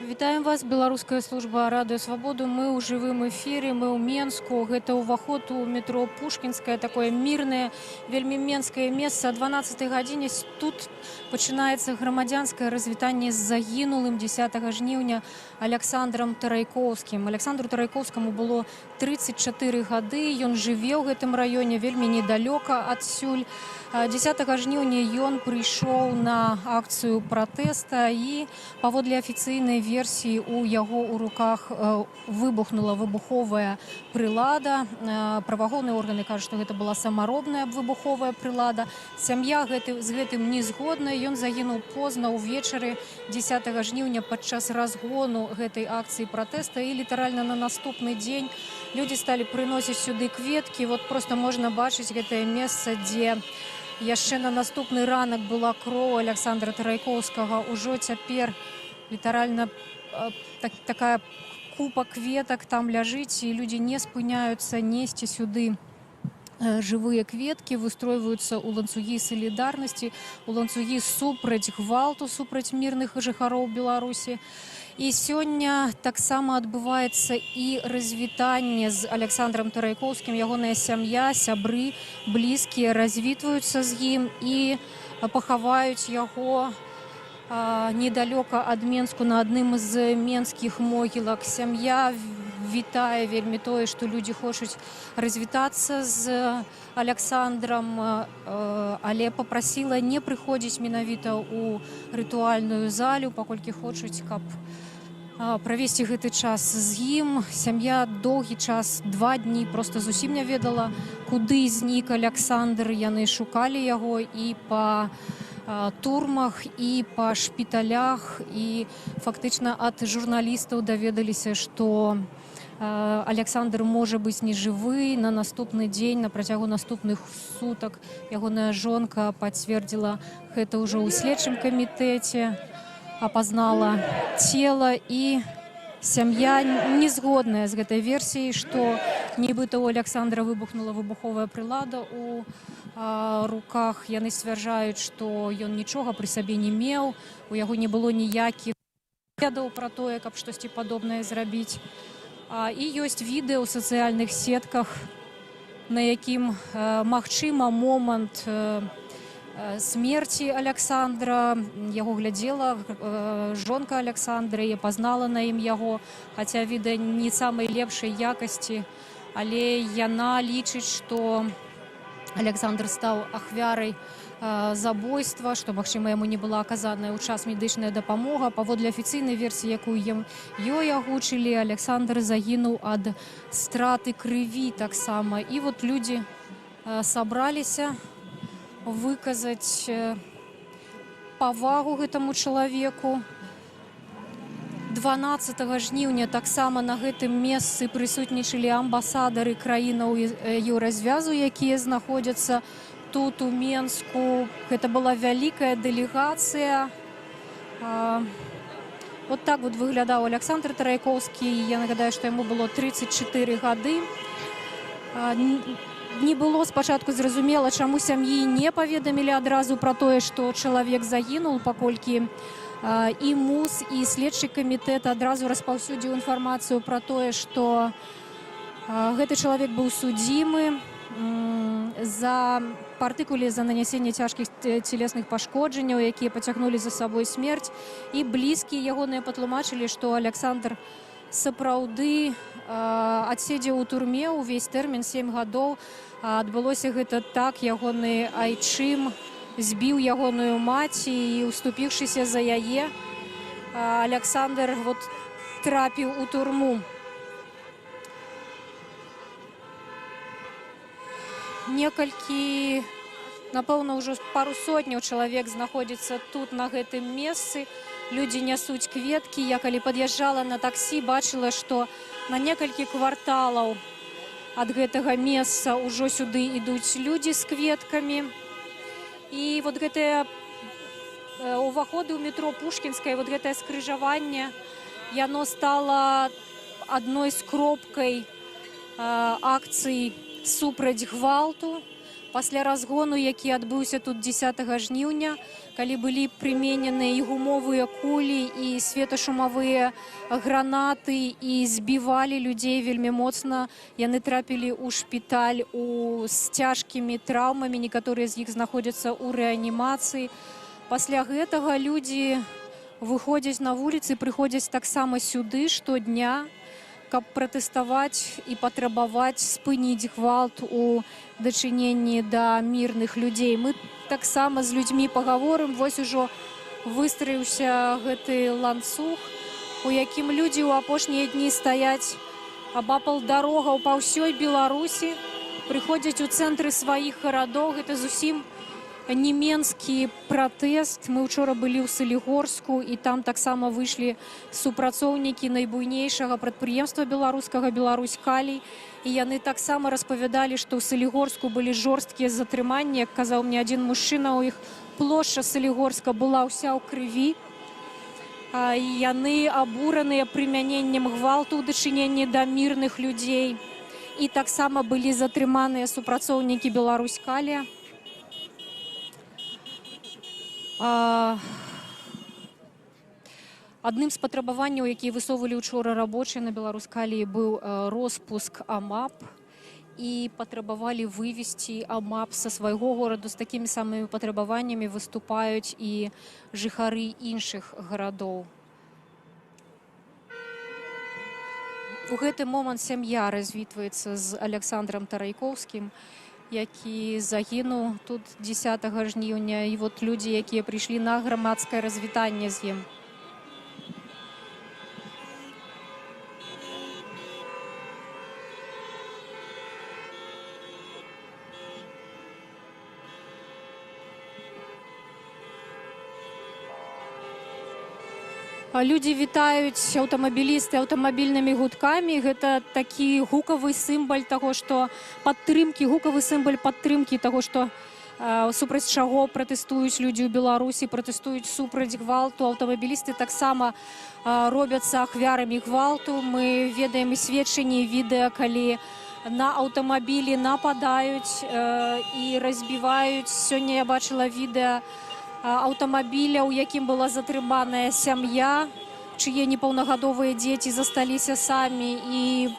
Вітаем вас, беларуская служба радыё свабоду. Мы ў жывым эфіры, мы ў Менску. Гэта ўваход у метро Пушкінскае, такое мірнае, вельмі менскае месца. О 12 гадзіне тут пачынаецца грамадзянскае развітанне з загінулым 10 жніўня Александром Тарайкоўскім. Александру Тарайкоўскаму было 34 гады. Ён жыве ў гэтым раёне вельмі недалёка адсюль. 10 жніўня ён прыйшоў на акцыю пратэста і паводле афіцыйнай версіі у яго ў руках выбухнула выбуховая прылада. Праваахоўныя органы кажуць, што гэта была самаробная выбуховая прылада. Сям'я з гэтым не згодная. Ён загінуў позна ўвечары 10 жніўня падчас разгону гэтай акцыі пратэста, і літаральна на наступны дзень людзі сталі прыносіць сюды кветкі. Вот просто можна бачыць гэтае месца, дзе яшчэ на наступны ранак была кроў Александра Тарайкоўскага. Ужо цяпер літаральна такая купа кветак там ляжыць, і людзі не спыняюцца несці сюды жывыя кветкі, выстройваюцца ў ланцугі салідарнасці, у ланцугі супраць гвалту, супраць мірных жыхароў Беларусі. І сёння таксама адбываецца і развітанне з Александром Тарайкоўскім. Ягоная сям'я, сябры, блізкія развітваюцца з ім і пахаваюць яго недалёка ад Менску на адным з менскіх могілак. Сям'я вітае вельмі тое, што людзі хочуць развітацца з Александром, але папрасіла не прыходзіць менавіта ў рытуальную залю, паколькі хочуць, каб правесці гэты час з ім. Сям'я доўгі час, 2 дні, проста зусім не ведала, куды знік Александр. Яны шукалі яго і па турмах, і па шпіталях, і фактычна ад журналістаў даведаліся, што Александр можа быць нежывы. На наступны дзень, на працягу наступных сутак, ягоная жонка пацвердзіла гэта ўжо ў следчым камітэце, апазнала цела, і сям'я не згодная з гэтай версіяй, што нібыта у Александра выбухнула выбуховая прылада у руках. Яны сцвярджаюць, што ён нічога пры сабе не меў, у яго не было ніякіх ведаў пра тое, каб штосьці падобнае зрабіць. І ёсць відэа ў сацыяльных сетках, на якім магчыма момант смерці Александра. Яго глядзела жонка Александра і пазнала на ім яго, хаця відэа не самай лепшай якасці, але яна лічыць, што Александр стаў ахвярай забойства, што, магчыма, яму не была аказаная ў час медычная дапамога. Паводле афіцыйнай версіі, якую ёй агучылі, Александр загінуў ад страты крыві таксама. І вот людзі сабраліся выказаць павагу гэтаму чалавеку. 12 жніўня таксама на гэтым месцы прысутнічалі амбасадары краінаў еўразвязу, якія знаходзяцца тут у Менску. Гэта была вялікая дэлегацыя. Вот так вот выглядаў Александр Тарайкоўскі. Я нагадаю, што яму было 34 гады. Не было спачатку зразумела, чаму сям'і не паведамілі адразу пра тое, што чалавек загінуў, паколькі і МУС, і следчы камітэт адразу распаўсюдзіў інфармацыю пра тое, што гэты чалавек быў судзімы па артыкуле за нанясенне цяжкіх целесных пашкоджанняў, якія пацягнулі за сабой смерць. І блізкія ягоныя патлумачылі, што Александр сапраўды адседзеў у турме ўвесь тэрмін 7 гадоў. Адбылося гэта так: ягоны айчым збіў ягоную маці, і, уступіўшыся за яе, Александр трапіў у турму. Некалькі, напэўна, ўжо пару сотняў чалавек знаходзіцца тут, на гэтым месцы. Людзі нясуць кветкі. Я калі пад'язджала на таксі, бачыла, што на некалькі кварталаў ад гэтага месца ўжо сюды ідуць людзі з кветкамі. І вот гэтыя ўваходы ў метро Пушкінскае, вот гэтае скрыжаванне, яно стала адной з кропкай акцый супраць гвалту. Пасля разгону, які адбыўся тут 10 жніўня, калі былі прыменены і гумовыя кулі, і светашумавыя гранаты, і збівалі людзей вельмі моцна, яны трапілі ў шпіталь з цяжкімі траўмамі, некаторыя з іх знаходзяцца ў рэанімацыі. Пасля гэтага людзі выходзяць на вуліцы, прыходзяць таксама сюды штодня, каб пратэставаць і патрабаваць спыніць гвалт у дачыненні да мірных людзей. Мы таксама з людзьмі пагаворым. Вось ужо выстраіўся гэты ланцуг, у якім людзі ў апошнія дні стаяць абапал дарогаў па ўсёй Беларусі, прыходзяць у цэнтры сваіх гарадоў. Гэта зусім не менскі пратэст. Мы учора былі ў Салігорску, і там таксама выйшлі супрацоўнікі найбуйнейшага прадпрыемства беларускага «Беларусь Калій». І яны таксама распавядалі, што ў Салігорску былі жорсткія затрыманні. Як казаў мне адзін мужчына, у іх плошча Салігорска была ўся ў крыві. І яны абураныя прымяненнем гвалту ў дачыненні да мірных людзей. І таксама былі затрыманыя супрацоўнікі «Беларусь Калія». Адным з патрабаванняў, якія высоўвалі учора рабочыя на «Беларусь Каліі», быў роспуск АМАП, і патрабавалі вывесці АМАП са свайго гораду. З такімі самымі патрабаваннямі выступаюць і жыхары іншых гарадоў. У гэты момант сям'я развітваецца з Александром Тарайкоўскім, які загінуў тут 10 жніўня. І вот людзі, якія прыйшлі на грамадскае развітанне з ім. Людзі вітаюць аўтамабілісты аўтамабільнымі гудкамі. Гэта такі гукавы сімвал таго, што падтрымкі, гукавы сімвал падтрымкі таго, што супраць чаго пратэстуюць людзі ў Беларусі, пратэстуюць супраць гвалту. Аўтамабілісты таксама робяцца ахвярамі гвалту. Мы ведаем і сведчанні, і відэа, калі на аўтамабілі нападаюць і разбіваюць. Сёння я бачыла відэа аўтамабіля, у якім была затрыманая сям'я, чые непаўнагадовыя дзеці засталіся самі. І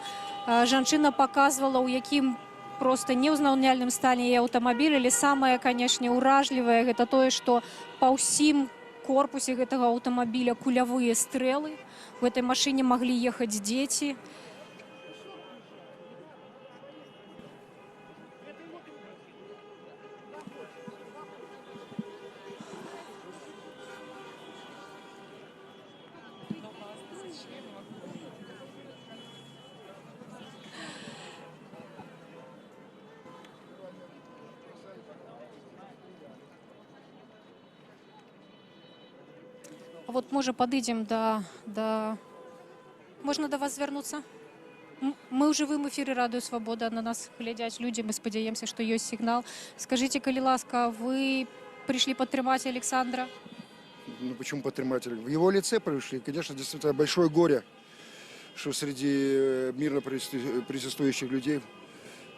жанчына паказвала, у якім проста неўзнаўняльным стане яе аўтамабіль. Але самае, канешне, уражлівае гэта тое, што па ўсім корпусе гэтага аўтамабіля кулявыя стрэлы. У гэтай машыне маглі ехаць дзеці. Вот, можа, падыдзем да... Можна да вас звярнуцца? Мы ў жывым эфіры «Радыё Свабода». На нас глядзяць людзі, мы спадзяемся, што ёсць сігнал. Скажите, калі ласка, вы пришли подтримать Александра? Ну, почему подтримать? В его лице пришли. Конечно, действительно большое горе, что среди мирно присутствующих людей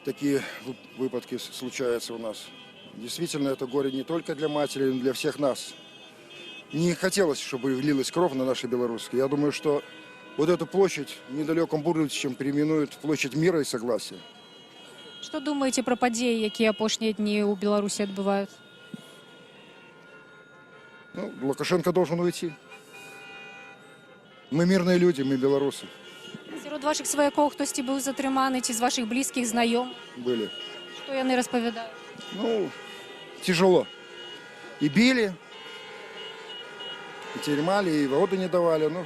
такие выпадки случаются у нас. Действительно, это горе не только для матери, но и для всех нас. Не хотелось, чтобы лилась кровь на нашей белорусской. Я думаю, что вот эту площадь в недалеком будущем переименуют в площадь мира и согласия. Что думаете про падзеі, якія апошнія дні ў Беларусі адбываюцца? Ну, Лукашенко должен уйти. Мы мирные люди, мы белорусы. Сярод ваших сваякоў хтосьці быў затрыманы, ці з ваших блізкіх знаём? Были. Што яны распавядаюць? Ну, тяжело. И били, и тюрьмали, и воду не давали. Ну,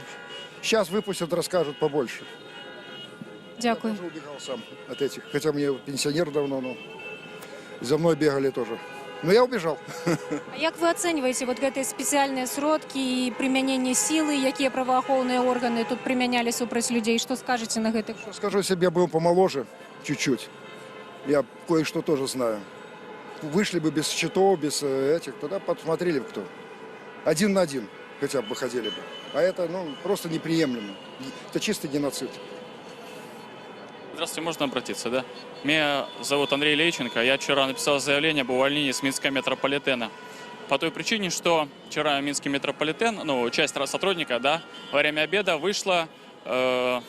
сейчас выпустят, расскажут побольше. Дякую. Я тоже убегал сам от этих. Хотя мне пенсионер давно, но за мной бегали тоже. Но я убежал. А як вы ацэньваеце вот гэтыя спецыяльныя сродкі і прымяненне сілы, якія праваахоўныя органы тут прымянялі супраць людзей? Што скажаце на гэтых? Скажу себе, был помоложе чуть-чуть. Я кое-что тоже знаю. Вышли бы без счетов, без этих, тогда посмотрели бы кто. Один на один хотя бы выходили бы. А это, ну, просто неприемлемо. Это чистый геноцид. Здравствуйте, можно обратиться, да? Меня зовут Андрей Лейченко. Я вчера написал заявление об увольнении с Минского метрополитена. По той причине, что вчера Минский метрополитен, ну, часть сотрудника, да, во время обеда вышла к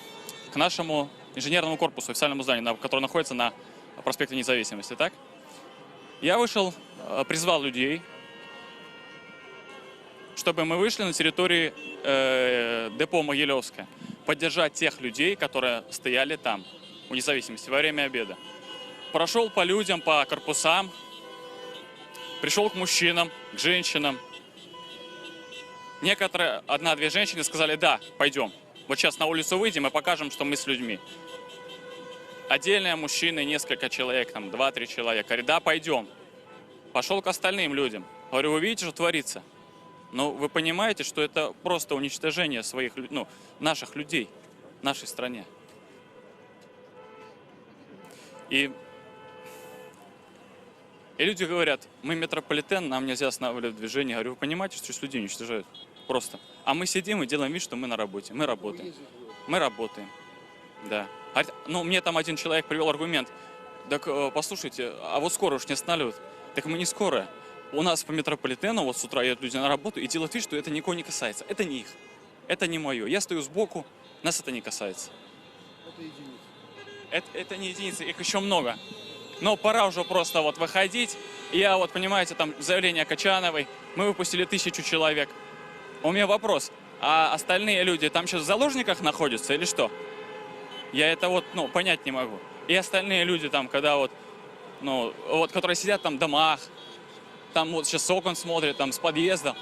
нашему инженерному корпусу, официальному зданию, которое находится на проспекте Независимости, так? Я вышел, призвал людей, чтобы мы вышли на территории депо Могилевское, поддержать тех людей, которые стояли там, у Независимости, во время обеда. Прошел по людям, по корпусам, пришел к мужчинам, к женщинам. Некоторые, одна-две женщины сказали: да, пойдем. Вот сейчас на улицу выйдем и покажем, что мы с людьми. Отдельные мужчины, несколько человек, там 2-3 человека, говорят: да, пойдем. Пошел к остальным людям. Говорю: вы видите, что творится? Ну, вы понимаете, что это просто уничтожение своих, ну, наших людей в нашей стране. И люди говорят: мы метрополитен, нам нельзя останавливать движение. Я говорю: вы понимаете, что сейчас людей уничтожают? Просто. А мы сидим и делаем вид, что мы на работе. Мы работаем. Мы работаем. Да. Ну, мне там один человек привел аргумент: так, послушайте, а вот скоро уж не останавливают. Так мы не скоро. У нас по метрополитену вот с утра едут люди на работу и делают вид, что это никого не касается. Это не их. Это не мое. Я стою сбоку, нас это не касается. Это единицы. Это не единицы, их еще много. Но пора уже просто вот выходить. Я вот, понимаете, там заявление Качановой, мы выпустили 1000 человек. У меня вопрос: а остальные люди там сейчас в заложниках находятся или что? Я это вот, ну, понять не могу. И остальные люди там, когда вот, ну, вот, которые сидят там в домах, там вот сейчас с окон смотрят, там с подъезда.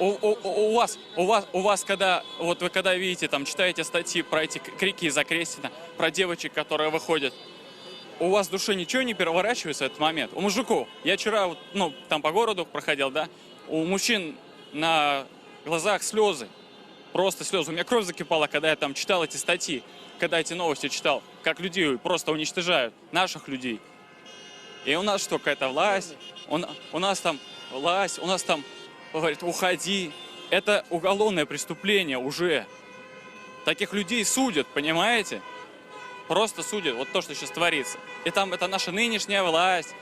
У вас, когда, вот вы когда видите, там, читаете статьи про эти крики из Окрестина, про девочек, которые выходят, у вас в душе ничего не переворачивается в этот момент? У мужиков, я вчера, вот, ну, там по городу проходил, да, у мужчин на глазах слезы, просто слезы. У меня кровь закипала, когда я там читал эти статьи, когда эти новости читал, как людей просто уничтожают, наших людей. И у нас что, какая-то власть, у нас там власть, у нас там говорит: уходи. Это уголовное преступление уже. Таких людей судят, понимаете? Просто судят. Вот то, что сейчас творится. И там это наша нынешняя власть.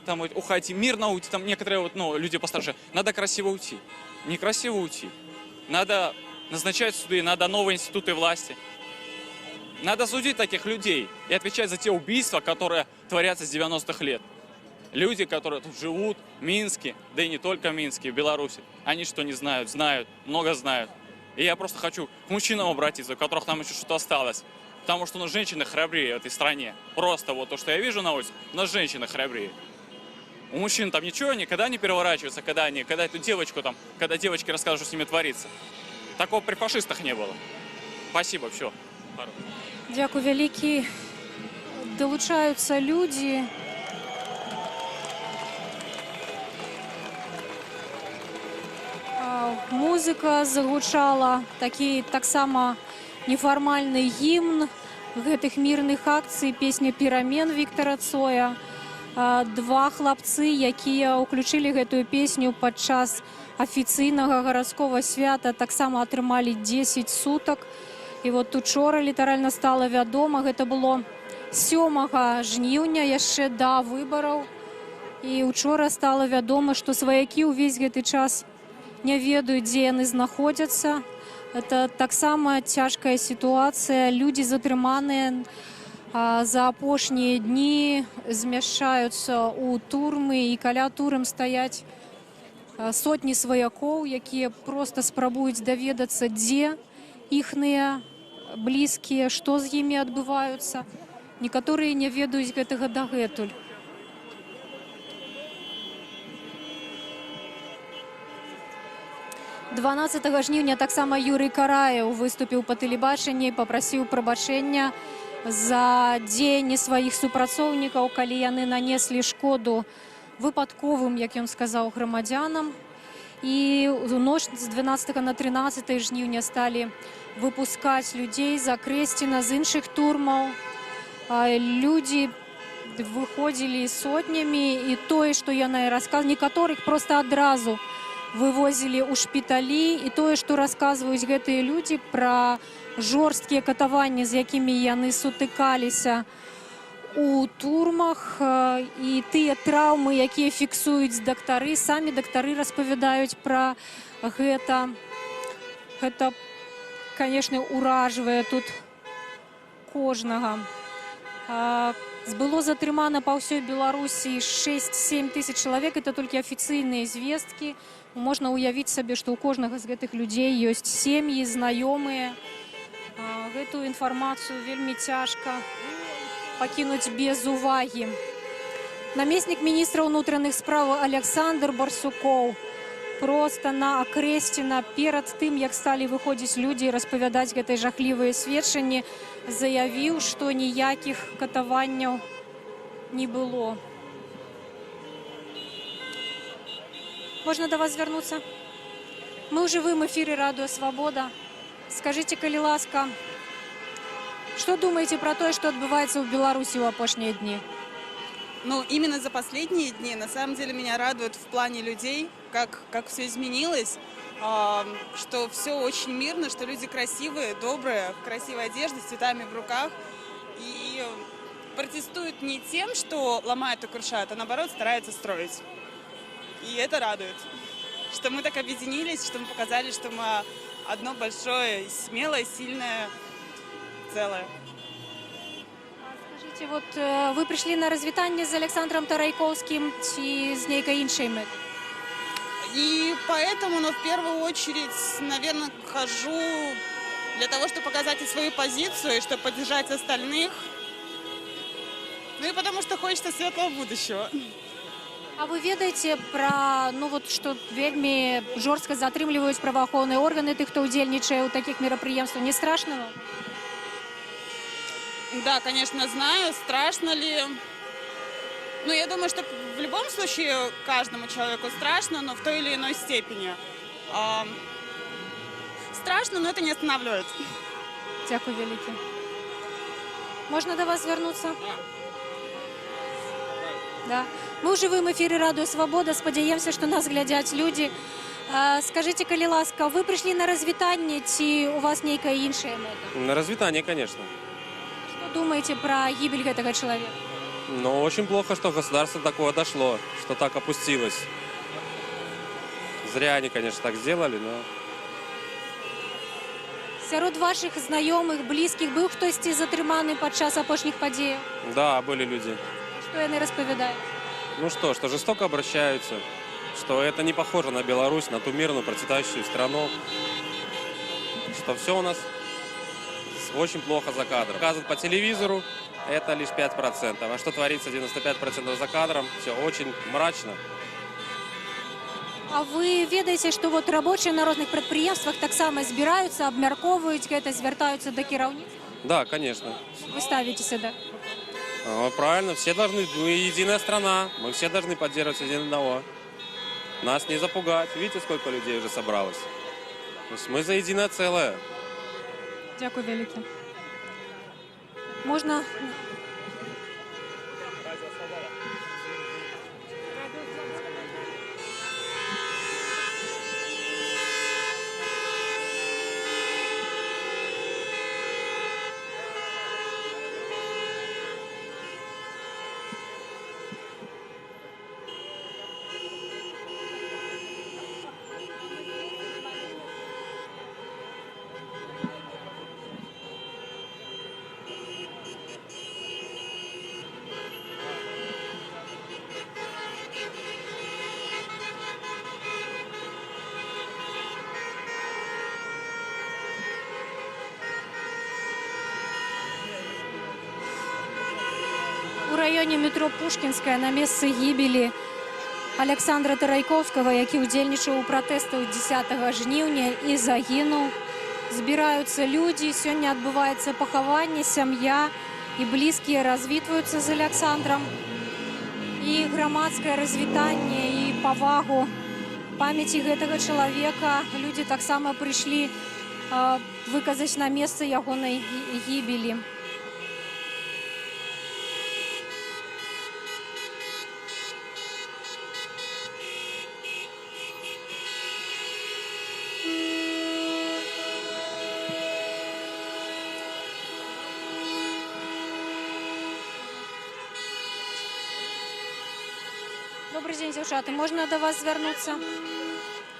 Там вот, уходи, мирно уйти. Там некоторые вот, ну, люди постарше. Надо красиво уйти. Некрасиво уйти. Надо назначать суды, надо новые институты власти. Надо судить таких людей и отвечать за те убийства, которые творятся с 90-х лет. Люди, которые тут живут, в Минске, да и не только в Минске, в Беларуси, они что не знают? Знают, много знают. И я просто хочу к мужчинам обратиться, у которых там еще что-то осталось. Потому что у нас женщины храбрее в этой стране. Просто вот то, что я вижу на улице, у нас женщины храбрее. У мужчин там ничего никогда не переворачивается, когда эту девочку там, когда девочки рассказывают, что с ними творится. Такого при фашистах не было. Спасибо, все. Дякую вялікі. Долучаюцца людзі. Музыка загучала, такі таксама нефармальны гімн гэтых мірных акцый, песня «Перамен» Віктара Цоя. Два хлапцы, якія ўключылі гэтую песню падчас афіцыйнага гарадскога свята, таксама атрымалі 10 сутак. І вот учора літаральна стала вядома, гэта было 7 жніўня, яшчэ да выбараў. І учора стала вядома, што сваякі ўвесь гэты час не ведаюць, дзе яны знаходзяцца. Это таксама цяжкая сітуацыя. Людзі затрыманыя за апошнія дні змяшчаюцца ў турмы, і каля турм стаяць сотні сваякоў, якія проста спрабуюць даведацца, дзе іхныя блізкія, што з імі адбываюцца. Некаторыя не ведаюць гэтага дагэтуль. – 12 жніўня таксама Юрый Караеў выступіў па тэлебачанні, папрасіў прабачэння за дзеянні сваіх супрацоўнікаў, калі яны нанеслі шкоду выпадковым, як ён сказаў, грамадзянам. І ў ноч з 12 на 13 жніўня сталі выпускаць людзей з Акрэсціна, з іншых турмаў. Людзі выходзілі сотнямі, і тое, што яны расказвалі, некаторых проста адразу вывозілі ў шпіталі, і тое, што расказваюць гэтыя людзі пра жорсткія катаванні, з якімі яны сутыкаліся у турмах, і тыя траўмы, якія фіксуюць дактары, самі дактары распавядаюць пра гэта. Гэта, канешне, уражвае тут кожнага. Было затрымана па ўсёй Беларусі 6-7 тысяч чалавек, это толькі афіцыйныя звесткі. Можна ўявіць сабе, што ў кожнага з гэтых людзей ёсць сем'і, знаёмыя. Гэтую інфармацыю вельмі цяжка пакінуць без увагі. Намеснік міністра ўнутраных спраў Александр Барсукоў проста на Акрэсціна перад тым, як сталі выходзіць людзі і распавядаць гэтыя жахлівыя сведчанні, заявіў, што ніякіх катаванняў не было. Можна да вас звярнуцца? Мы ў жывым эфіры Радыё Свабода. Скажыце, калі ласка, что думаете про то, что отбывается в Беларуси в апошние дни? Ну, именно за последние дни, на самом деле, меня радует в плане людей, как все изменилось, что все очень мирно, что люди красивые, добрые, в красивой одежде, с цветами в руках. И протестуют не тем, что ломают и крушают, а наоборот стараются строить. И это радует, что мы так объединились, что мы показали, что мы одно большое, смелое, сильное целое. Скажите, вот вы пришли на развитание с Александром Тарайковским и с нейкой іншей мэтай? И поэтому, в первую очередь, наверное, хожу для того, чтобы показать и свою позицию, и чтобы поддержать остальных. Ну и потому что хочется светлого будущего. А вы ведаеце пра, што вельмі жорстка затрымліваюць праваахоўныя органы тых, хто ўдзельнічае ў такіх мерапрыемствах? Не страшно вам? Да, конечно, знаю, страшно ли. Но я думаю, что в любом случае каждому человеку страшно, но в той или иной степени. Страшно, но это не останавливает. Дякую вялікі. Можна до вас звярнуцца? Да. Мы ў жывым эфіры Радыё Свабода, спадзяемся, што нас глядзяць людзі. Скажите, калі ласка, вы пришли на развитание, ці у вас нейкая іншая мэта? На развитание, конечно. Что думаете про гибель этого человека? Но очень плохо, что государство такое дошло, что так опустилось. Зря они, конечно, так сделали, но... Сярод ваших знаёмых, близких быў хтосьці затрыманы падчас апошніх падзеяў? Да, были люди. Что яны распавядаюць? Ну что жестоко обращаются, что это не похоже на Беларусь, на ту мирную, процветающую страну, что все у нас очень плохо за кадром. Показывают по телевизору, это лишь 5%, а что творится 95% за кадром, все очень мрачно. А вы ведаеце, што вот рабочие на розных прадпрыемствах таксама збіраюцца, абмяркоўваюць гэта, звяртаюцца да кіраўніцтва? Да, конечно. Вы ставитесь, да? Правильно, все должны, мы единая страна, мы все должны поддерживать один одного. Нас не запугать. Видите, сколько людей уже собралось? То есть мы за единое целое. Дякую вялікі. Можна... У районе метро Пушкинская на месцы гибели Александра Тарайковского, які ўдзельнічаў у пратэстах 10 жніўня і загінуў. Збіраюцца людзі, сёння адбываецца пахаванне, сям'я і блізкія развітваюцца з Александром. І грамадскае развітанне і павагу памяці гэтага чалавека людзі таксама прыйшлі выказаць на месцы ягонай гібелі. Добрый день, дзяўчаты. Можна до вас звярнуцца?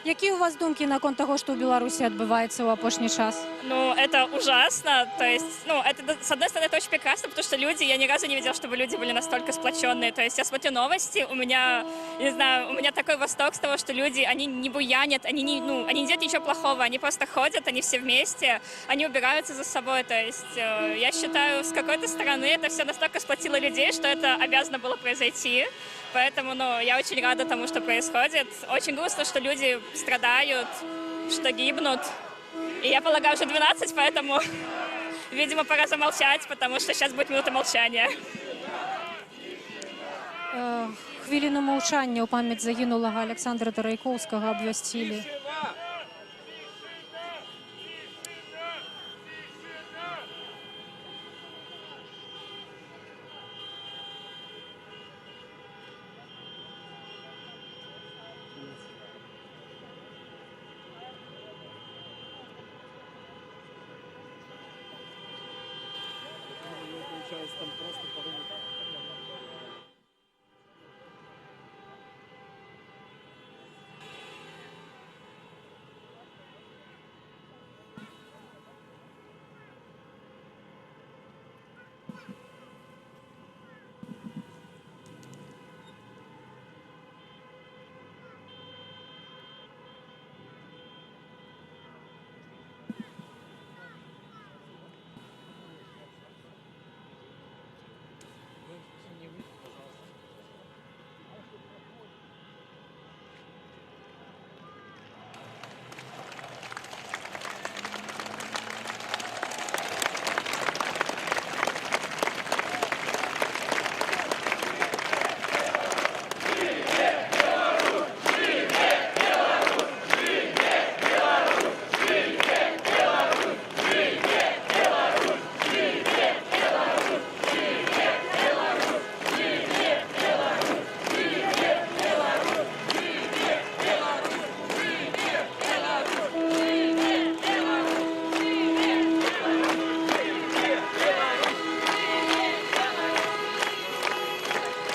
Какие у вас думки наконт того, что в Беларуси отбывается в апошний час? Ну, это ужасно. То есть, ну, это, с одной стороны, это очень прекрасно, потому что люди, я ни разу не видела, чтобы люди были настолько сплоченные. То есть я смотрю новости, у меня, не знаю, у меня такой восторг с того, что люди, они не буянят, они не делают ничего плохого, они просто ходят, они все вместе, они убираются за собой. То есть я считаю, с какой-то стороны это все настолько сплотило людей, что это обязано было произойти. Поэтому, ну, я очень рада тому, что происходит. Очень грустно, что люди страдают, что гибнут. И я полагаю, уже 12, поэтому, видимо, пора замолчать, потому что сейчас будет минута молчания. Хвіліну маўчання ў памяць загінулага Александра Тарайкоўскага абвясцілі.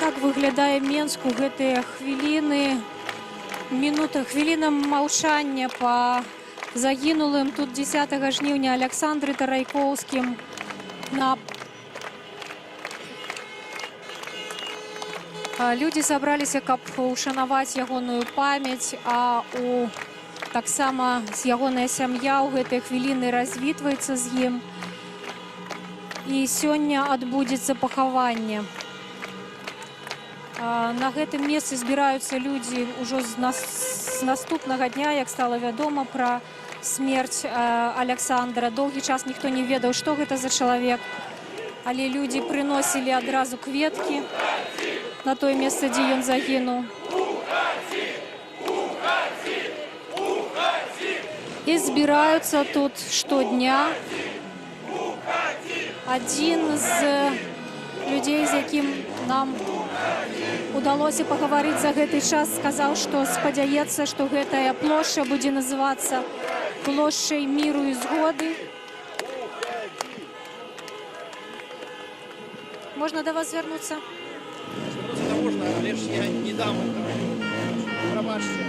Так выглядае Менск у гэтыя хвіліны, хвіліна маўчання па загінулым тут 10 жніўня Александры Тарайкоўскім на людзі сабраліся, каб ушанаваць ягоную памяць, а таксама ягоная сям'я ў гэтай хвіліны развітваецца з ім. І сёння адбудзецца пахаванне. На гэтым месцы збіраюцца людзі ўжо з наступнага дня, як стала вядома пра смерць Александра. Доўгі час ніхто не ведаў, што гэта за чалавек, але людзі прыносілі адразу кветкі на тое месца, дзе ён загінуў. І збіраюцца тут штодня. Адзін з людзей, з якім нам удалося пагаварыць за гэты час, сказаў, што спадзяецца, што гэтая плошча будзе называцца плошчай міру і згоды. Можна да вас звярнуцца? Звярнуцца можна, але ж я не дам этого. Прабачце.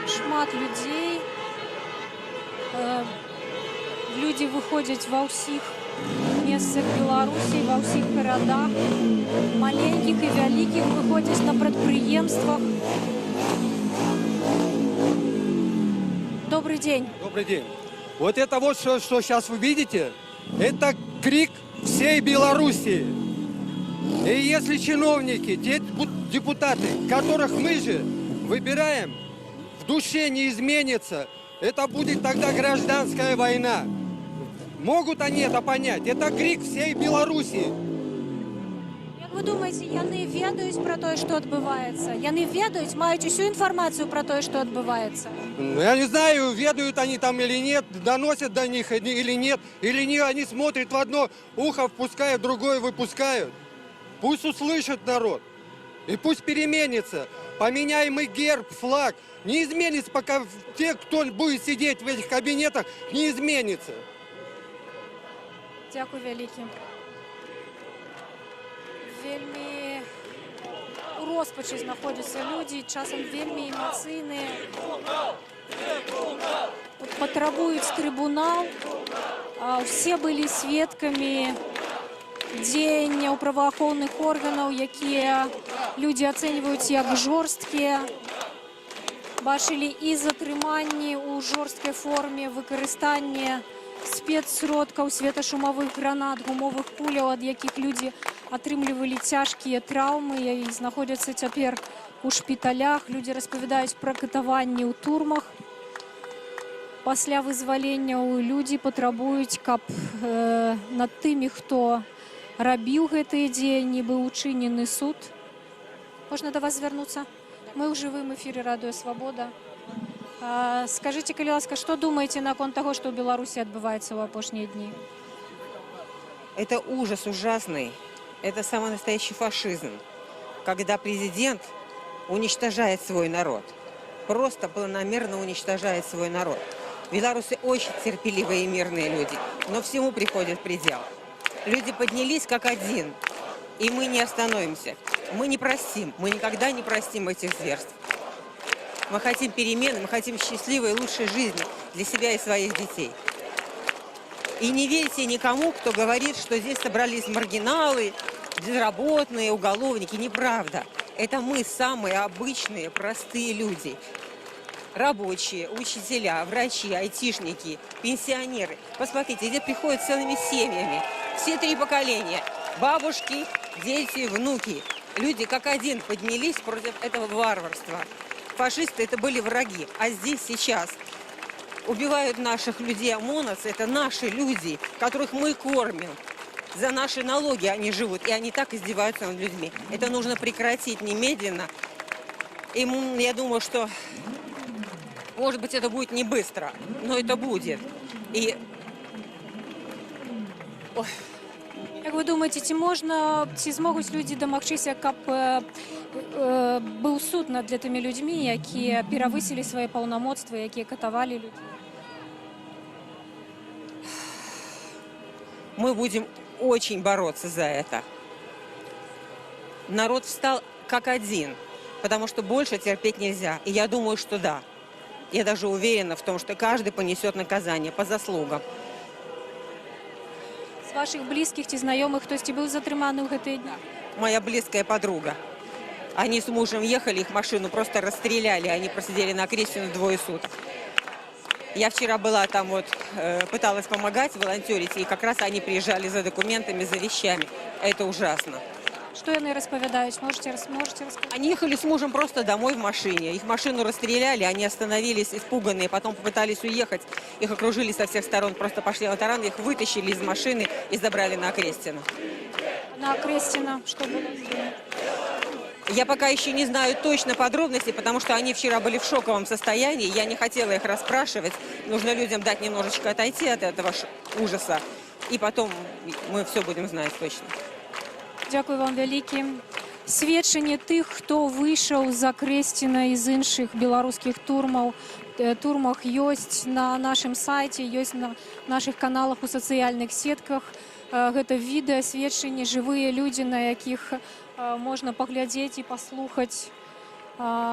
Шмат людзей. Люди выходят во всех местах Беларуси, во всех городах, маленьких и великих, выходят на предприемствах. Добрый день. Добрый день. Вот это вот, что сейчас вы видите, это крик всей Беларуси. И если чиновники, те депутаты, которых мы же выбираем, в душе не изменится, это будет тогда гражданская война. Могут они это понять? Это крик всей Беларуси. Як вы думаете, яны ведаюць про то, что отбывается? Яны ведаюць, маюць усю информацию про то, что отбывается? Я не знаю, ведают они там или нет, доносят до них или нет, или не, они смотрят в одно ухо, впускают, в другое выпускают. Пусть услышит народ. И пусть переменится. Поменяем и герб, флаг. Не изменится, пока те, кто будет сидеть в этих кабинетах, не изменится. Дякую вялікі. Вельмі у роспачы знаходзяцца людзі, часам вельмі эмацыйныя. Патрабуюць трыбунал. Усе былі сведкамі дзеянняў праваахоўных органаў, якія людзі ацэньваюць як жорсткія. Бачылі і затрыманні ў жорсткай форме, выкарыстанне спецсродкаў, светашумовых гранат, гумовых куляў, ад якіх людзі атрымлівалі цяжкія траўмы і знаходзяцца цяпер у шпіталях. Людзі распавядаюць пра катаванні ў турмах. Пасля вызваленняў людзі патрабуюць, каб над тымі, хто рабіў гэтыя дзеянні, быў учынены суд. Можна да вас звярнуцца? Мы ў жывым эфіры Радыё Свабода. Скажите, калі ласка, что думаете наконт того, что в Беларуси отбывается в апошние дни? Это ужас ужасный. Это самый настоящий фашизм. Когда президент уничтожает свой народ. Просто планомерно уничтожает свой народ. Белорусы очень терпеливые и мирные люди. Но всему приходит предел. Люди поднялись как один. И мы не остановимся. Мы не простим. Мы никогда не простим этих зверств. Мы хотим перемен, мы хотим счастливой и лучшей жизни для себя и своих детей. И не верьте никому, кто говорит, что здесь собрались маргиналы, безработные, уголовники. Неправда. Это мы, самые обычные, простые люди. Рабочие, учителя, врачи, айтишники, пенсионеры. Посмотрите, здесь приходят целыми семьями. Все 3 поколения. Бабушки, дети, внуки. Люди как один поднялись против этого варварства. Фашисты это были враги, а здесь сейчас убивают наших людей ОМОНовцы, это наши люди, которых мы кормим. За наши налоги они живут, и они так издеваются над людьми. Это нужно прекратить немедленно. И я думаю, что, может быть, это будет не быстро, но это будет. И... Ой. Як ви думаєте, ці змогуць людзі дамагчыся, каб быў суд над гэтымі людзьмі, якія перавысілі свае паўнамоцтвы, якія катавалі людзей? Мы будем очень бороться за это. Народ встал как один, потому что больше терпеть нельзя. И я думаю, что да. Я даже уверена в том, что каждый понесет наказание по заслугам. З ваших близких ці знаёмых хтосьці быў затрыманы ў гэтыя дні? Моя близкая подруга. Они с мужем ехали, их машину просто расстреляли. Они просидели на Крестину 2 суток. Я вчера была там, пыталась помогать, волонтерить, и как раз они приезжали за документами, за вещами. Это ужасно. Что яны распавядаюць? Можете рассказать? Они ехали с мужем просто домой в машине. Их машину расстреляли, они остановились испуганные, потом попытались уехать. Их окружили со всех сторон, просто пошли на таран, их вытащили из машины и забрали на Крестину. На Крестина что было? Я пока еще не знаю точно подробностей, потому что они вчера были в шоковом состоянии. Я не хотела их расспрашивать. Нужно людям дать немножечко отойти от этого ужаса. И потом мы все будем знать точно. Дякую вам вялікі. Сведчанне тых, хто выйшаў за Кресціна і з іншых беларускіх турмах ёсць на нашым сайце, ёсць на нашых каналах у сацыяльных сетках. Гэта відэа, сведчанні, жывыя людзі, на якіх можна паглядзець і паслухаць,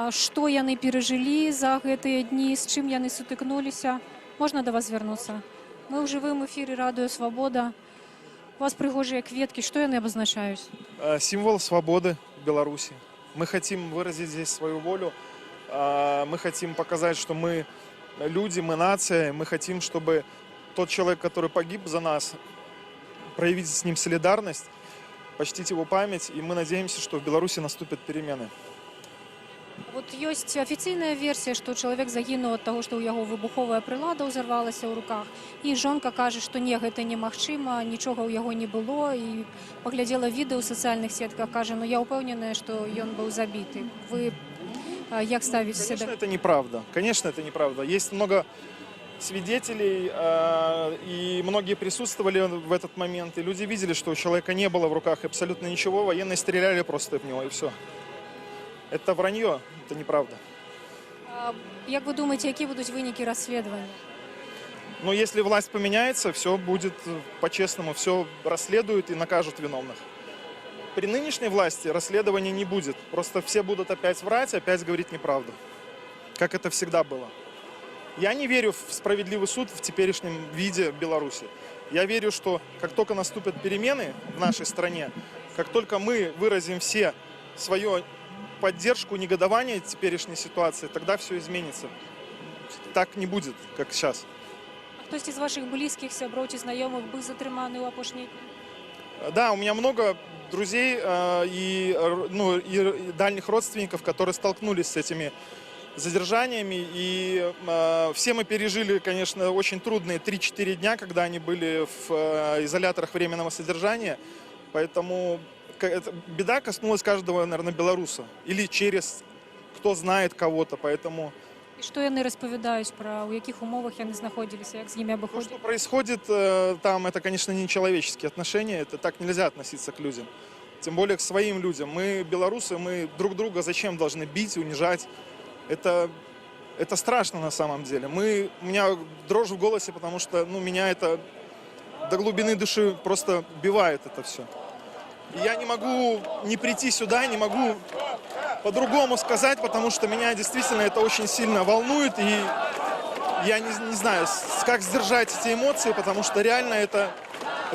што яны перажылі за гэтыя дні, з чым яны сутыкнуліся. Можна да вас звярнуцца? Мы ў жывым эфіры Радыё Свабода. У вас пригожие кветки, что они обозначают? Символ свободы Беларуси. Мы хотим выразить здесь свою волю. Мы хотим показать, что мы люди, мы нация. Мы хотим, чтобы тот человек, который погиб за нас, проявить с ним солидарность, почтить его память. И мы надеемся, что в Беларуси наступят перемены. Вот есть официальная версия, что человек загинул от того, что у него выбуховая прилада взорвалась в руках. И жонка кажет, что нет, это немагчыма, ничего у него не было. И поглядела видео в социальных сетках, кажет, но я упевнена, что он был забитый. Вы как ставите себя? Конечно, это неправда. Конечно, это неправда. Есть много свидетелей, и многие присутствовали в этот момент. И люди видели, что у человека не было в руках абсолютно ничего. Военные стреляли просто в него, и все. Это вранье, это неправда. Как вы думаете, какие будут выники расследования? Но если власть поменяется, все будет по-честному, все расследуют и накажут виновных. При нынешней власти расследования не будет. Просто все будут опять врать, опять говорить неправду. Как это всегда было. Я не верю в справедливый суд в теперешнем виде в Беларуси. Я верю, что как только наступят перемены в нашей стране, как только мы выразим все свою поддержку, негодование теперешней ситуации, тогда все изменится. Так не будет, как сейчас. Хтось із ваших близьких, сяброў ці знаёмых быў затрыманы ў апошнія дні? Да, у меня много друзей и дальних родственников, которые столкнулись с этими задержаниями. И все мы пережили, конечно, очень трудные 3-4 дня, когда они были в изоляторах временного содержания. Поэтому беда коснулась каждого, наверное, белоруса. Или через кто знает кого-то. Поэтому... І што яны распавядаюць пра ў якіх умовах яны знаходзіліся, як з імі То, абыходзілі? что происходит там, это, конечно, не человеческие отношения. Это так нельзя относиться к людям. Тем более к своим людям. Мы, белорусы, мы друг друга зачем должны бить, унижать? Это страшно на самом деле. У меня дрожь в голосе, потому что меня это до глубины души просто убивает это все. И я не могу не прийти сюда, не могу по-другому сказать, потому что меня действительно это очень сильно волнует. И я не знаю, как сдержать эти эмоции, потому что реально это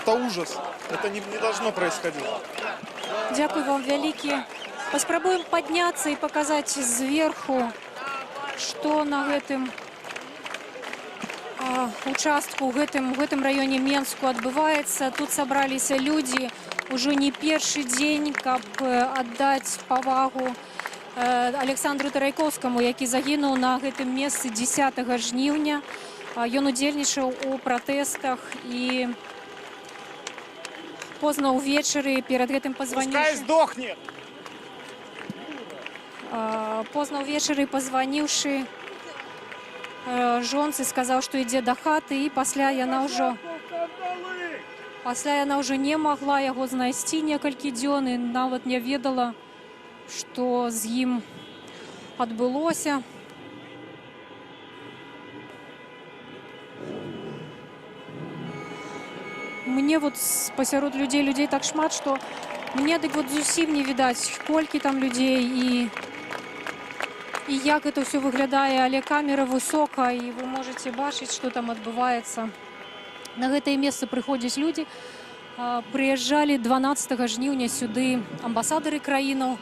ужас. Это не должно происходить. Дзякуй вам вялікі. Паспрабуем падняцца і паказаць зверху, што на гэтым участку, у гэтым раёне Менску адбываецца. Тут сабраліся людзі ўжо не першы дзень, каб аддаць павагу Александру Тарайкоўскаму, які загінуў на гэтым месцы 10 жніўня. Ён удзельнічаў у пратэстах і позна ўвечары перад гэтым пазваніўшы... Позна ўвечары пазваніўшы жонцы, сказаў, што ідзе да хаты, і пасля яна ўжо не магла яго знайсці некалькі дзён і нават не ведала, што з ім адбылося. Мне пасярод людзей так шмат, што мне дык зусім не відаць, колькі там людзей і як это ўсё выглядае, але камера высока, і вы можаце бачыць, што там адбываецца. На гэтае месца прыходзяць людзі. Прыязджалі 12 жніўня сюды амбасадары краінаў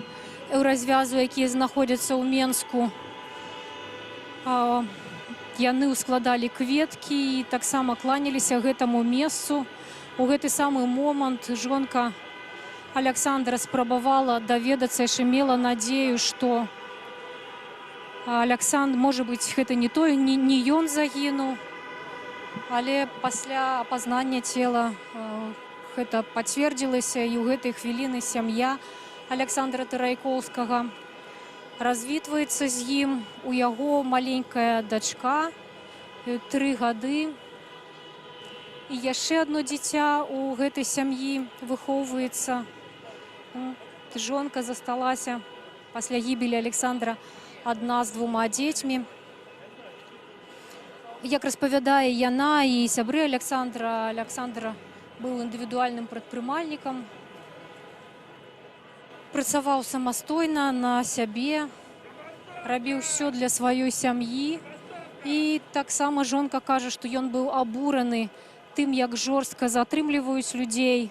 еўразвязу, якія знаходзяцца ў Менску. Яны ўскладалі кветкі і таксама кланяліся гэтаму месцу. У гэты самы момант жонка Александра спрабавала даведацца, яшчэ мела надзею, што Александр, можа быць, гэта не ён загінуў, але пасля апазнання цела гэта пацвердзілася, і ў гэтай хвіліны сям'я Александра Тарайкоўскага развітваецца з ім. У яго маленькая дачка, 3 гады. І яшчэ одно дзіця у гэтай сям'і выхоўваецца. Жонка засталася пасля гібелі Александра адна з 2 дзецьмі. Як распавядае яна і сябры Александра, Александр быў індывідуальным прадпрымальнікам, працаваў самастойна на сябе, рабіў усё для сваёй сям'і. І таксама жонка кажа, што ён быў абураны тым, як жорстка затрымліваюць людзей,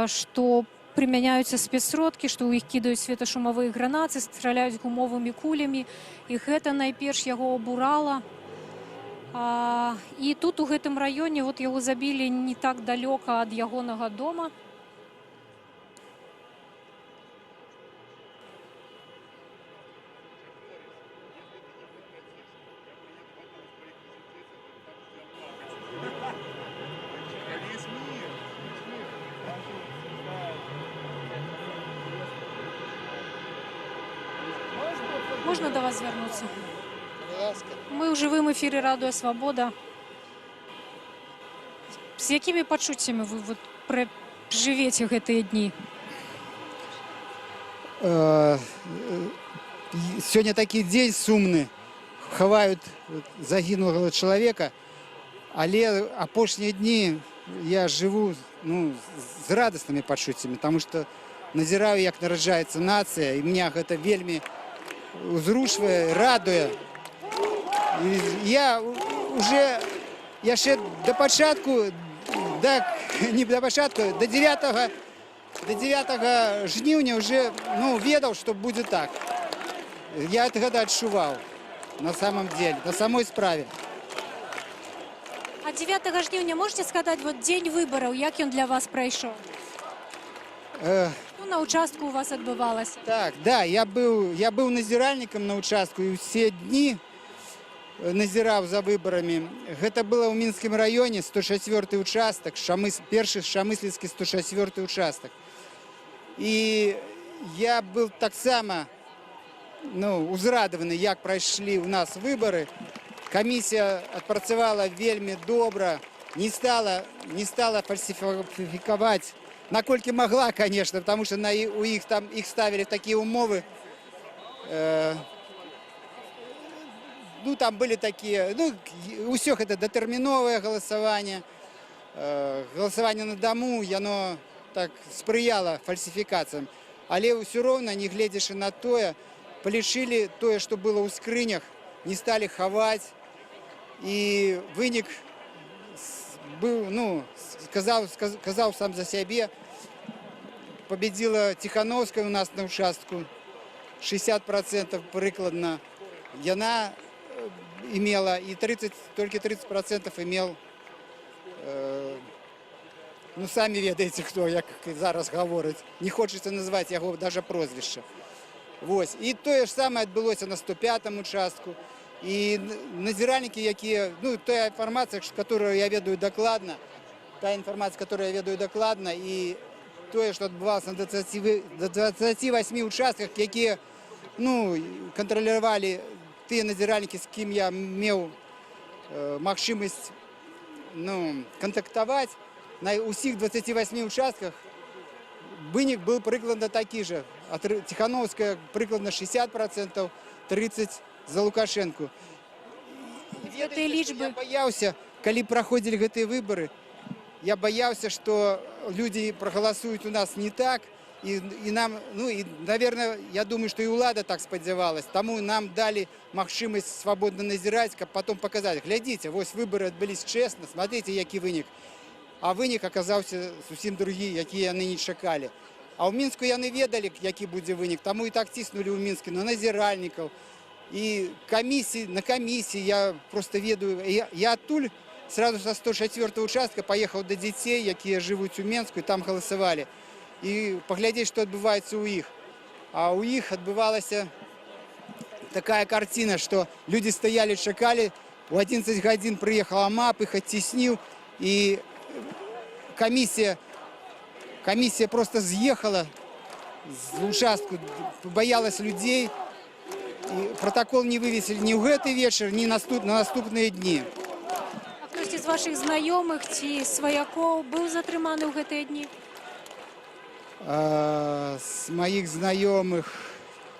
што прымяняюцца спецсродкі, што ў іх кідаюць светашумавыя гранаты, страляюць гумовымі кулямі. І гэта найперш яго абурала. І тут, у гэтым раёне, яго забілі не так далёка ад ягонага дома. Можна до вас звернуцца? Мы ў жывым эфіры Радыё Свабода. З якімі пачуццямі вы жывеце гэтыя дні? Сегодня такой день сумный. Ховают загинулого человека. Але апошнія дні я жыву з радаснымі пачуццямі, таму што назіраю, як нараджаецца нацыя, і меня гэта вельмі узрушвае, радуе. І я уже яшчэ да пачатку, не да пачатку, до 9 жніўня уже ведаў, што будзе так. Я гэта адчуваў на самом деле, на самой справе. А 9 жніўня можете сказаць, вот дзень выбараў, як ён для вас прайшоў? На участку у вас адбывалася? Так, да, я быў назіральнікам на участку і ўсе дні назіраў за выбарамі. Гэта было ў Мінскім раёне, 104-й участак, першы шамысліцкі 104-й участак. І я быў таксама узрадаваны, як прайшлі ў нас выбары. Камісія адпрацавала вельмі добра, не стала фальсификовать, наколькі могла, конечно, потому что у іх там іх ставили такие умовы. Там были такие, у всех это датэрміновае галасаванне. Галасаванне на дому, яно так спрыяла фальсификациям. Але ўсё роўна, не гледзячы на тое, палічылі тое, што было ў скрынях, не стали хаваць. І вынік быў, сказаў сам за сябе. Победила Тихановская у нас на участку, 60% прыкладна яна имела, и только 30% имел, сами ведаеце, хто, як зараз гавораць. Не хочется называть яго даже прозвішча. І тое ж самае адбылося на 105-м участку. І назіральнікі, якія, та інфармацыя, которую я ведаю дакладна, і тое, што адбывалася на 28 участках, якія, кантралявалі тыя назіральнікі, з кім я меў магчымасць, кантактаваць, на ўсіх 28 участках вынік быў прыкладна такі же. Тихановская прыкладна 60%, 30% за Лукашенко. Гэтыя лічбы. Я баяўся, калі праходзілі гэтыя выбары, я баяўся, што людзі прагаласуюць у нас не так, і нам, наверное, я думаю, што і ўлада так спадзявалась, таму нам далі магчымасць свабодна назіраць, каб потом паказаць, глядзіце, вось выбары адбылись честно, смотрите, які вынік. А вынік аказаўся зусім другі, які яны не чакалі. А ў Мінску яны ведалі, які будзе вынік, таму і так ціснулі ў Мінску на назіральнікаў. И на комиссии я просто ведаю, я оттуль сразу со 104-го участка поехал до детей, якія живут у Менску, и там голосовали. И поглядеть, что отбывается у их. А у их отбывалась такая картина, что люди стояли, чекали, в 11 годин приехал АМАП, их оттеснил, и комиссия просто съехала с участка, боялась людей. И протокол не вывесили ни в этот вечер, ни на наступные дни. А хтось з ваших знайомих ці сваякоў быў затрыманы ў гэтыя дні? З моих знайомых,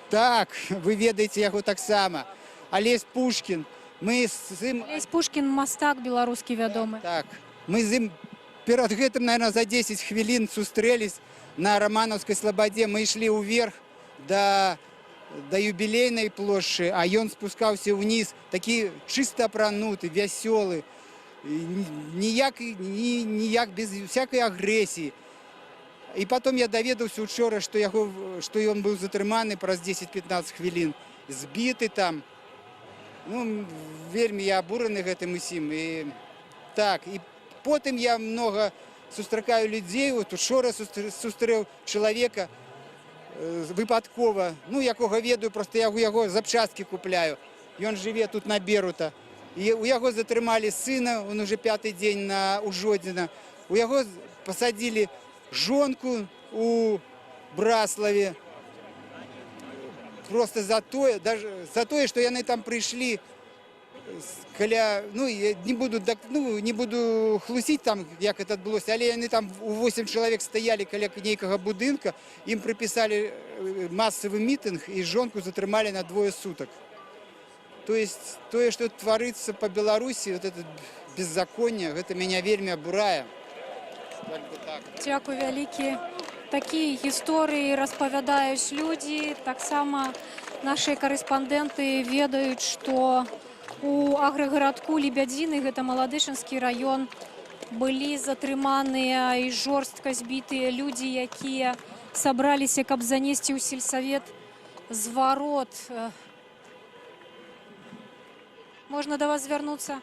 так, вы ведаеце яго таксама. Олесь Пушкин. Олесь Пушкин, мастак беларускі вядомы. Так, мы з ім перад гэтым, наверное, за 10 хвілін сустрэлись на Романовской слободе. Мы шли уверх до юбилейной площади, а он спускался вниз, такие чисто апрануты, веселый, ніяк без всякой агрессии. И потом я доведался учора, что он был затрыманы праз 10-15 хвилин, сбиты там. Вельмі я абураны гэтым усім. И потым я много сустракаю людей, вот учора сустрэў человека, выпадкова, якога ведаю, просто я у яго запчасткі купляю. Ён жыве тут на Берута. І у яго затрымалі сына, он уже 5-й дзень на Ужодзіна. У яго пасадзілі жонку у Браславе. Просто за тое, што яны там прыйшлі каля, я не буду хлусіць там, як это адбылося, але яны там у 8 чалавек стаялі каля нейкага будынка, ім прыпісалі масавы мітынг і жонку затрымалі на 2 сутак. То есть тое, што тварыцца па Беларусі, вот это беззаконие, это меня вельми абурае. Как бы так. Дзякуй вялікі. Такія гісторыі распавядаюць людзі. Таксама нашы карэспандэнты ведаюць, што у аграгарадку Лебядзіны, гэта Маладышынскі раён, былі затрыманыя і жорстка збітыя людзі, якія сабраліся, каб занесці ў сельсавет зварот. Можна да вас звярнуцца?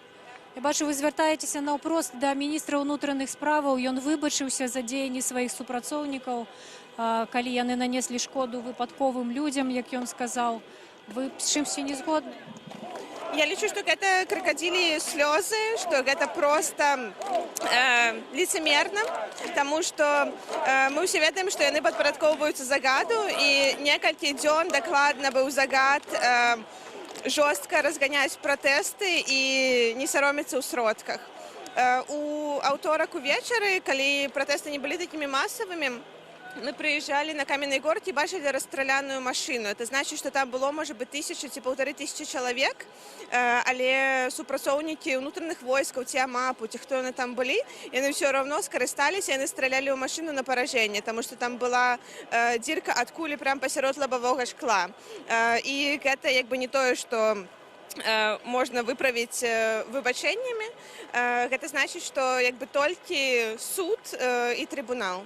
Я бачу, вы звяртаецеся наўпрост да міністра ўнутраных справаў. Ён выбачыўся за дзеянні сваіх супрацоўнікаў, калі яны нанеслі шкоду выпадковым людзям, як ён сказаў. Вы з чымсьці не згодны? Я лічу, што гэта кракадзілі слёзы, што гэта проста лицемерна, таму што мы ўсе ведаем, што яны падпарадкоўваюцца загаду, і некалькі дзён дакладна быў загад жорстка разганяць пратэсты і не саромецца ў сродках. У аўторак увечары, калі пратэсты не былі такімі масавымі, мы прыязджалі на Каменный город і бачылі расстраляную машину. Это значит, что там было, может быть, 1000 ці 1500 чалавек, але супрацоўнікі ўнутраных войскаў, ці АМАПу, ці хто яны там былі, яны ўсё равно скарысталіся, яны стралялі ў машину на паражэнне, таму што там была дзірка ад кулі прямо пасярод лабавога шкла. І гэта як бы не тое, што можна выправіць выбачэннямі. Гэта значыць, што як бы толькі суд і трыбунал.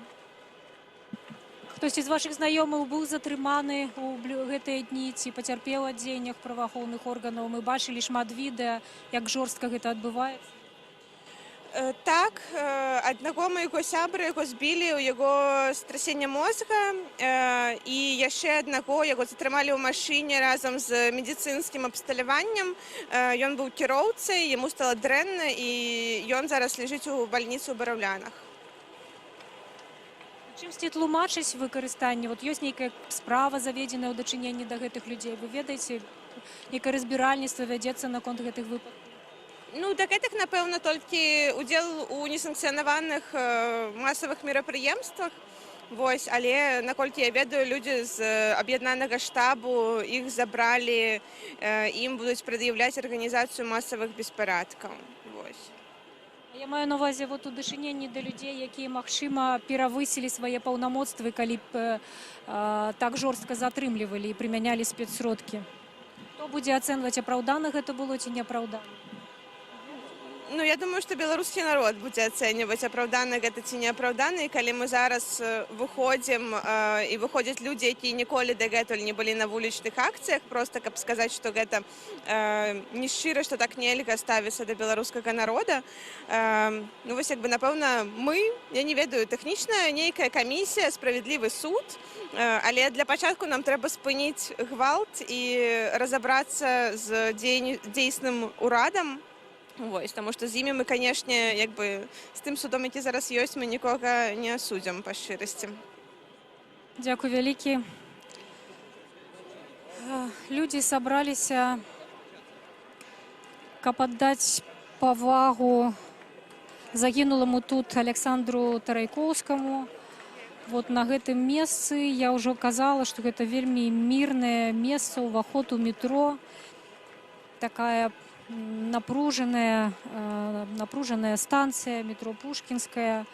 Хтосьці з вашых знаёмых быў затрыманы ў гэтыя дні ці пацярпеў ад дзеяннях праваахоўных органаў? Мы бачылі шмат відэа, як жорстка гэта адбываецца. Так, аднаго майго сябра яго збілі, у яго страсенне мозга, і яшчэ аднаго яго затрымалі ў машыне разам з медыцынскім абсталяваннем. Ён быў кіроўцай, яму стала дрэнна, і ён зараз ляжыць у бальніцы ў Бараўлянах. Чымсьці тлумачыць выкарыстанне? Вот ёсць нейкая справа заведзеная ў дачыненні да гэтых людзей. Вы ведаеце, нейкае разбіральніцтва вядзецца наконт гэтых выпадкаў? Ну, да гэтых, напэўна, толькі удзел у несанкцыянаваных масавых мерапрыемствах. Вось, але, наколькі я ведаю, людзі з аб'яднанага штабу, іх забралі, ім будуць прад'яўляць арганізацыю масавых беспарадкаў. Вось. Я маю на увазе вот у дачыненні да людзей, якія, магчыма, перавысілі свае паўнамоцтвы, калі б так жорстка затрымлівалі і прымянялі спецсродкі. Хто будзе ацэньваць, апраўдана гэта было ці неапраўдана? Ну, я думаю, што беларускі народ будзе ацэньваць, апраўдана гэта ці неапраўдана, і калі мы зараз выходзім і выходзяць людзі, якія ніколі дагэтуль не былі на вулічных акцыях, проста каб сказаць, што гэта не шчыра, што так нельга ставіцца да беларускага народа. Ну, вось, як бы, напэўна, мы, я не ведаю, тэхнічная нейкая камісія, справядлівы суд, але для пачатку нам трэба спыніць гвалт і разабрацца з дзейсным урадам. Вось, таму што з імі мы, канешне, як бы, з тым судом, які зараз ёсць, мы нікога не асудзім па шчырасці. Дзякуй вялікі. Людзі сабраліся, каб аддаць павагу загінуламу тут Александру Тарайкоўскаму. Вот на гэтым месцы я ўжо казала, што гэта вельмі мірнае месца, уваход у метро. Такая напружаная станцыя, метро Пушкінская.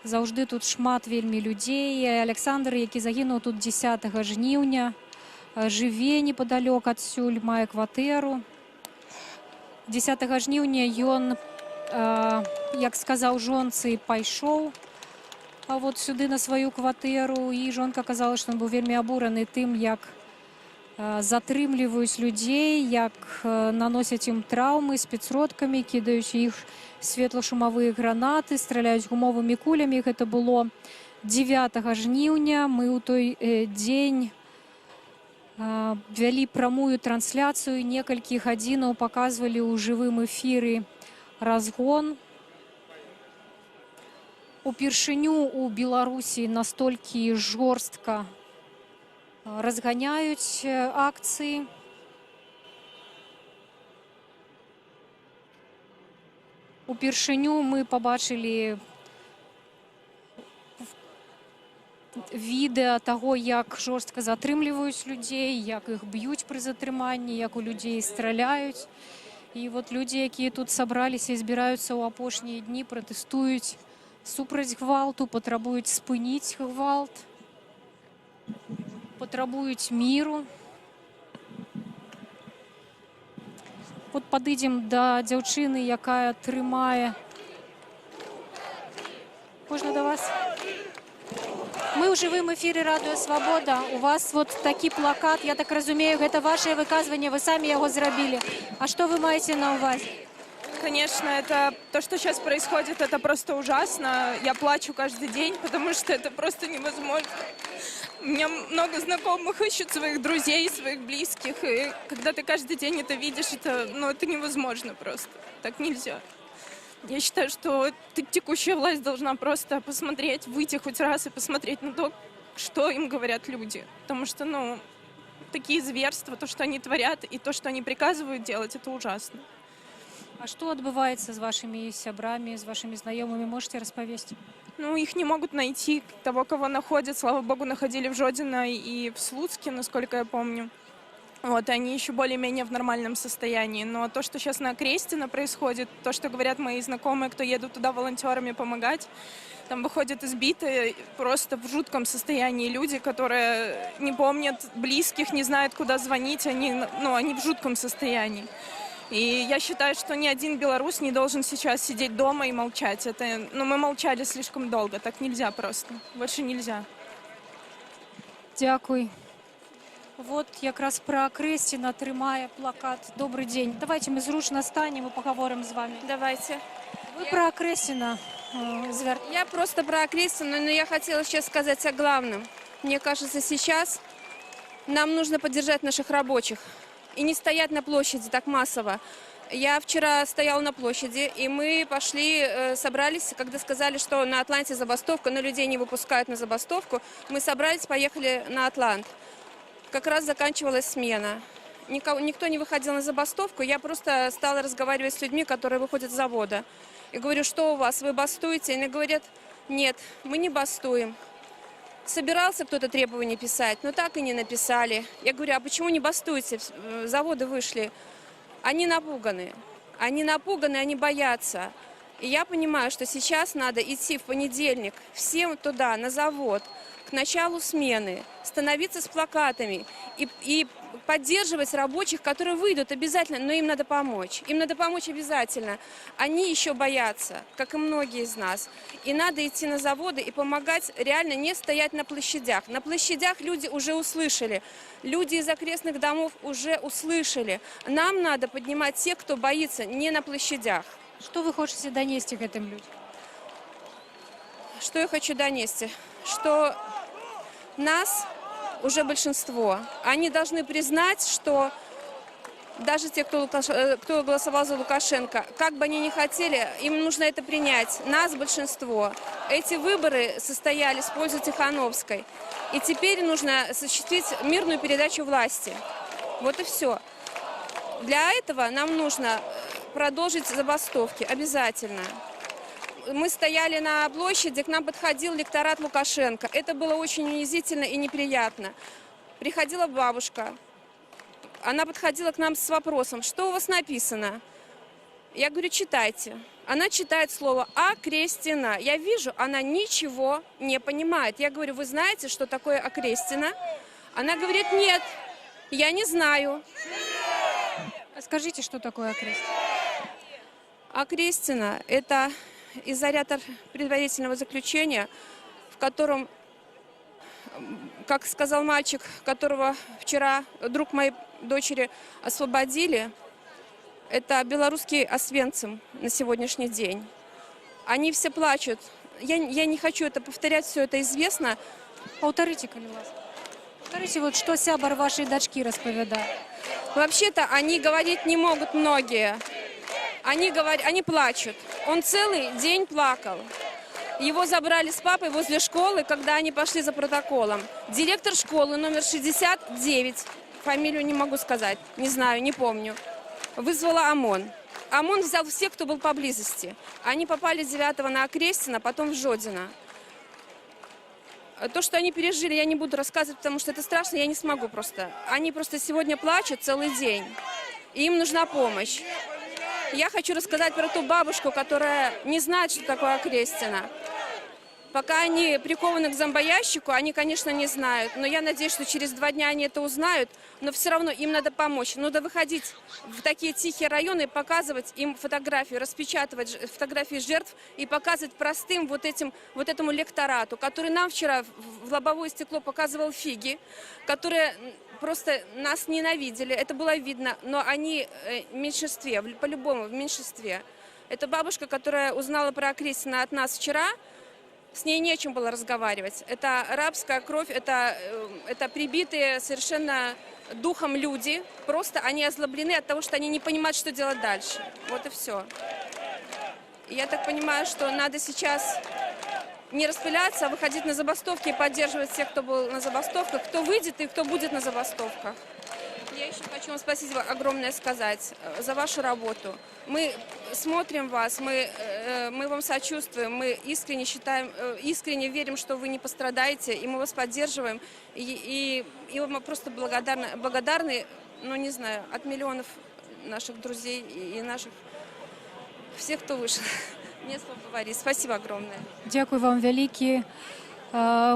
Заўжды тут шмат вельмі людзей. Александр, які загінуў тут 10 жніўня, жыве непадалёк адсюль, мае кватэру. 10 жніўня ён, як сказаў жонцы, пайшоў вот сюды на сваю кватэру, і жонка казала, што ён быў вельмі абураны тым, як затрымліваюць людзей, як наносяць ім траўмы спецсродкамі, кідаюць іх светла-шумавыя гранаты, страляюць гумовымі кулямі. Гэта было 9 жніўня. Мы ў той дзень вялі прамую трансляцыю, некалькі гадзінаў паказвалі ў жывым эфіры разгон. Упершыню ў Беларусі настолькі жорстка разганяюць акцыі. Упершыню мы пабачылі відэа таго, як жорстка затрымліваюць людзей, як іх б'юць пры затрыманні, як у людзей страляюць. І от люди, які тут сабраліся і збираюцца ў апошнія дні, пратэстуюць супраць гвалту, патрабуюць спыніць гвалт, патрабуюць міру. Вот падыдзем да дзяўчыны, якая трымае. Можна да вас? Мы ў жывым эфіры «Радыё Свабода». У вас вот такі плакат, я так разумею, гэта ваше выказванне, вы самі яго зрабілі. А што вы маеце на ўвазе? Конечно, это то, что сейчас происходит, это просто ужасно. Я плачу каждый день, потому что это просто невозможно. У меня много знакомых ищут своих друзей, своих близких. И когда ты каждый день это видишь, это невозможно просто. Так нельзя. Я считаю, что текущая власть должна просто посмотреть, выйти хоть раз и посмотреть на то, что им говорят люди. Потому что, такие зверства, то, что они творят, и то, что они приказывают делать, это ужасно. А што адбываецца з вашымі сябрамі, з вашымі знаёмымі, можете распавесці? Их не могут найти. Того, кого находят, слава богу, находили в Жодино и в Слуцке, насколько я помню. Вот, и они еще более-менее в нормальном состоянии. Но то, что сейчас на Крестино происходит, то, что говорят мои знакомые, кто едут туда волонтерами помогать, там выходят избитые, просто в жутком состоянии люди, которые не помнят близких, не знают, куда звонить, они в жутком состоянии. И я считаю, что ни один белорус не должен сейчас сидеть дома и молчать. Мы молчали слишком долго, так нельзя просто. Больше нельзя. Дякуй. Вот якраз пра Крестіна трымае плакат. Добрый день. Давайте мы зручна станем и поговорим с вами. Давайте. Вы про Крестіна Я просто про Крестіна, но я хотела сейчас сказать о главном. Мне кажется, сейчас нам нужно поддержать наших рабочих и не стоять на площади так массово. Я вчера стояла на площади, и мы пошли, собрались, когда сказали, что на Атланте забастовка, но людей не выпускают на забастовку. Мы собрались, поехали на Атлант. Как раз заканчивалась смена. Никто не выходил на забастовку, я просто стала разговаривать с людьми, которые выходят с завода. И говорю, что у вас, вы бастуете? И они говорят, нет, мы не бастуем. Собирался кто-то требования писать, но так и не написали. Я говорю, а почему не бастуете? Заводы вышли. Они напуганы, они боятся. И я понимаю, что сейчас надо идти в понедельник всем туда, на завод, к началу смены, становиться с плакатами и поддерживать рабочих, которые выйдут обязательно, но им надо помочь. Им надо помочь обязательно. Они еще боятся, как и многие из нас. И надо идти на заводы и помогать, реально не стоять на площадях. На площадях люди уже услышали. Люди из окрестных домов уже услышали. Нам надо поднимать тех, кто боится, не на площадях. Что вы хотите донести к этим людям? Что я хочу донести? Что нас уже большинство. Они должны признать, что даже те, кто голосовал за Лукашенко, как бы они ни хотели, им нужно это принять. Нас большинство. Эти выборы состоялись в пользу Тихановской. И теперь нужно осуществить мирную передачу власти. Вот и все. Для этого нам нужно продолжить забастовки. Обязательно. Мы стояли на площади, к нам подходил лекторат Лукашенко. Это было очень унизительно и неприятно. Приходила бабушка. Она подходила к нам с вопросом, что у вас написано? Я говорю, читайте. Она читает слово «Окрестина». Я вижу, она ничего не понимает. Я говорю, вы знаете, что такое Окрестина? Она говорит, нет, я не знаю. Скажите, что такое Окрестина? Окрестина – это изолятор предварительного заключения, в котором, как сказал мальчик, которого вчера друг моей дочери освободили, это белорусский Освенцим на сегодняшний день. Они все плачут. Я не хочу это повторять, все это известно. Повторите, коли ласка. Повторите, вот что сябар вашей дочки распавядает. Вообще-то они говорить не могут многие. Они плачут. Он целый день плакал. Его забрали с папой возле школы, когда они пошли за протоколом. Директор школы номер 69, фамилию не могу сказать, не знаю, не помню, вызвала ОМОН. ОМОН взял всех, кто был поблизости. Они попали 9-го на Окрестина, потом в Жодино. То, что они пережили, я не буду рассказывать, потому что это страшно, я не смогу просто. Они просто сегодня плачут целый день, и им нужна помощь. Я хочу рассказать про ту бабушку, которая не знает, что такое окрестина. Пока они прикованы к зомбоящику, они, конечно, не знают. Но я надеюсь, что через 2 дня они это узнают. Но все равно им надо помочь. Надо выходить в такие тихие районы и показывать им фотографии, распечатывать фотографии жертв и показывать простым вот этому лекторату, который нам вчера в лобовое стекло показывал фиги, которые просто нас ненавидели. Это было видно. Но они в меньшинстве, по-любому в меньшинстве. Это бабушка, которая узнала про окрестина от нас вчера. С ней не о чем было разговаривать. Это арабская кровь, это прибитые совершенно духом люди. Просто они озлоблены от того, что они не понимают, что делать дальше. Вот и все. И я так понимаю, что надо сейчас не распыляться, а выходить на забастовки и поддерживать всех, кто был на забастовках, кто выйдет и кто будет на забастовках. Я еще хочу вам спасибо огромное сказать за вашу работу. Мы смотрим вас, мы вам сочувствуем, мы искренне верим, что вы не пострадаете, и мы вас поддерживаем. И мы просто благодарны, ну не знаю, от миллионов наших друзей и наших всех, кто вышел. Мне слово говорить. Спасибо огромное. Дякую вам вялікі.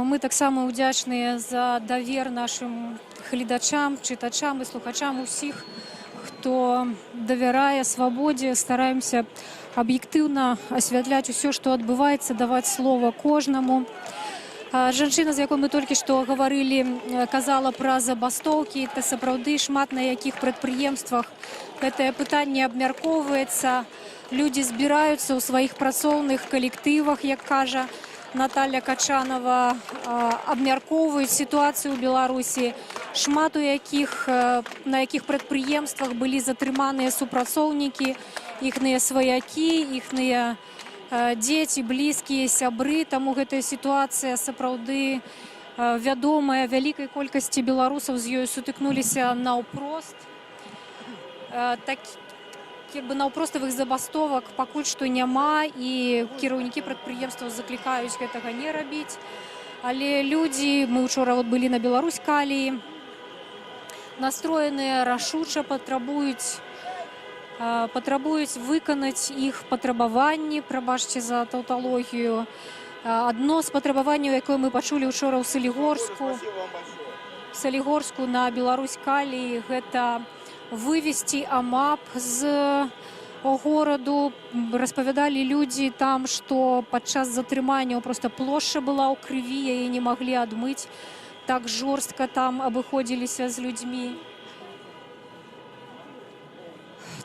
Ми так само удячні за довір нашим глядачам, читачам і слухачам, усіх, хто довіряє свободі. Стараємося об'єктивно освітляти все, що відбувається, давати слово кожному. Жанчына, з якою ми тільки що говорили, казала про забастовки. Та сапраўды шмат на яких прадпрыемствах гэта пытанне абмяркоўваецца. Люди збіраюцца ў сваіх працоўных калектывах, як кажа Наталья Качанова, абмяркоўваюць сітуацыю ў Беларусі. Шмат на якіх прадпрыемствах былі затрыманыя супрацоўнікі, іхныя сваякі, іхныя дзеці, блізкія, сябры. Таму гэтая сітуацыя сапраўды вядомая вялікай колькасці беларусаў з ёю сутыкнуліся наўпрост. Наўпроставых забастовак пакуль што няма, і кіраўнікі прадпрыемстваў заклікаюць гэтага не рабіць. Але людзі, мы учора былі на Беларусь-Каліі, настроеныя рашуча, патрабуюць выканаць іх патрабаванні, прабачце за таўталогію. Адно з патрабаванняў, якое мы пачулі учора ў Салігорску на Беларусь-Каліі, гэта вывести АМАП з гораду. Распавядалі людзі там, што падчас затрыманняў проста плошча была ў крыві, яе не маглі адмыць. Так жорстка там абыходзіліся з людзьмі.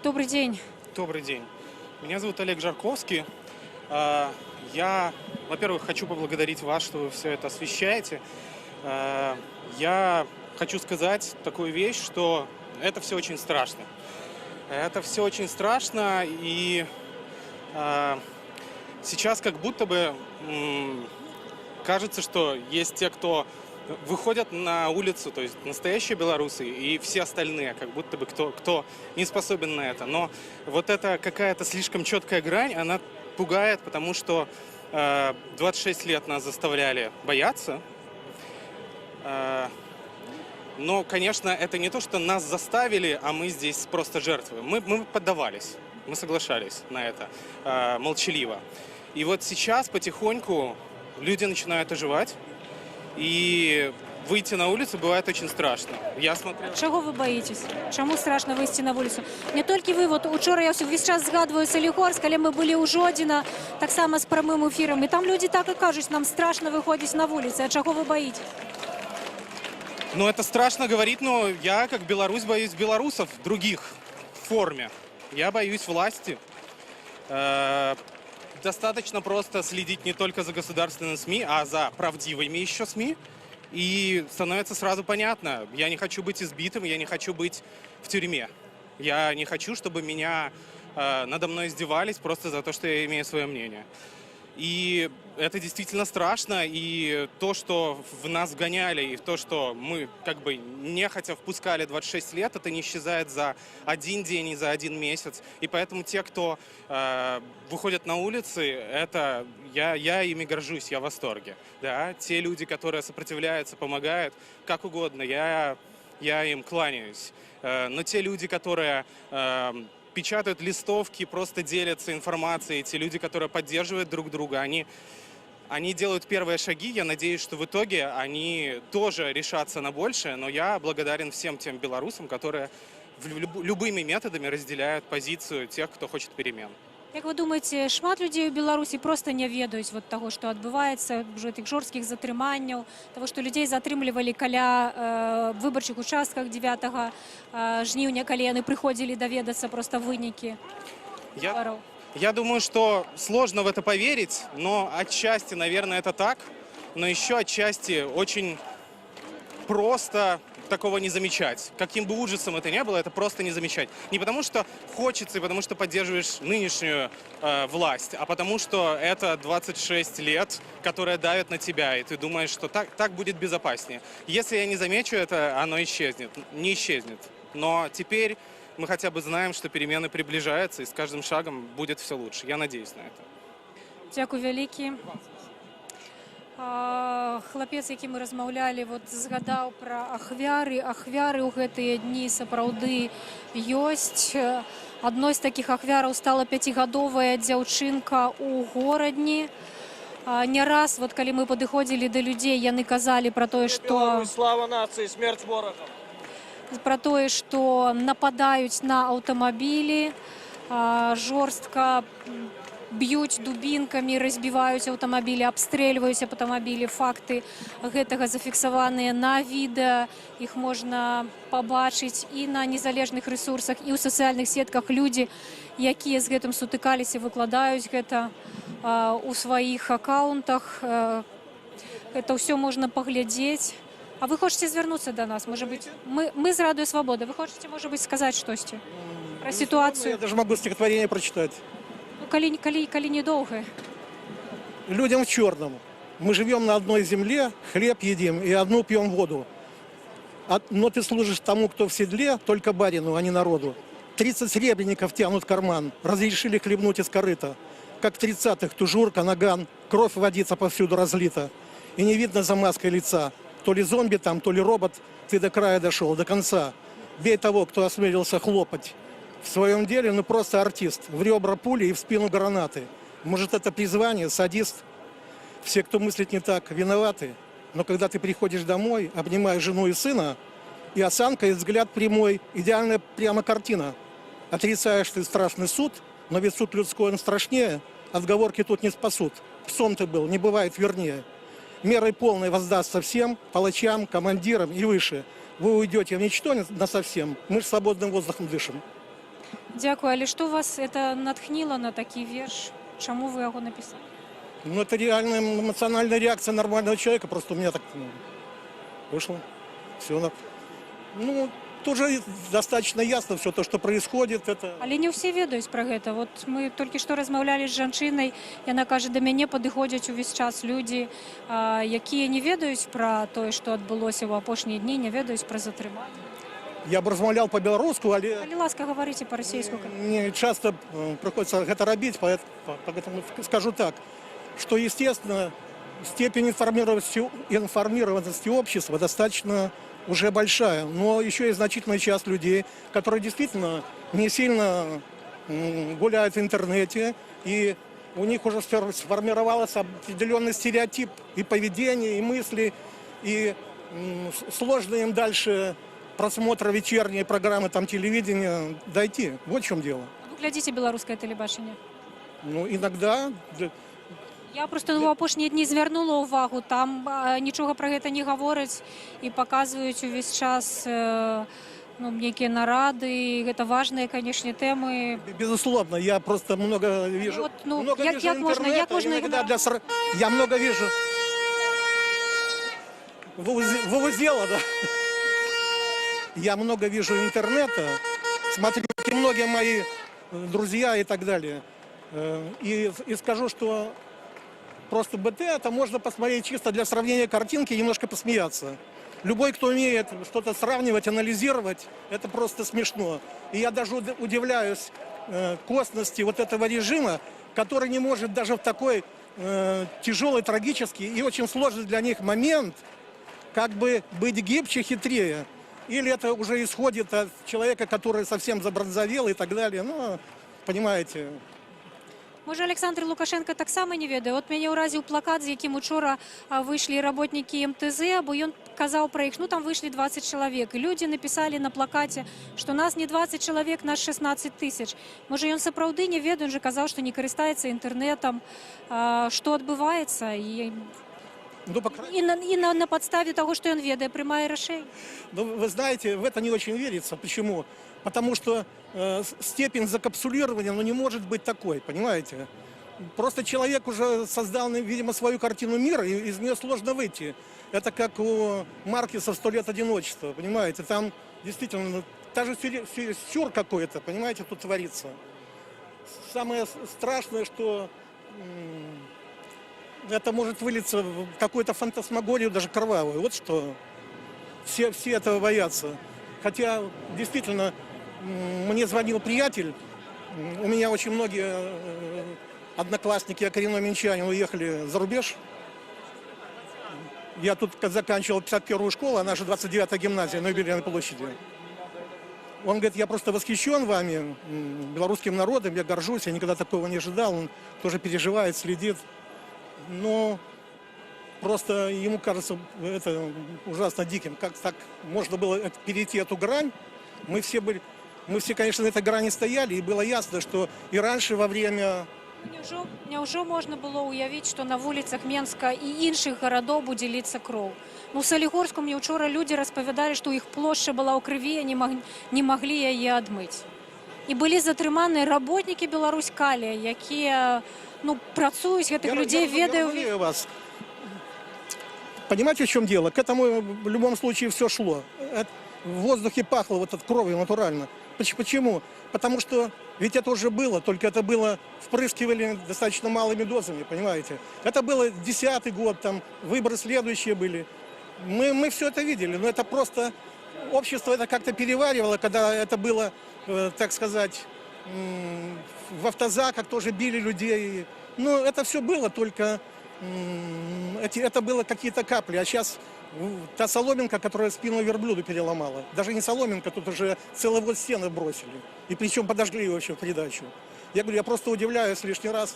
Добрый день. Добрый день. Меня зовут Олег Жарковский. Я, во-первых, хочу поблагодарить вас, что вы все это освещаете. Я хочу сказать такую вещь, что это все очень страшно. Это все очень страшно, и сейчас как будто бы кажется, что есть те, кто выходят на улицу, то есть настоящие белорусы и все остальные, как будто бы кто не способен на это. Но вот эта какая-то слишком четкая грань, она пугает, потому что 26 лет нас заставляли бояться. Но, конечно, это не то, что нас заставили, а мы здесь просто жертвы. Мы поддавались, мы соглашались на это молчаливо. И вот сейчас потихоньку люди начинают оживать, и выйти на улицу бывает очень страшно. Я смотрел... Чего вы боитесь? Чему страшно выйти на улицу? Не только вы, вот учора я весь час згадываю Солігорськ, але мы были у Жодина, так само с прямым эфиром, и там люди так и кажут, нам страшно выходить на улицу. А чего вы боитесь? Ну, это страшно говорить, но я, как белорус, боюсь белорусов, других в форме. Я боюсь власти. Достаточно просто следить не только за государственными СМИ, а за правдивыми еще СМИ. И становится сразу понятно, я не хочу быть избитым, я не хочу быть в тюрьме. Я не хочу, чтобы меня надо мной издевались просто за то, что я имею свое мнение. И это действительно страшно, и то, что в нас вгоняли, и то, что мы как бы нехотя впускали 26 лет, это не исчезает за один день и за один месяц. И поэтому те, кто выходят на улицы, это я ими горжусь, я в восторге. Да? Те люди, которые сопротивляются, помогают, как угодно, я им кланяюсь. Но те люди, которые печатают листовки, просто делятся информацией. Эти люди, которые поддерживают друг друга, они делают первые шаги. Я надеюсь, что в итоге они тоже решатся на большее. Но я благодарен всем тем белорусам, которые любыми методами разделяют позицию тех, кто хочет перемен. Як вы думаеце, шмат людзей у Беларусі проста не ведаюць вот таго, што адбываецца, ўжо тых жорсткіх затрыманняў, таго, што людзей затрымлівалі каля выбарчых участках 9 жніўня, калі яны прыходзілі даведацца проста вынікі выбараў? Я думаю, что сложно в это поверить, но отчасти, наверное, это так. Но еще отчасти очень просто такого не замечать. Каким бы ужасом это ни было, это просто не замечать. Не потому что хочется и потому что поддерживаешь нынешнюю власть, а потому что это 26 лет, которые давят на тебя, и ты думаешь, что так будет безопаснее. Если я не замечу это, оно исчезнет. Не исчезнет. Но теперь мы хотя бы знаем, что перемены приближаются, и с каждым шагом будет все лучше. Я надеюсь на это. Дзякуй вялікі. Хлапец, які мы размаўлялі, вот згадаў пра ахвяры. Ахвяры ў гэтыя дні сапраўды ёсць. Адной з такіх ахвяраў стала 5гадовая дзяўчынка ў горадні. Не раз, вот калі мы падыходзілі да людзей, яны казалі пра тое, што Слава нации, смерть ворогам. пра тое, што нападаюць на аўтамабілі, жорстка б'юць дубінкамі, разбіваюць аўтамабілі, абстрэльваюць аўтамабілі. Факты гэтага зафіксаваныя на відэа. Іх можна пабачыць і на незалежных рэсурсах, і ў сацыяльных сетках. Людзі, якія з гэтым сутыкаліся, выкладаюць гэта ў сваіх акаунтах. Гэта ўсё можна паглядзець. А вы хочаце звярнуцца да нас? Можа быць, мы з Радыё Свабода. Вы хочаце, можа быць, сказаць штосьці пра сітуацыю? Я даже могу стихотворение прочитать. Калі недолго. Людям в черном. Мы живем на одной земле, хлеб едим и одну пьем воду. Но ты служишь тому, кто в седле, только барину, а не народу. 30 серебряников тянут в карман, разрешили хлебнуть из корыта. Как в 30-х тужурка, наган, кровь водится повсюду разлита. И не видно за маской лица. То ли зомби там, то ли робот, ты до края дошел, до конца. Бей того, кто осмелился хлопать. В своем деле, ну просто артист. В ребра пули и в спину гранаты. Может, это призвание, садист? Все, кто мыслит не так, виноваты. Но когда ты приходишь домой, обнимаешь жену и сына, и осанка, и взгляд прямой, идеальная прямо картина. Отрицаешь ты страшный суд, но ведь суд людской, он страшнее. Отговорки тут не спасут. Псом ты был, не бывает вернее. Мерой полной воздастся всем, палачам, командирам и выше. Вы уйдете в ничто насовсем, мы ж свободным воздухом дышим. Дякую. Але што вас это натхніло на такі верш? Чаму вы яго написали? Ну, это реальная эмоциональная реакция нормального человека. Просто у меня так вышло. Все. Ну, тоже достаточно ясно все то, что происходит. Это... Але не ўсе ведаюць пра гэта. Вот мы толькі што размаўлялі з жанчынай. Яна кажа, да мяне падыходзяць увесь час людзі, якія не ведаюць пра тое, што адбылося ў апошнія дні, не ведаюць пра затрыманне. Я бы размаўлял по-беларуску, але... Калі ласка, говорите по-расейску. Не часто приходится это робить, поэтому скажу так, что, естественно, степень информированности общества достаточно уже большая, но еще и значительная часть людей, которые действительно не сильно гуляют в интернете, и у них уже сформировался определенный стереотип и поведения, и мысли, и сложно им дальше просмотра вечерней программы там телевидения дойти. Вот в чем дело. Вы глядите беларускае тэлебачанне? Ну, иногда... Я просто ў апошнія дні звярнула ўвагу, там нічога пра гэта не гавораць і паказваюць увесь час некія нарады, гэта важныя, канешне, тэмы. Безусловно, я просто много вижу. Вот, як можна... Я много вижу. Вывозила, да. Я много вижу интернета, смотрю, как и многие мои друзья и так далее. И скажу, что просто БТ это можно посмотреть чисто для сравнения картинки и немножко посмеяться. Любой, кто умеет что-то сравнивать, анализировать, это просто смешно. И я даже удивляюсь косности вот этого режима, который не может даже в такой тяжелый, трагический и очень сложный для них момент как бы быть гибче, хитрее. или это уже исходит от человека, который совсем забронзовел и так далее. Ну, понимаете. Може, Олександр Лукашенко так само не ведае. От мяне ўразіў плакат, з якім учора выйшлі работнікі МТЗ, бо ён казаў пра іх, ну там выйшлі 20 чалавек. І людзі напісалі на плакаце, што нас не 20 чалавек, нас 16 тысяч. Можа, ён сапраўды не ведае, ён жа казаў, што не карыстаецца інтэрнетам, што адбываецца. І на подставе того, что он ведает, прямая решение. Ну, вы знаете, в это не очень верится. Почему? Потому что степень закапсулирования, ну, не может быть такой, понимаете? Просто человек уже создал, видимо, свою картину мира, и из нее сложно выйти. Это как у Маркеса «100 лет одиночества», понимаете? Там действительно даже сюр какой-то, понимаете, тут творится. Самое страшное, что это может вылиться в какую-то фантасмагорию, даже кровавую. Вот что. Все этого боятся. Хотя, действительно, мне звонил приятель. У меня очень многие одноклассники, я коренной минчанин, уехали за рубеж. Я тут заканчивал 51-ю школу, она же 29-я гимназия на Юбилейной площади. Он говорит, я просто восхищен вами, белорусским народом, я горжусь, я никогда такого не ожидал. Он тоже переживает, следит. Но просто ему кажется это ужасно диким. Как так можно было перейти эту грань? Мы все, конечно, на этой грани стояли, и было ясно, что и раньше во время... Няўжо можна было ўявіць, што на вуліцах Менска і іншых гарадоў будзе ліцца кроў. Ну, у Салігорску мне ўчора людзі распавядалі, што іх плошча была ў крыві, не маглі яе адмыць. І былі затрыманыя работнікі Беларусь-Калія, якія працуюць, гэтых людзей ведаю. Вас. Понимаете, в чем дело? К этому в любом случае все шло. В воздухе пахло вот от крови натурально. Почему? Потому что ведь это уже было, только это было впрыскивали достаточно малыми дозами, понимаете? Это было 10-й год, там выборы следующие были. Мы все это видели, но это просто общество это как-то переваривало, когда это было, так сказать, в автозаках тоже били людей. Ну, это все было, только это было какие-то капли. А сейчас та соломинка, которая спину верблюду переломала. Даже не соломинка, тут уже целый вот стены бросили. И причем подожгли его еще в придачу. Я говорю, я просто удивляюсь лишний раз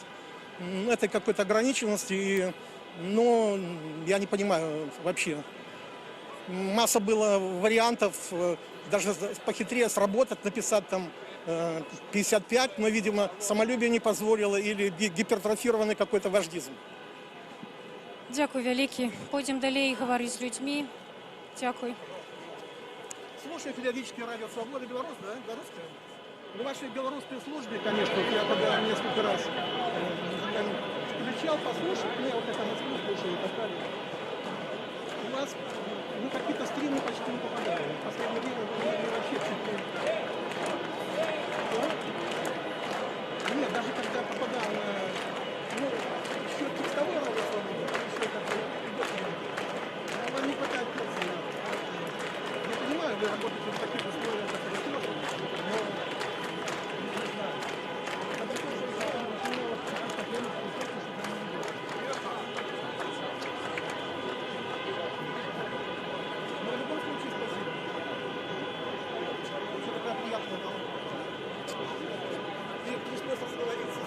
этой какой-то ограниченности. Но я не понимаю вообще. Масса было вариантов, даже похитрее сработать, написать там 55, но, видимо, самолюбие не позволило или гипертрофированный какой-то вождизм. Дякую, вялікі. Пойдем далей гаварыць з людзьмі. Дякую. Слушаю периодически радио «Свобода Беларусь», да? Белорусская? В вашей белорусской службе, конечно, я тогда несколько раз включал, послушал, я вот это Москву слушаю и так далее. У вас какие-то стримы почти не попадают. В последнее время вообще чуть ли... Нет, даже когда попадал на... еще текстовой радио «Свобода», еще как-то вам не хватает пользы. Я понимаю, вы работаете в таких условиях, как это сложно, но не знаю. Это тоже очень много проблем, но в любом случае спасибо. Все такое приятное. И пришлось остановиться.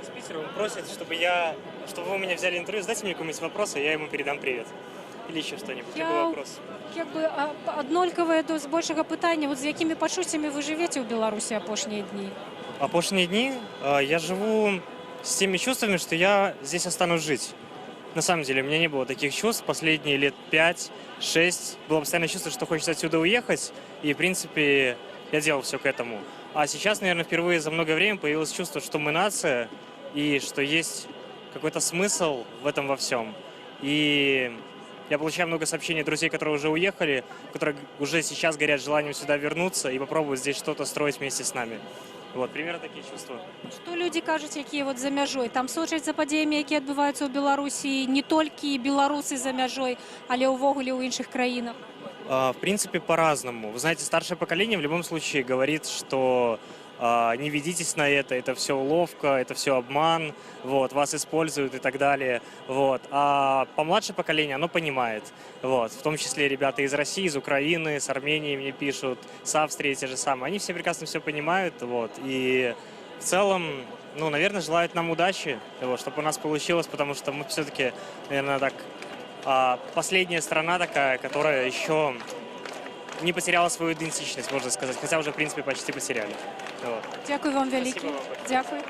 Из Питера он просит, чтобы вы у меня взяли интервью, задайте мне какой-нибудь вопрос, и я ему передам привет. Или еще что-нибудь, любой вопрос. Аднолькавае до збольшага пытання, вот з якімі пачуццямі вы жывеце ў Беларусі апошнія дні? Опошние дни я живу с теми чувствами, что я здесь останусь жить. На самом деле, у меня не было таких чувств последние лет 5-6. Было постоянное чувство, что хочется отсюда уехать, и, в принципе, я делал все к этому. А сейчас, наверное, впервые за много времени появилось чувство, что мы нация, и что есть какой-то смысл в этом во всем. И я получаю много сообщений от друзей, которые уже уехали, которые уже сейчас горят желанием сюда вернуться и попробовать здесь что-то строить вместе с нами. Вот, примерно такие чувства. Што людзі кажуць, якія вот за мяжой? Там сочаць за падзеямі, якія адбываюцца ў Беларусі, не толькі беларусы за мяжой, але ўвогуле ў іншых краінах? В принципе, по-разному. Вы знаете, старшее поколение в любом случае говорит, что не ведитесь на это все уловка, это все обман, вот, вас используют и так далее. Вот. А помладшее поколение, оно понимает. Вот. В том числе ребята из России, из Украины, с Армении мне пишут, с Австрии те же самые. Они все прекрасно все понимают. Вот. И в целом, ну, наверное, желают нам удачи, вот, чтобы у нас получилось, потому что мы все-таки, наверное, так, последняя страна такая, которая еще не потеряла свою идентичность, можно сказать, хотя уже, в принципе, почти потеряли. Вот. Дякую вам велике. Дякую.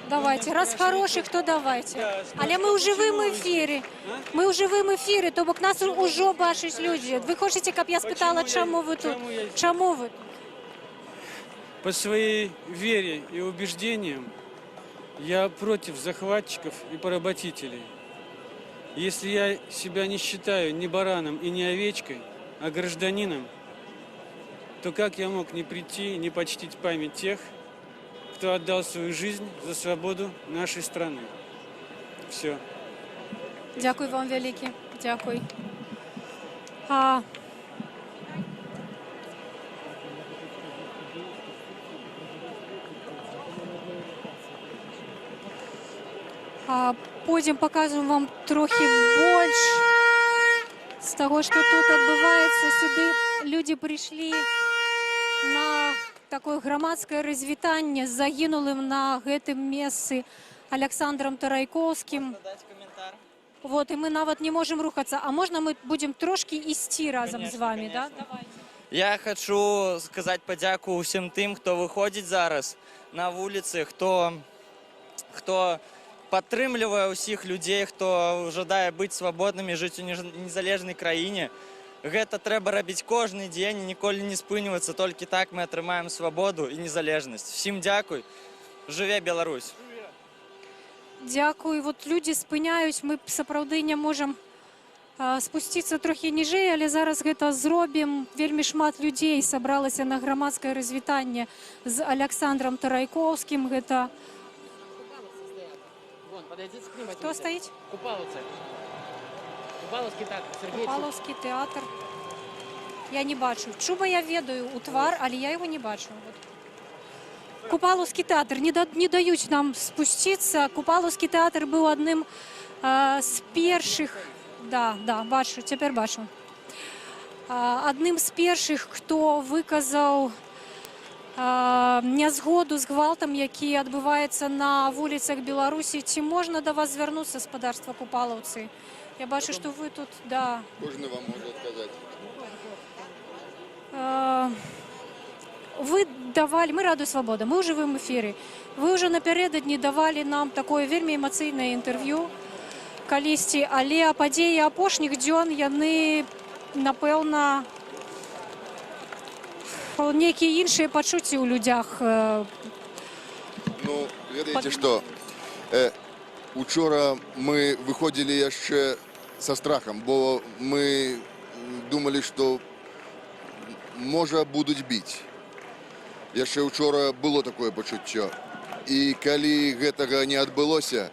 Давайте, раз хороших, то давайте. Але ми у живому ефірі. Ми у живому ефірі, то бок нас уже бачать люди. Ви хочете, щоб я спитала, чому ви тут? Чому ви тут? По своей вере и убеждениям я против захватчиков и поработителей. Если я себя не считаю ни бараном и ни овечкой, а гражданином, то как я мог не прийти, не почтить память тех, кто отдал свою жизнь за свободу нашей страны? Все. Дякую вам велике. Дякую. Пойдем покажем вам трохи больше з того, что тут адбываецца. Сюды люди пришли на такое громадское развітанне з загінулым на гэтым месцы Александром Тарайковским. Вот, и мы нават не можем рухаться. А можно мы будем трошки ісці разом з вами, да? Давай. Я хочу сказать подяку всем тем, кто выходит зараз на вулицы, хто падтрымлівае ўсіх людзей, хто жадае быць свабоднымі, жыць у незалежнай краіне. Гэта трэба рабіць кожны дзень, ніколі не спынівацца, толькі так мы атрымаем свабоду і незалежнасць. Всім дзякуй. Жыве Беларусь. Дякую. Вот люди спыняюць, мы сапраўды не можам спусціцца трохі ніжэй, але зараз гэта зробім. Вельмі шмат людзей сабралася на грамадскае развітанне з Александром Тарайковским. Гэта кто стоит? Купаловский театр. Купаловский театр. Я не бачу. Чуба я ведаю у твар, але я его не бачу. Вот. Купаловский театр. Не дают нам спуститься. Купаловский театр был одним з перших... Да, бачу, теперь бачу. Одним з перших, хто виказав нязгоду з гвалтам, які адбываецца на вуліцах Беларусі. Ці можна до вас звярнуцца, спадарства Купалаўцы? Я бачу, что вы тут, да. Кожны вам можа адказаць. Вы давали, мы Радыё Свабода, мы ў жывым эфіры. Вы ўжо напярэдадні давалі нам такое вельмі эмацыйнае інтэрв'ю калісьці, але падзеі апошніх дзён, яны, напэўна, некие іншыя пачуцці ў людзях. Ну, ведаеце што, учора мы выходзілі яшчэ са страхам, бо мы думалі, што можа будуць біць. Яшчэ учора было такое пачуццё. І калі гэтага не адбылося,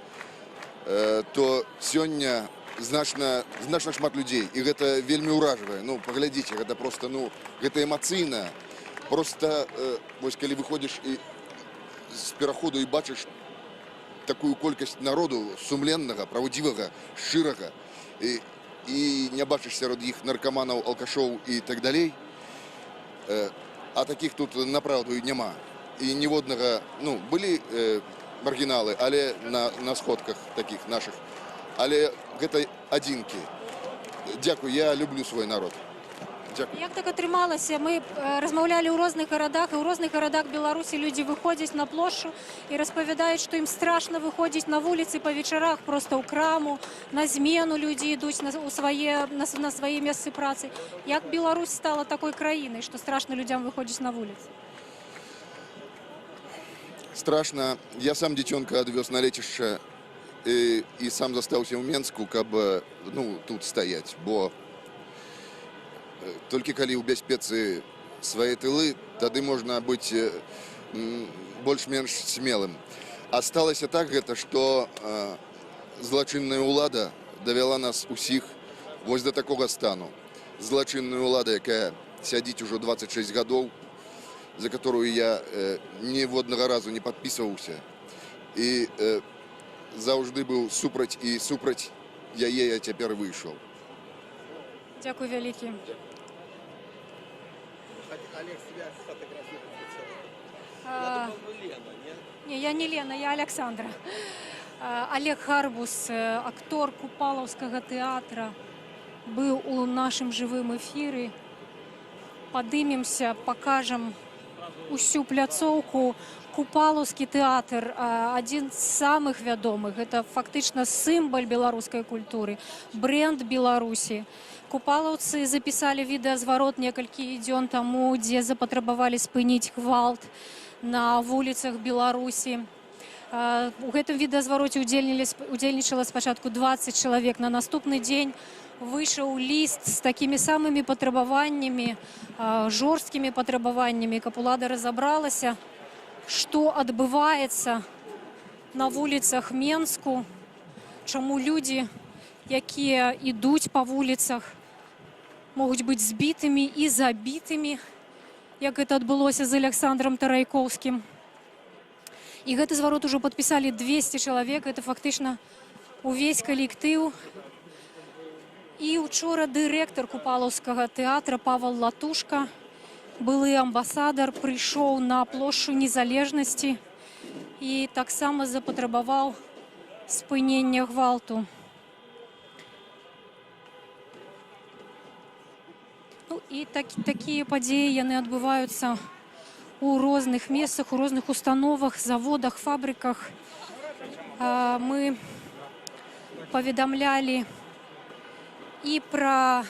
то сёння значна шмат людзей. І гэта вельмі ўражвае. Ну, паглядзіце, гэта проста, ну, гэта эмацыйна. Просто, вось, калі выходзіш з пераходу і бачыш такую колькасць народу сумленнага, праўдзівага, шчырага, і не бачыш сярод іх наркаманаў, алкашоў і так далей. А такіх тут направду і няма. І ніводнага, ну, былі маргіналы, але на сходках такіх наших. Але гэта адзінкі. Дзякуй, я люблю свой народ. Дзякуй. Як так атрымалася? Мы размаўлялі ў розных гарадах, і ў розных гарадах Беларусі людзі выходзяць на плошчу і распавядаюць, што ім страшна выходзіць на вуліцы па вечарах, проста ў краму, на змену людзі ідуць на свае месцы працы. Як Беларусь стала такой краінай, што страшна людзям выходзіць на вуліцы? Страшна. Я сам дзіцёнка адвёз на лецішча і сам застаўся ў Менску, каб тут стаяць, бо толькі калі ў бяспецы свае тылы, тады можна быць больш-менш смелым. А сталася так гэта, што злачынная ўлада давяла нас усіх вось да такога стану. Злачынная ўлада, якая сядзіць ужо 26 гадоў, за которую я ніводнага разу не падпісваўся. І заўжды быў супраць і супраць яе я цяпер выйшаў. Дзякуй вялікі. Не, я не Лена, я Александра. Олег Гарбус, актор Купалаўскага тэатра, быў у нашым жывым эфіры. Падымемся, пакажам усю пляцоўку. Купалаўскі тэатр адзін з самых вядомых. Гэта фактычна сімвал беларускай культуры, бренд Беларусі. Купалаўцы запісалі відэазварот некалькі дзён таму, дзе запатрабавалі спыніць гвалт на вуліцах Беларусі. У гэтым відэазвароце удзельнічала спачатку 20 чалавек. На наступны дзень выйшаў ліст з такімі самымі патрабаваннямі, жорсткімі патрабаваннямі, каб улада разабралася, што адбываецца на вуліцах Менску, чаму людзі, якія ідуць па вуліцах, могуць быць збітымі і забітымі, як гэта адбылося з Александром Тарайкоўскім. І гэты зварот ужо падпісалі 200 чалавек, гэта фактычна увесь калектыў. І учора дырэктар Купалаўскага тэатра Павел Латушка, былы амбасадар, прыйшоў на плошчу Незалежнасці і таксама запатрабаваў спынення гвалту. І такія падзеі яны адбываюцца у розных месцах, у розных установах, заводах, фабрыках. Мы паведамлялі і пра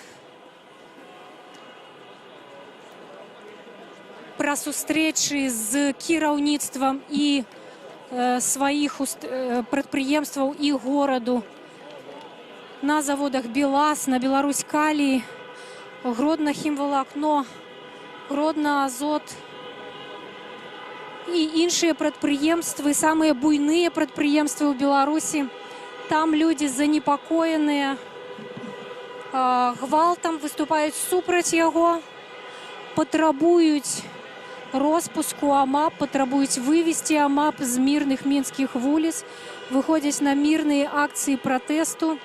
сустрэчы з кіраўніцтвам і сваіх прадпрыемстваў і гораду на заводах БелАЗ, на Беларусь-Калій, Гродно хімвалакно, Гродно Азот і іншыя прадпрыемствы, самыя буйныя прадпрыемствы ў Беларусі. Там людзі занепакоеныя гвалтам, выступаюць супраць яго, патрабуюць роспуску АМАП, патрабуюць вывесці АМАП з мірных мінскіх вуліц, выходзяць на мірныя акцыі пратэсту.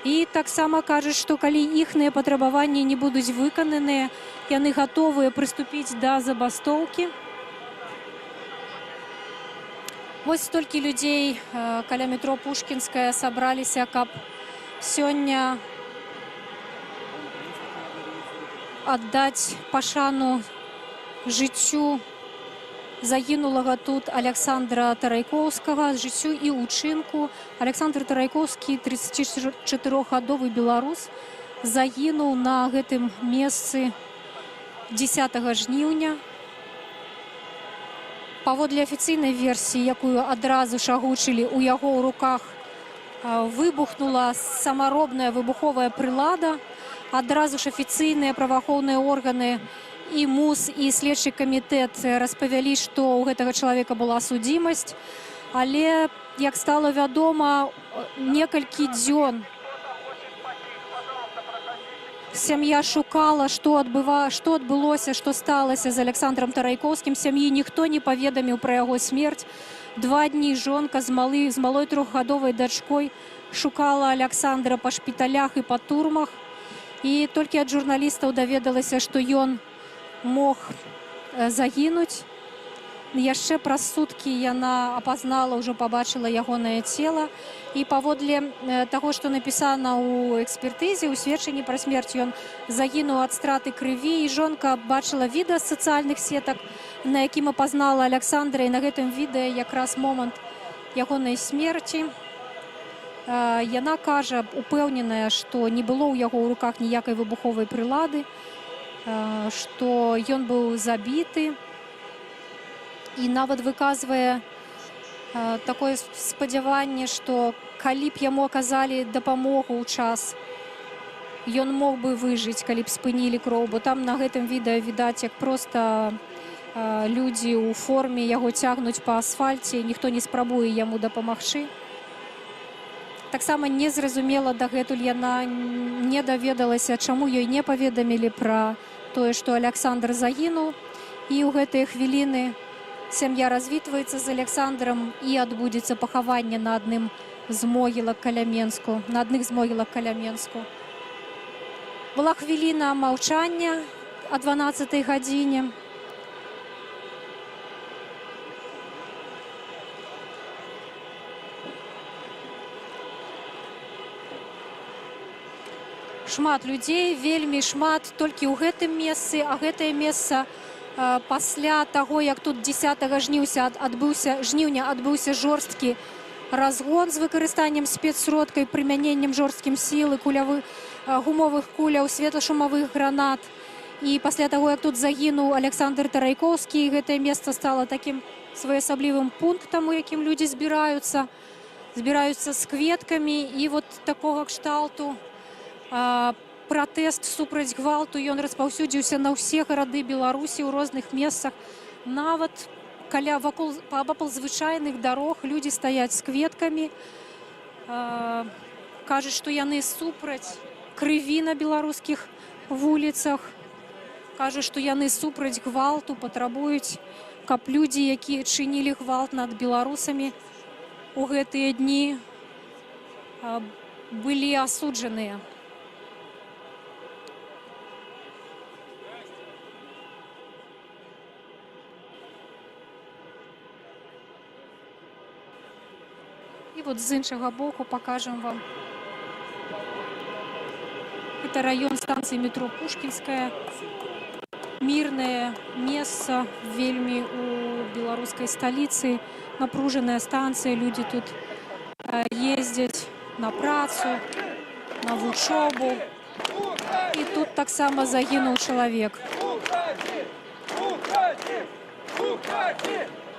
І таксама кажуць, што калі іхныя патрабаванні не будуць выкананыя, яны гатовыя прыступіць да забастоўкі. Вось столькі людзей каля метро Пушкінская сабраліся, каб сёння аддаць пашану жыццю загінулага тут Александра Тарайкоўскага, жыццю і ўчынку. Александр Тарайкоўскі, 34-гадовы беларус, загінуў на гэтым месцы 10 жніўня. Паводле афіцыйнай версіі, якую адразу ж агучылі, у яго ў руках выбухнула самаробная выбуховая прылада. Адразу ж афіцыйныя праваахоўныя органы і МУС, і следчы камітэт распавялі, што ў гэтага чалавека была судзімасць. Але, як стала вядома, некалькі дзён сям'я шукала, што адбылося, што сталася з Александром Тарайкоўскім. Сям'і ніхто не паведаміў пра яго смерць. 2 дні жонка з малой 3-гадовай дачкой шукала Александра па шпіталях і па турмах. І толькі ад журналістаў даведалася, што ён мог загінуць. Яшчэ праз суткі яна апазнала, ўжо пабачыла ягонае цела. І паводле таго, што напісана ў экспертызе, у сведчанні пра смерць, ён загінуў ад страты крыві. І жонка бачыла відэа з сацыяльных сетак, на якім апазнала Александра. І на гэтым відэа якраз момант ягонай смерці. Яна кажа, упэўненая, што не было ў яго ў руках ніякай выбуховай прылады, што ён быў забіты. І нават выказвае такое спадзяванне, што калі б яму аказалі дапамогу ў час, ён мог бы выжыць, калі б спынілі кроў. Бо там на гэтым відэа відаць, як проста людзі ў форме яго цягнуць па асфальце, ніхто не спрабуе яму дапамагчы. Таксама незразумела дагэтуль яна не даведалася, чаму ёй не паведамілі пра тое, што Александр загінуў. І ў гэтыя хвіліны сям'я развітваецца з Александром і адбудзецца пахаванне на адным з могілак каля Менску, на адных з могілак каля Менску. Была хвіліна маўчання о 12-й гадзіне. Шмат людзей, вельмі шмат, толькі ў гэтым месцы, а гэтае месца пасля таго, як тут 10 жніўня адбыўся жорсткі разгон з выкарыстаннем спецсродкаў, прымяненнем жорсткім сілы, гумовых куляў, светлашумавых гранат. І пасля таго, як тут загінуў Александр Тарайкоўскі, гэтае месца стала такім своеасаблівым пунктам, у якім людзі збіраюцца з кветкамі. І вот такога кшталту пратэст супраць гвалту, ён распаўсюдзіўся на ўсе гарады Беларусі ў розных месцах. Нават паабапал звычайных дарог людзі стаяць з кветкамі. Кажуць, што яны супраць крыві на беларускіх вуліцах. Кажуць, што яны супраць гвалту, патрабуюць, каб людзі, якія чынілі гвалт над беларусамі у гэтыя дні, былі асуджаныя. І вот з іншага боку пакажам вам. Это раён станцыі метро Пушкінская. Мірнае месца вельмі у беларускай сталіцы. Напружаная станцыя, людзі тут ездзяць на працу, на вучобу. І тут таксама загінуў чалавек.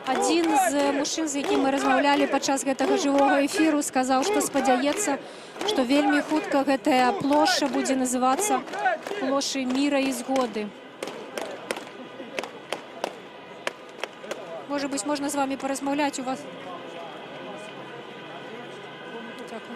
Адзін з мужчын, з якім мы размаўлялі падчас гэтага жывога эфіру, сказаў, што спадзяецца, што вельмі хутка гэтая плошча будзе называцца плошчай міра і згоды. Может быть, можно с вами поразмаўляць у вас? Дякую.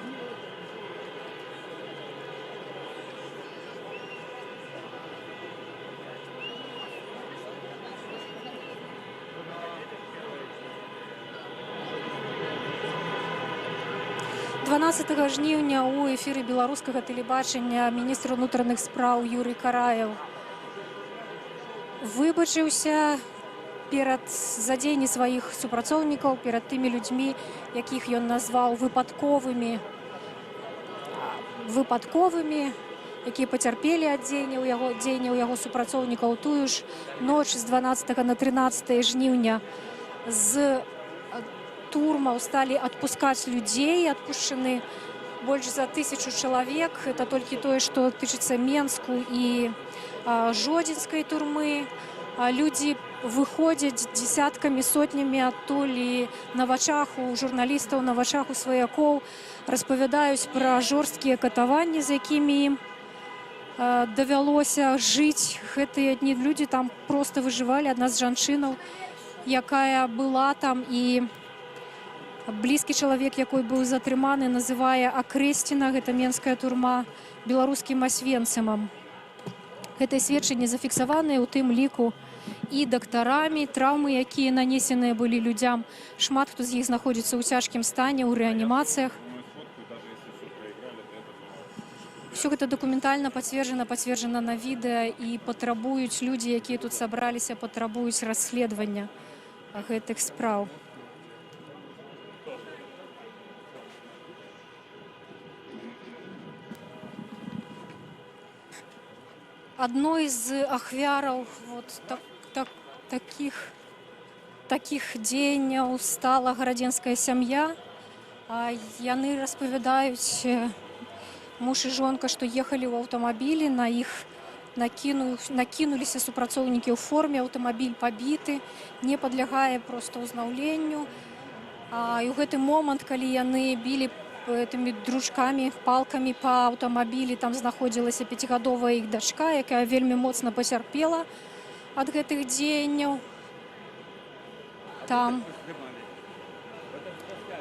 «12 жніўня ў эфіры беларускага тэлебачання міністр унутраных спраў Юрый Караев выбачыўся перад задзеянні сваіх супрацоўнікаў, перад тымі людзьмі, якіх ён назваў выпадковымі, якія пацярпелі ад дзеянняў яго супрацоўнікаў. Тую ж ноч з 12 на 13 жніўня з турмаў сталі адпускаць людзей, адпушчаны больш за 1000 чалавек. Это толькі тое, што тычыцца Менску і Жодзінскай турмы. Людзі выходзяць дзесяткамі, сотнямі адтуль, і на вачах у журналістаў, на вачах у сваякоў распавядаюць пра жорсткія катаванні, з якімі ім давялося жыць гэтыя дні. Людзі там проста выжывалі. Адна з жанчынаў, якая была там, і блізкі чалавек, якой быў затрыманы, называе Акрэсціна, гэта менская турма, беларускім асвенцымам. Гэтыя сведчанні зафіксаваныя, у тым ліку і дактарамі. Траўмы, якія нанесеныя былі людзям, шмат хто з іх знаходзіцца ў цяжкім стане, ў рэанімацыях. Все гэта дакументальна пацверджана на відэа, і патрабуюць людзі, якія тут сабраліся, патрабуюць расследавання гэтых спраў. Адной з ахвяраў такіх дзеянняў стала гарадзенская сям'я. Яны распавядаюць, муж і жонка, што ехалі ў аўтамабілі, на іх накінуліся супрацоўнікі ў форме, аўтамабіль пабіты, не падлягае проста ўзнаўленню. І ў гэты момант, калі яны білі гэтымі дручкамі, палкамі па аўтамабілі, там знаходзілася 5гадовая іх дачка, якая вельмі моцна пацярпела ад гэтых дзеянняў. Там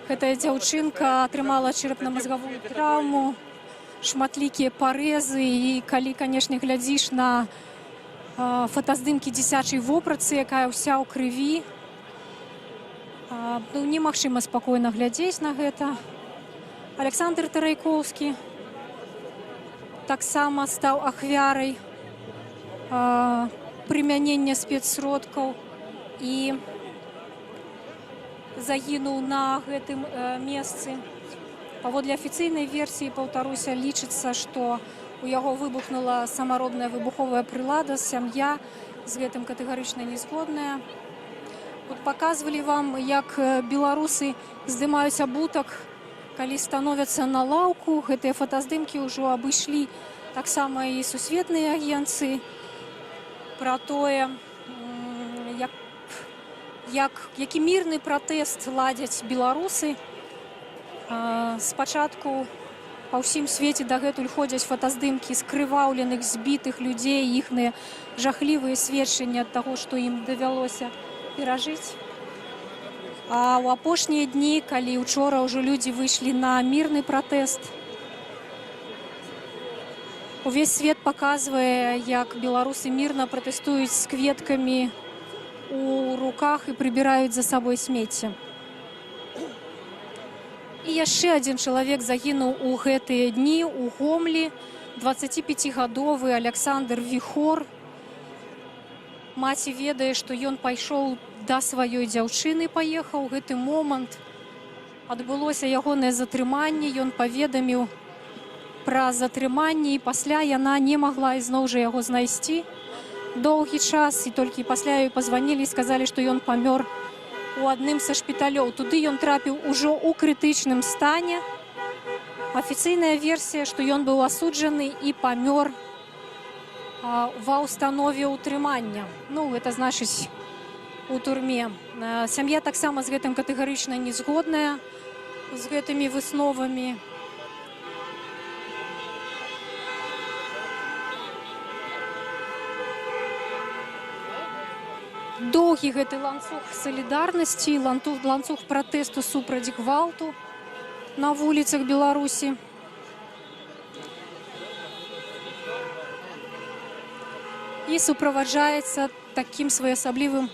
гэтая дзяўчынка атрымала чэрапна-мазгавую траўму, шматлікія парэзы, і калі, канешне, глядзіш на фотаздымкі дзіцячай вопратцы, якая ўся ў крыві, немагчыма спакойна глядзець на гэта. Александр Тарайкоўскі таксама стаў ахвярай прымянення спецсродкаў і загінуў на гэтым месцы. Паводле афіцыйнай версіі, паўтаруся, лічыцца, што у яго выбухнула самаробная выбуховая прылада, сям'я з гэтым катэгарычна не згодная. От паказвалі вам, як беларусы здымаюць абутак, калі становяцца на лаўку. Гэтыя фотаздымкі ўжо абышлі таксама і сусветныя агенцыі пра тое, які мірны пратэст ладзяць беларусы. Спачатку па ўсім свеце дагэтуль ходзяць фотаздымкі скрываўленых, збітых людзей, іхныя жахлівыя сведчанні ад таго, што ім давялося перажыць. А ў апошнія дні, калі учора ўжо людзі выйшлі на мірны пратэст, увесь свет паказвае, як беларусы мірна пратэстуюць з кветкамі у руках і прыбіраюць за сабой смецце. І яшчэ адзін чалавек загінуў у гэтыя дні ў Гомлі, 25гадовы Александр Віхор. Маці ведае, што ён пайшоў да сваёй дзяўчыны, паехаў. У гэты момант адбылося ягонае затрыманне, ён паведаміў пра затрыманне, і пасля яна не магла ізноў жа яго знайсці доўгі час, і толькі пасля ёй пазванілі і сказалі, што ён памёр у адным са шпіталёў. Туды ён трапіў ужо ў крытычным стане. Афіцыйная версія, што ён быў асуджаны і памёр ва ўстанове ўтрымання. Гэта значыць у турме. Сям'я таксама з гэтым катэгарычна не згодная, з гэтымі высновамі. Доўгі гэты ланцуг салідарнасці, ланцуг пратэсту супраць гвалту на вуліцах Беларусі. І суправаджаецца такім своеасаблівым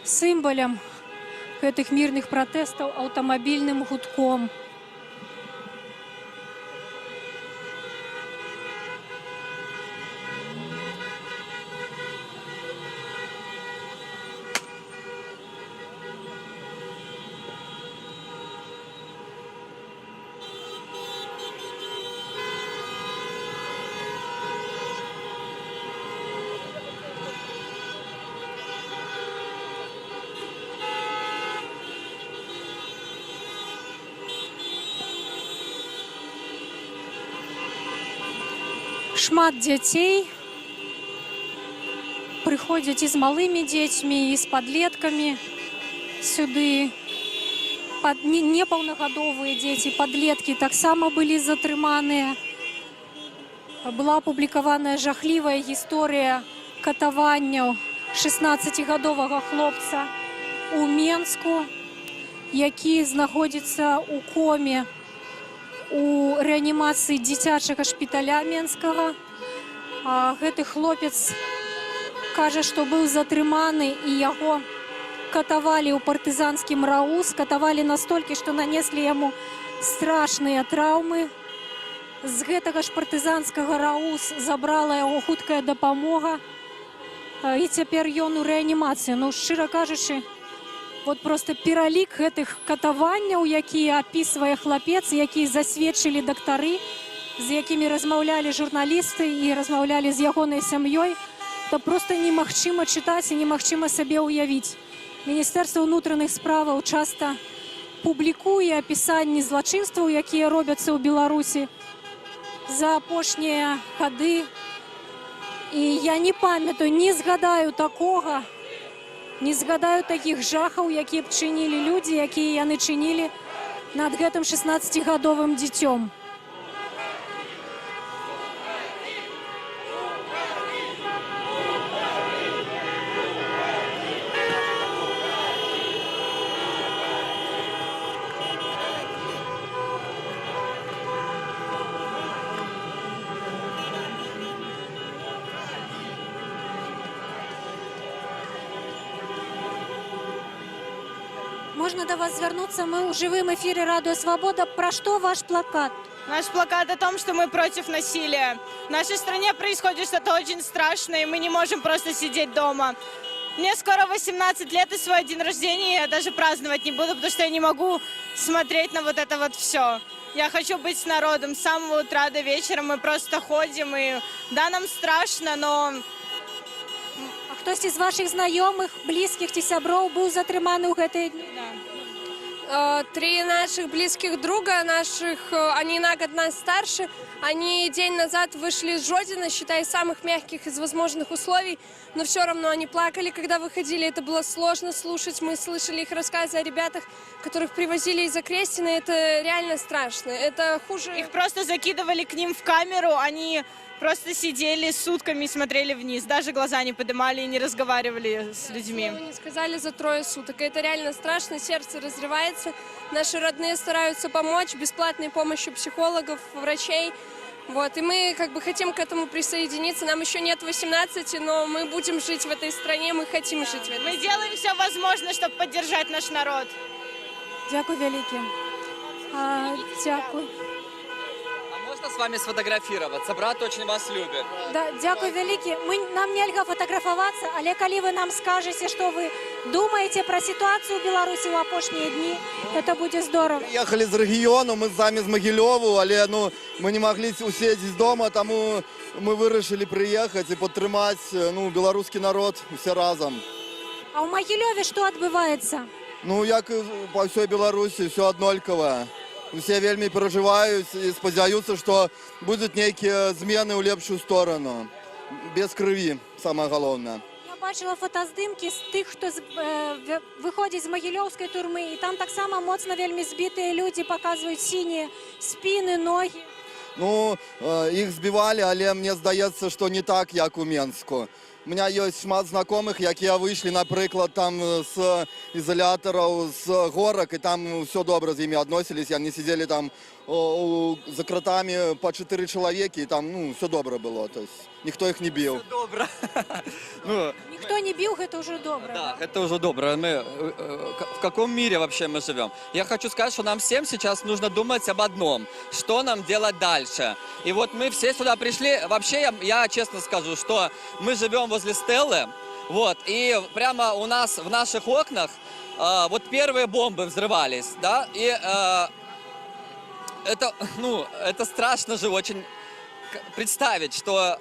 сімвалам гэтых мірных пратэстаў аўтамабільным гудком. Шмат дзяцей прыходзяць і з малымі дзецьмі, і з падлеткамі сюды. Непаўнагадовыя дзеці, падлеткі таксама былі затрыманыя. Была апублікаваная жахлівая гісторыя катаванняў 16гадовага хлопца у Менску, які знаходзіцца ў коме у рэанімацыі дзіцячага шпіталя менскага. Гэты хлопец кажа, што быў затрыманы і яго катавалі ў партызанскім РАУС, катавалі настолькі, што нанеслі яму страшныя траўмы. З гэтага ж партызанскага РАУС забрала яго хуткая дапамога, і цяпер ён у рэанімацыі. Ну, шчыра кажучы, вот просто пералік гэтых катаванняў, якія апісвае хлапец, якія засведчылі дактары, з якімі размаўлялі журналісты і размаўлялі з ягонай сям'ёй, то просто немагчыма чытаць і немагчыма сабе ўявіць. Міністэрства ўнутраных справаў часта публікуе апісанні злачынстваў, якія робяцца ў Беларусі за апошнія гады. І я не памятаю, не згадаю такога, не згадаю такіх жахаў, якія б чынілі людзі, якія яны чынілі над гэтым 16-гадовым дзіцём. Можно до вас звернуться? Мы в живом эфире «Радио Свобода». Про что ваш плакат? Наш плакат о том, что мы против насилия. В нашей стране происходит что-то очень страшное, и мы не можем просто сидеть дома. Мне скоро 18 лет, и свой день рождения я даже праздновать не буду, потому что я не могу смотреть на вот это вот все. Я хочу быть с народом. С самого утра до вечера мы просто ходим, и да, нам страшно, но... А хтось із ваших знайомих, близьких ці сяброў быў затрыманы ў гэтыя дні? Три наших близких друга, они на год нас старше, они день назад вышли из Жодина, считай, самых мягких из возможных условий, но все равно они плакали, когда выходили, это было сложно слушать, мы слышали их рассказы о ребятах, которых привозили из Окрестина, это реально страшно, это хуже... Их просто закидывали к ним в камеру, они просто сидели сутками и смотрели вниз, даже глаза не поднимали и не разговаривали с людьми. Не сказали за 3 суток. Это реально страшно, сердце разрывается. Наши родные стараются помочь, бесплатной помощью психологов, врачей. Вот. И мы как бы хотим к этому присоединиться. Нам еще нет 18, но мы будем жить в этой стране, мы хотим жить в этой стране. Мы делаем все возможное, чтобы поддержать наш народ. Дякую велике. Дякую. Можно с вами сфотографироваться? Брат очень вас любит. Да, дякую велике. Нам нельга фотографоваться, але калі вы нам скажете, что вы думаете про ситуацию в Беларуси в апошние дни, это будет здорово. Ехали з регіону, ми самі з Могилеву, але ми не могли усидіти з дома, тому ми вирішили приїхати і підтримати білоруський народ всі разом. А у Могилеве что отбывается? Як і по всій Білорусі, все однаково. Все вельми переживають і сподіваються, що будуть які зміни у ліпшу сторону. Без крові, саме головне. Я бачила фотоздимки з тих, хто виходить з Могилевської тюрми, і там так само моцно вельми збиті люди показують сині спини, ноги. Їх збивали, але мені здається, що не так, як у Мінську. У мене є шмат знайомих, які вийшли, наприклад, там з ізоляторів, з горок, і там все добре з ними відносились. Вони сиділи там за кратами по 4 чоловіки, і там все добре було. Тобто ніхто їх не бив. Все добре. Никто не бил, это уже добро. Да, это уже добро. В каком мире вообще мы живем? Я хочу сказать, что нам всем сейчас нужно думать об одном. Что нам делать дальше? И вот мы все сюда пришли. Вообще, я честно скажу, что мы живем возле Стеллы. Вот, и прямо у нас в наших окнах вот первые бомбы взрывались, да, и это страшно же очень представить, что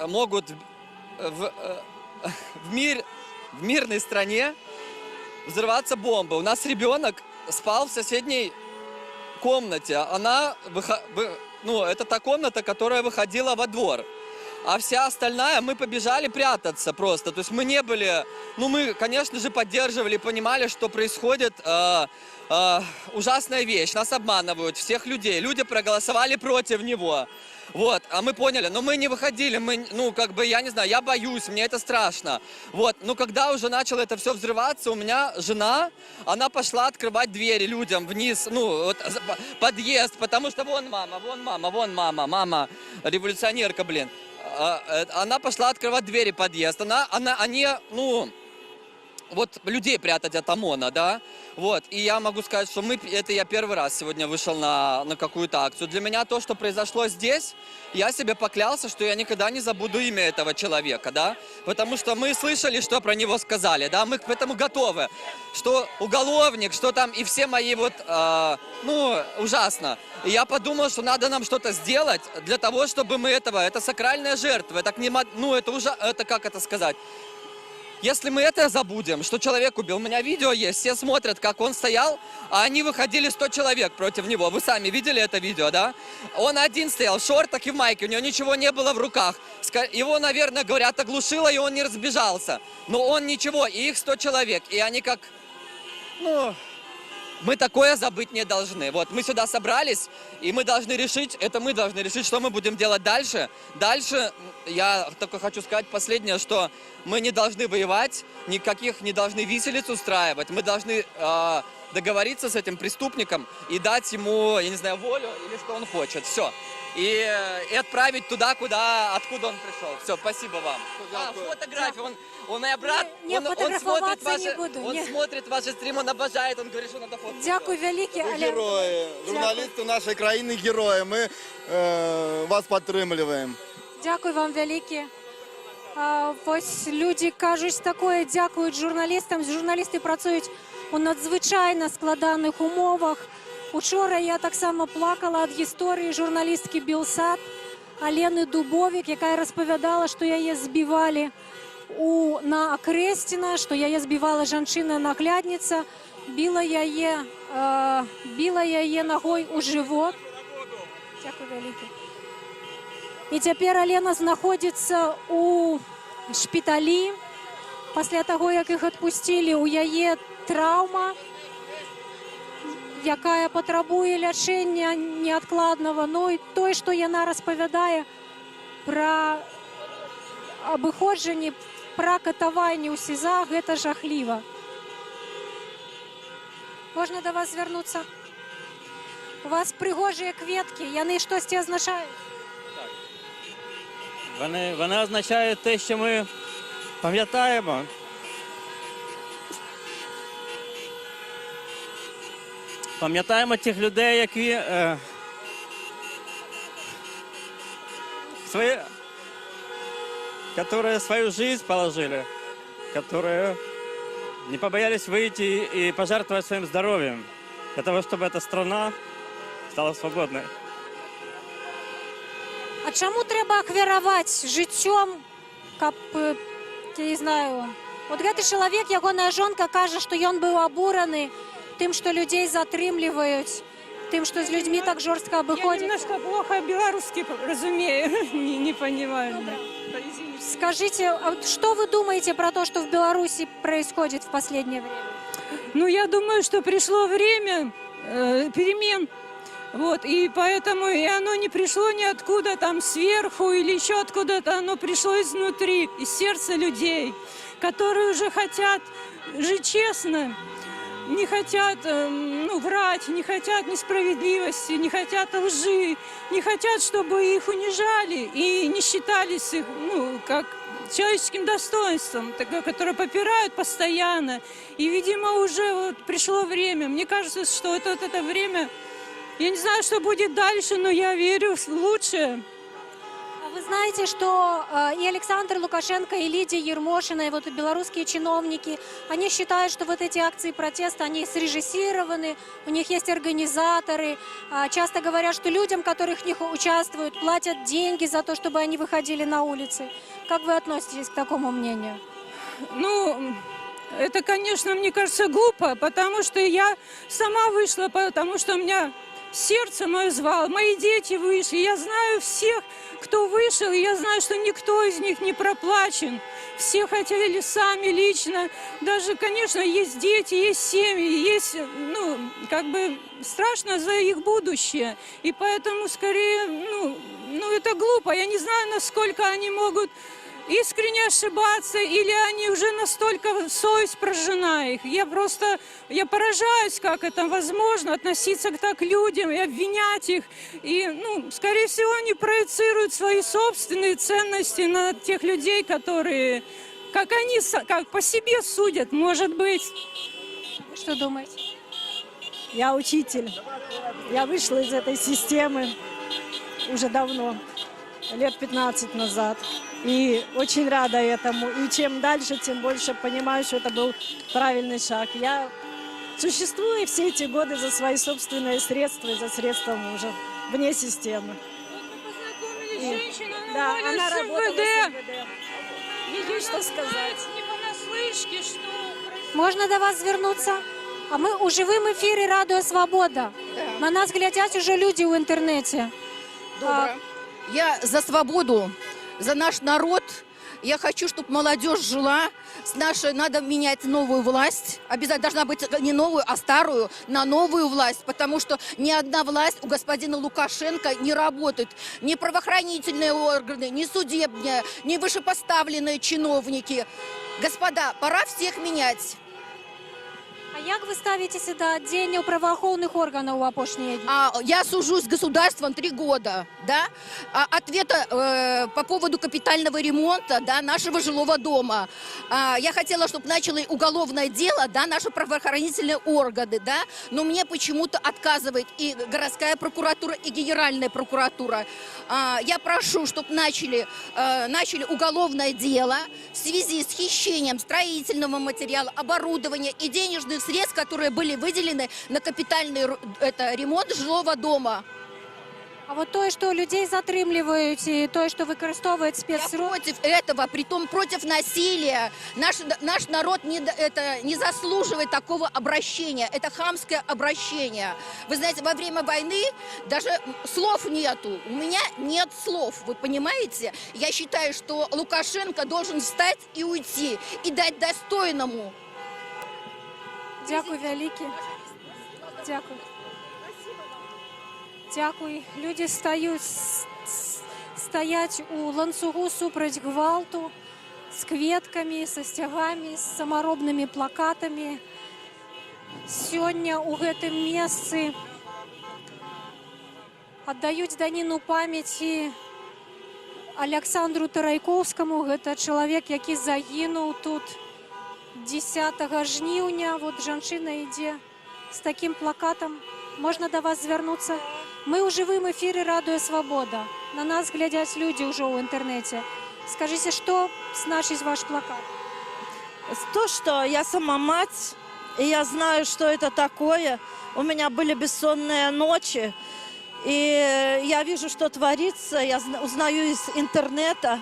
могут в мирной стране взрываться бомбы. У нас ребенок спал в соседней комнате. Это та комната, которая выходила во двор. А вся остальная, мы побежали прятаться просто. То есть мы не были... мы, конечно же, поддерживали, понимали, что происходит ужасная вещь. Нас обманывают, всех людей. Люди проголосовали против него. Вот, а мы поняли, но мы не выходили, я не знаю, я боюсь, мне это страшно. Вот, но когда уже начало это все взрываться, у меня жена, она пошла открывать двери людям вниз, подъезд, потому что вон мама, мама, революционерка, блин. она пошла открывать двери подъезда. Они, ну, вот людей прятать от ОМОНа, да, вот, и я могу сказать, что я первый раз сегодня вышел на какую-то акцию. Для меня то, что произошло здесь, я себе поклялся, что я никогда не забуду имя этого человека, да, потому что мы слышали, что про него сказали, да, мы к этому готовы, что уголовник, что там, и все мои вот, ну, ужасно. И я подумал, что надо нам что-то сделать для того, чтобы мы это сакральная жертва, это как это сказать? Если мы это забудем, что человек убил, у меня видео есть, все смотрят, как он стоял, а они выходили 100 человек против него. Вы сами видели это видео, да? Он один стоял в шортах и в майке, у него ничего не было в руках. Его, наверное, говорят, оглушило, и он не разбежался. Но он ничего, и их 100 человек, и они как, ну... Мы такое забыть не должны. Вот, мы сюда собрались, и мы должны решить, что мы будем делать дальше. Дальше, я только хочу сказать последнее, что мы не должны воевать, никаких не должны виселиц устраивать. Мы должны договориться с этим преступником и дать ему, я не знаю, волю или что он хочет. Все. И отправить туда, откуда он пришел. Все, спасибо вам. Фотография. Он мой брат, он смотрит ваши стримы, он обожает, он говорит, что надо фото. Дякую велике, Вы герої, журналісти нашої країни герої. Ми вас підтримуємо. Дякую вам велике. Ось люди кажуть такое, дякують журналістам. Журналісти працюють у надзвичайно складаних умовах. Учора я так само плакала від історії журналістки Білсат Олени Дубовик, яка розповідала, що її збивали на Окрестина, что я збивала женщина-наглядница, била яе ногой у живот. Дякую велике. І тепер Олена знаходиться у шпиталі. Після того, як їх відпустили, у яе травма, яка потребує лячення неадкладного. Ну і те, що вона розповідає про обиходження, про катування у СІЗА, гэта жахліва. Можна до вас звернутися? У вас пригожі квітки, яны щось означають? Вони означають те, що ми пам'ятаємо. Пам'ятаємо тих людей, які которые свою жизнь положили, которые не побоялись выйти и пожертвовать своим здоровьем для того, чтобы эта страна стала свободной. А чому треба ахвяраваць жыццём, каб, я не знаю, вот гэты чалавек, ягоная жонка кажа, што ён быў абураны тым, што людзей затрымліваюць, тем, что с людьми так жестко обыходят. Я немножко плохо белорусский разумею, не понимаю. Скажите, а что вы думаете про то, что в Беларуси происходит в последнее время? Ну, я думаю, что пришло время перемен. Вот, и поэтому и оно не пришло ниоткуда там сверху или еще откуда-то, оно пришло изнутри, из сердца людей, которые уже хотят жить честно, не хотят врать, не хотят несправедливости, не хотят лжи, не хотят, чтобы их унижали и не считались их, как человеческим достоинством, которое попирают постоянно. И, видимо, уже вот пришло время. Мне кажется, что это время, я не знаю, что будет дальше, но я верю в лучшее. Вы знаете, что и Александр Лукашенко, и Лидия Ермошина, и вот и белорусские чиновники, они считают, что вот эти акции протеста, они срежиссированы, у них есть организаторы. Часто говорят, что людям, которые в них участвуют, платят деньги за то, чтобы они выходили на улицы. Как вы относитесь к такому мнению? Ну, это, конечно, мне кажется, глупо, потому что я сама вышла, потому что у меня сердце мое звало, мои дети вышли, я знаю всех, кто вышел, и я знаю, что никто из них не проплачен. Все хотели сами лично. Даже, конечно, есть дети, есть семьи, есть, страшно за их будущее. И поэтому, скорее, это глупо. Я не знаю, насколько они могут искренне ошибаться, или они уже настолько совесть прожжена их. Я поражаюсь, как это возможно, относиться так к людям и обвинять их. И, скорее всего, они проецируют свои собственные ценности на тех людей, которые, как по себе судят, может быть. Что думаете? Я учитель. Я вышла из этой системы уже давно, лет 15 назад. И очень рада этому. И чем дальше, тем больше понимаю, что это был правильный шаг. Я существую все эти годы за свои собственные средства и за средства мужа, вне системы. Да, она работала в МВД. Есть что сказать. Не понаслышке, что... Можна до вас звернутися? А ми у живому ефірі Радіо Свобода. На нас глядять уже люди в інтернеті. Добро. Я за свободу, за наш народ. Я хочу, чтобы молодежь жила. Надо менять новую власть. Обязательно должна быть не новую, а старую, на новую власть. Потому что ни одна власть у господина Лукашенко не работает. Ни правоохранительные органы, ни судебные, ни вышепоставленные чиновники. Господа, пора всех менять. А як ви ставитеся до дзеянняў праваахоўных органаў у апошнія дні? Я сужусь с государством 3 года, да? Ответа по поводу капитального ремонта, да, нашего жилого дома. Я хотела, чтобы начали уголовное дело, да, наши правоохранительные органы, да, но мне почему-то отказывает и городская прокуратура, и генеральная прокуратура. Я прошу, чтобы начали уголовное дело в связи с хищением строительного материала, оборудования и денежных средств, которые были выделены на капитальный ремонт жилого дома. А вот то, что людей затрымливают, и то, что выкористовывает спецсрок... Я против этого, притом против насилия. Наш народ не заслуживает такого обращения. Это хамское обращение. Вы знаете, во время войны даже слов нету. У меня нет слов, вы понимаете? Я считаю, что Лукашенко должен встать и уйти, и дать достойному. Дякую вялікі. Дякую. Дякую. Люди стоять у ланцугу супраць гвалту с кветками, со сцягамі, с самаробнымі плакатамі. Сёння у гэтым месцы аддаюць даніну памяці Александру Тарайкоўскаму. Гэта чалавек, які загінуў тут 10 жніўня. Вот жанчына ідзе з таким плакатом. Можна до вас звернуться? Мы у живым эфире Радио Свобода. На нас глядят люди уже в интернете. Скажите, что значит ваш плакат? То, что я сама мать, и я знаю, что это такое. У меня были бессонные ночи, и я вижу, что творится, я узнаю из интернета.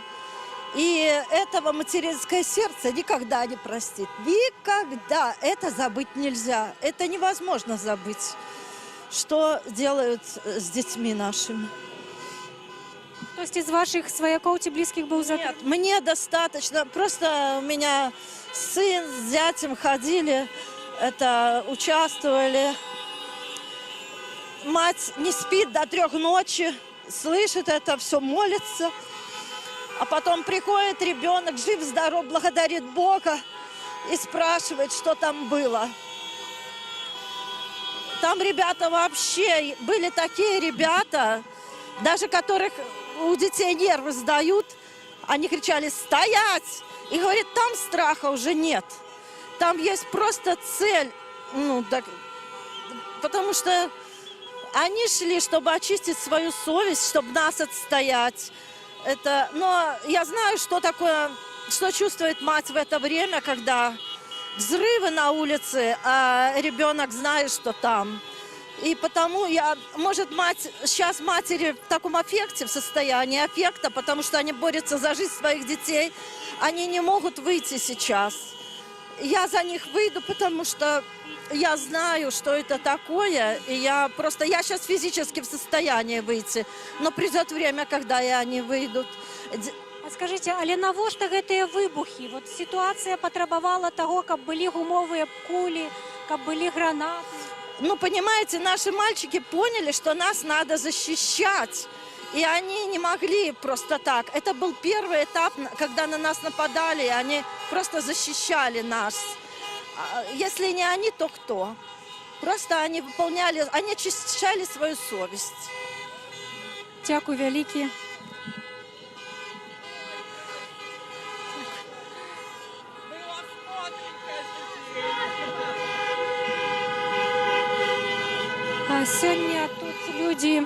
И этого материнское сердце никогда не простит. Никогда. Это забыть нельзя. Это невозможно забыть. Что делают с детьми нашими. То есть из ваших свояков и близких был затруднен? Нет, мне достаточно. Просто у меня сын с зятем ходили, участвовали. Мать не спит до 3 ночи, слышит это, все молится. А потом приходит ребенок, жив-здоров, благодарит Бога и спрашивает, что там было. Там ребята вообще, были такие ребята, даже которых у детей нервы сдают, они кричали «стоять!» и говорят, там страха уже нет. Там есть просто цель, потому что они шли, чтобы очистить свою совесть, чтобы нас отстоять. Но я знаю, что такое, что чувствует мать в это время, когда взрывы на улице, а ребенок знает, что там. И потому может, сейчас матери в таком аффекте, в состоянии аффекта, потому что они борются за жизнь своих детей, они не могут выйти сейчас. Я за них выйду, потому что я знаю, что это такое, и я сейчас физически в состоянии выйти, но придет время, когда и они выйдут. А скажите, але навошта гэтыя выбухи? Вот ситуация потребовала того, каб были гумовые кули, каб были гранаты. Понимаете, наши мальчики поняли, что нас надо защищать. И они не могли просто так. Это был первый этап, когда на нас нападали, и они просто защищали нас. Если не они, то кто? Просто они выполняли, они очищали свою совесть. Дякую велике. Сёння тут люди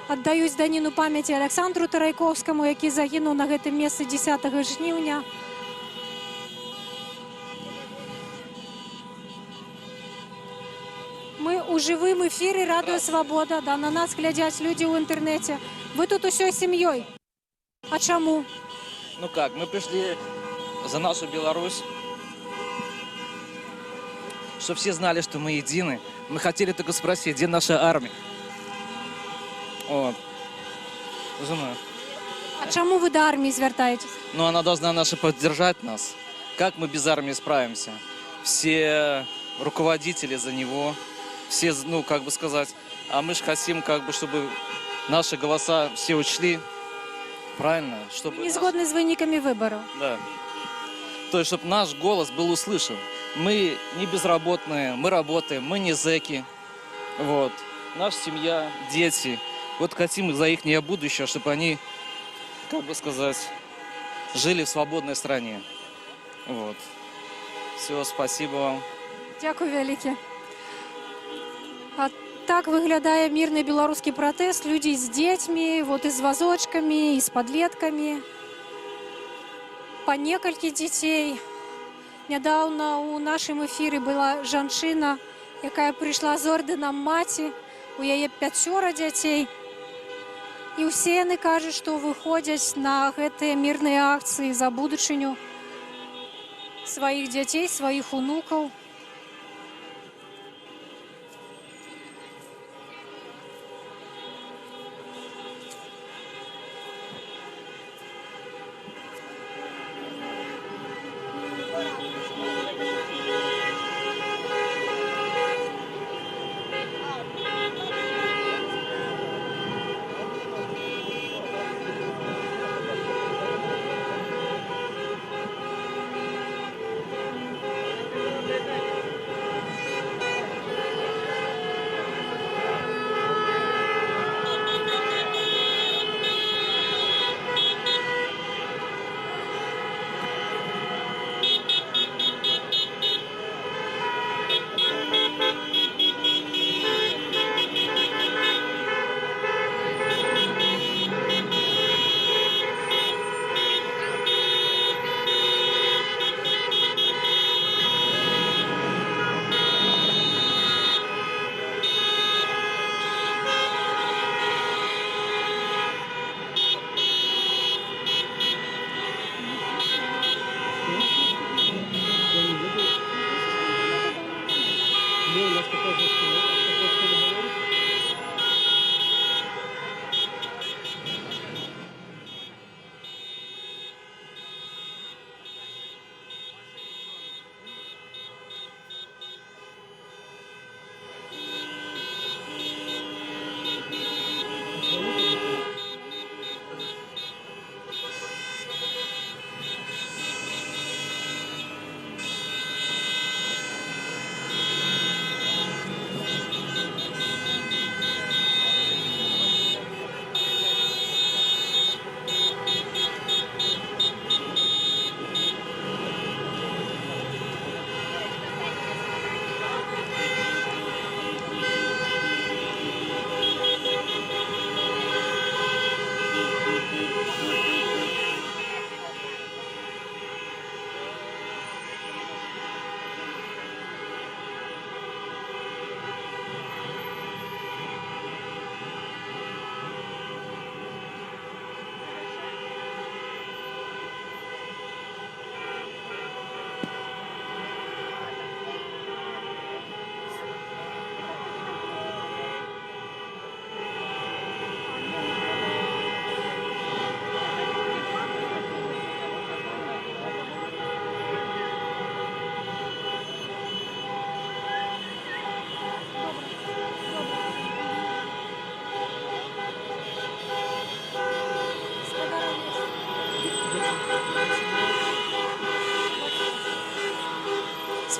аддаюць даніну памяці Александру Тарайковскаму, які загінуў на гэтым месцы 10 жніўня. Мы у жывым эфіры радыё Свабода, да, на нас глядзяць людзі ў інтэрнэце. Вы тут усёй сям'ёй. А чаму? Ну как, мы пришли за нашу Беларусь, чтобы все знали, что мы едины. Мы хотели только спросить, где наша армия? Вот. Жена. А чаму вы да арміі звяртаецесь? Ну, она должна наша поддержать нас. Как мы без армии справимся? Все руководители за него, все, ну, как бы сказать, а мы же хотим, как бы, чтобы наши голоса все учли. Правильно? Чтобы... Не згодны з вынікамі выбараў. Да. То есть, чтобы наш голос был услышан. Мы не безработные, мы работаем, мы не зэки. Вот. Наша семья, дети. Вот хотим за их будущее, чтобы они, как бы сказать, жили в свободной стране. Вот. Все, спасибо вам. Дякую вялікі. А так выглядае мірны беларускі пратэст. Людзі з дзецьмі, вот і з вазочкамі, і з падлеткамі. Па некалькі дзяцей. Нядаўна ў нашым эфіры была жанчына, якая прыйшла з ордэнам маці. У яе 5 дзяцей. І ўсе яны кажуць, што выходзяць на гэтыя мірныя акцыі за будучыню сваіх дзяцей, сваіх унукаў.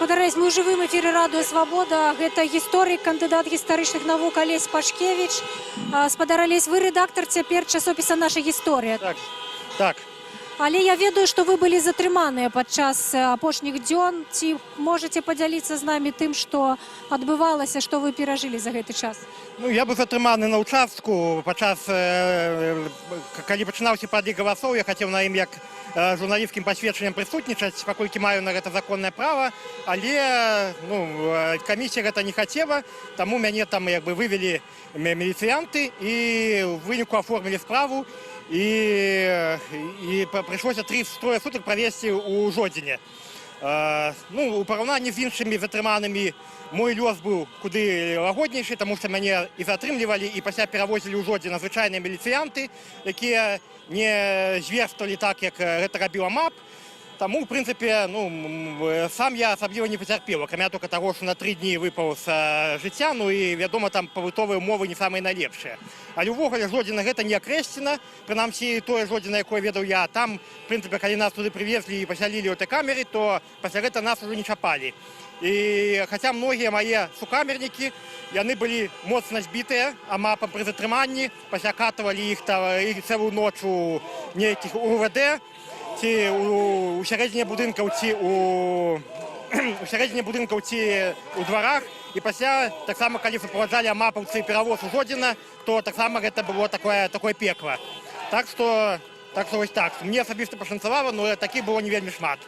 Спадар Алесь, мы ў жывым эфіры радыё Свабода. Гэта гісторык, кандыдат гістарычных навук Алесь Пашкевіч. Спадар Алесь, вы рэдактар цяпер часопіса «Наша гісторыя». Так. Але я ведаю, што вы былі затрыманыя падчас апошніх дзён. Ці можаце падзяліцца з намі тым, што адбывалася, што вы перажылі за гэты час? Ну, я быў затрыманы на ўчастку падчас, калі пачынаўся падлік галасоў, я хацеў на ім як журналісцкім пасведчаннем прысутнічаць, паколькі маю на гэта законнае права, але камісія гэта не хацела, таму мяне там вывелі міліцыянты і ў выніку аформілі справу, і прыйшлося 3 сутак правесці ў Жодзіне. У параўнанні з іншымі затрыманымі мой лёс быў куды лагоднейшы, таму што мяне і затрымлівалі, і пасля перавозілі ў Жодзіне звычайныя міліцыянты, якія не зверствовали так, як гэта рабіў АМАП. Таму, в прынцыпе, сам я асабліва не пацярпеў, акрамя толькі таго, што на 3 дні выпаў з жыцця, і, вядома, там пабытовыя умовы не самыя найлепшыя. Але ўвогуле Жодзіна гэта не акрэсціна, прынамсі тое Жодзіна, якое ведаў я, там, в прынцыпе, калі нас туды прывезлі і пасялілі ў этой камеры, то пасля гэта нас ужо не чапалі. І хаця многія мае сукамернікі, яны былі моцна збітыя АМАПам пры затрыманні, пасля катавалі іх цэлую ноч у нейкіх УВД, ці у сярэдзіне будынкаў, ці у дварах. І пасля, таксама, калі суправаджалі амапаўцы перавоз у Жодзіна, то таксама гэта было такое пекла. Так што вось так. Мне асабіста пашанцавала, но такіх было не вельмі шмат.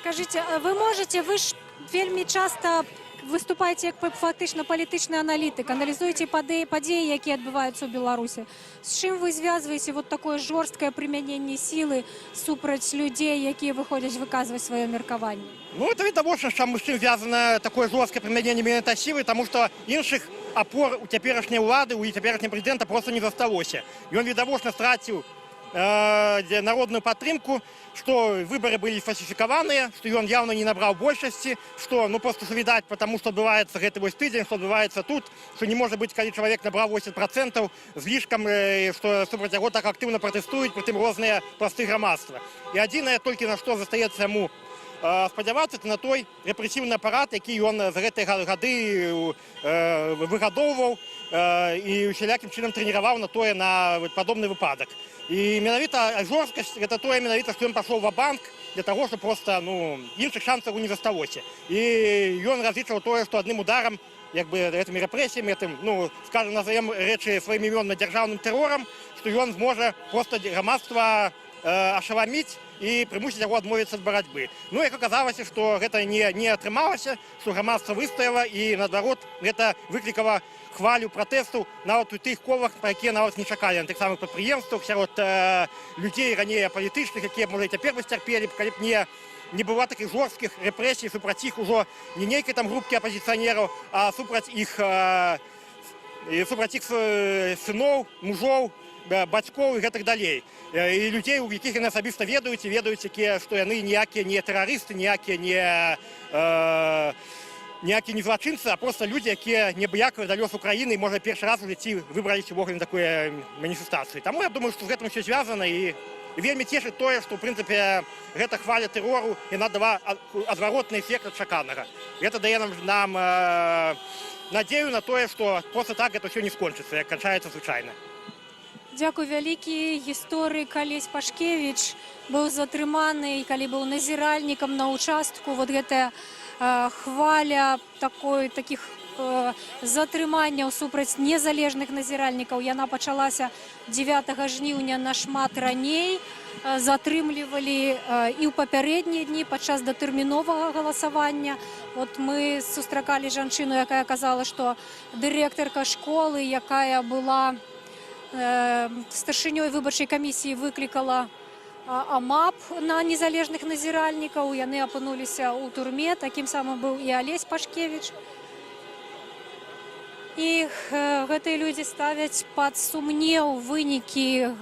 Скажыце, вы ж вельмі часта выступаеце як фактычна палітычны аналітык, аналізуеце падзеі, якія адбываюцца ў Беларусі. З чым вы звязваеце такое жорсткае прымяненне сілы супраць людзей, якія выходзяць выказваць сваё меркаванне? Это відавочна, з чым звязана такое жорсткае прымяненне менавіта сілы, таму што іншых апор у цяперашняй улады, у цяперашняй прэзідэнта проста не засталося. Ён відавочна страціў народную падтрымку, што выбары былі фальсіфікаваныя, што ён явно не набраў большасці, што просто відаць, потому што адбываецца гэты вось тыдзень, што адбываецца тут, што не можа быць, калі чалавек набраў 80% з лішкам, што супраць яго так актыўна пратэстуюць, прытым розныя пласты грамадства. І адзінае толькі на што застаецца яму спадзявацца, это на той рэпрэсіўны апарат, які ён за гэтыя гады выгадоўваў і усялякім чынам трэніраваў на падобны выпадак. І менавіта жорсткасць гэта тое менавіта, што ён пашоў ва-банк для таго, што проста іншых шансаў не засталося. І ён разлічваў тое, што адным ударам, гэтымі рэпрэсіямі, скажам, назовем рэчы сваім імённым дзяржаўным тэрорам, што ён зможа проста грамадства ашаламіць і прымусіць яго адмовіцца ад барацьбы. Як аказалася, што гэта не атрымалася, што грамадства выстаяла і, наадварот, гэта выклікала хвалю пратэстаў нават у тых колах, пра якія нават не чакалі, на тых самых прадпрыемствах, сярод людзей раней апалітычных, якія, можа, і цяпер бы сцярпелі, калі б не было такіх жорсткіх рэпрэсій супраць іх ужо не нейкай там групкі апазіцыянераў, а супраць іх сыноў, мужоў, бацькоў і гэтак далей. І людзей, у якіх яны асабіста ведаюць, і ведаюць, што яны ніякія не тэрарысты, ніякія не злачынцы, а проста людзі, якія неабыякавыя да лёс Украіны і, можа, першы раз у жыцці выбраліся ўвогуле на такую маніфестацыю. Таму я думаю, што з гэтым усё звязана і вельмі цешыць тое, што, ў прынцыпе, гэта хваля тэрору, яна дала адваротны эфект ад чаканага. Гэта дае нам надзею на тое, што проста так гэта ўсё не скончыцца, як канчаецца звычайна. Дзякуй вялікі. Гісторык Алесь Пашкевіч быў затрыманы, калі быў назіральнікам на ўчастку. Гэтая хваля такіх затрыманняў супраць незалежных назіральнікаў, яна пачалася 9 жніўня нашмат раней. Затрымлівалі і ў папярэднія дні падчас датэрміновага галасавання. Мы сустракалі жанчыну, якая казала, што дырэктарка школы, якая была старшынёй выбарчай камісіі, выклікала АМАП на незалежных назіральнікаў, яны апынуліся ў турме, такім самым быў і Алесь Пашкевіч. І гэтыя людзі ставяць пад сумнеў вынікі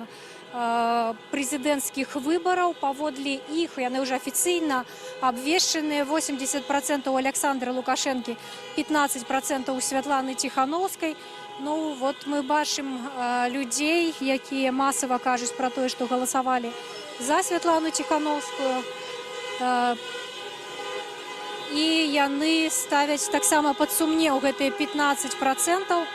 прэзідэнцкіх выбараў. Паводле іх, яны ўжо афіцыйна абвешчаныя, 80% у Александра Лукашэнкі, 15% у Святланы Ціхановскай. Мы бачым людзей, якія масава кажуць пра тое, што галасавалі за Святлану Ціхановскую. і яны ставяць таксама пад сумнеў гэтыя 15%.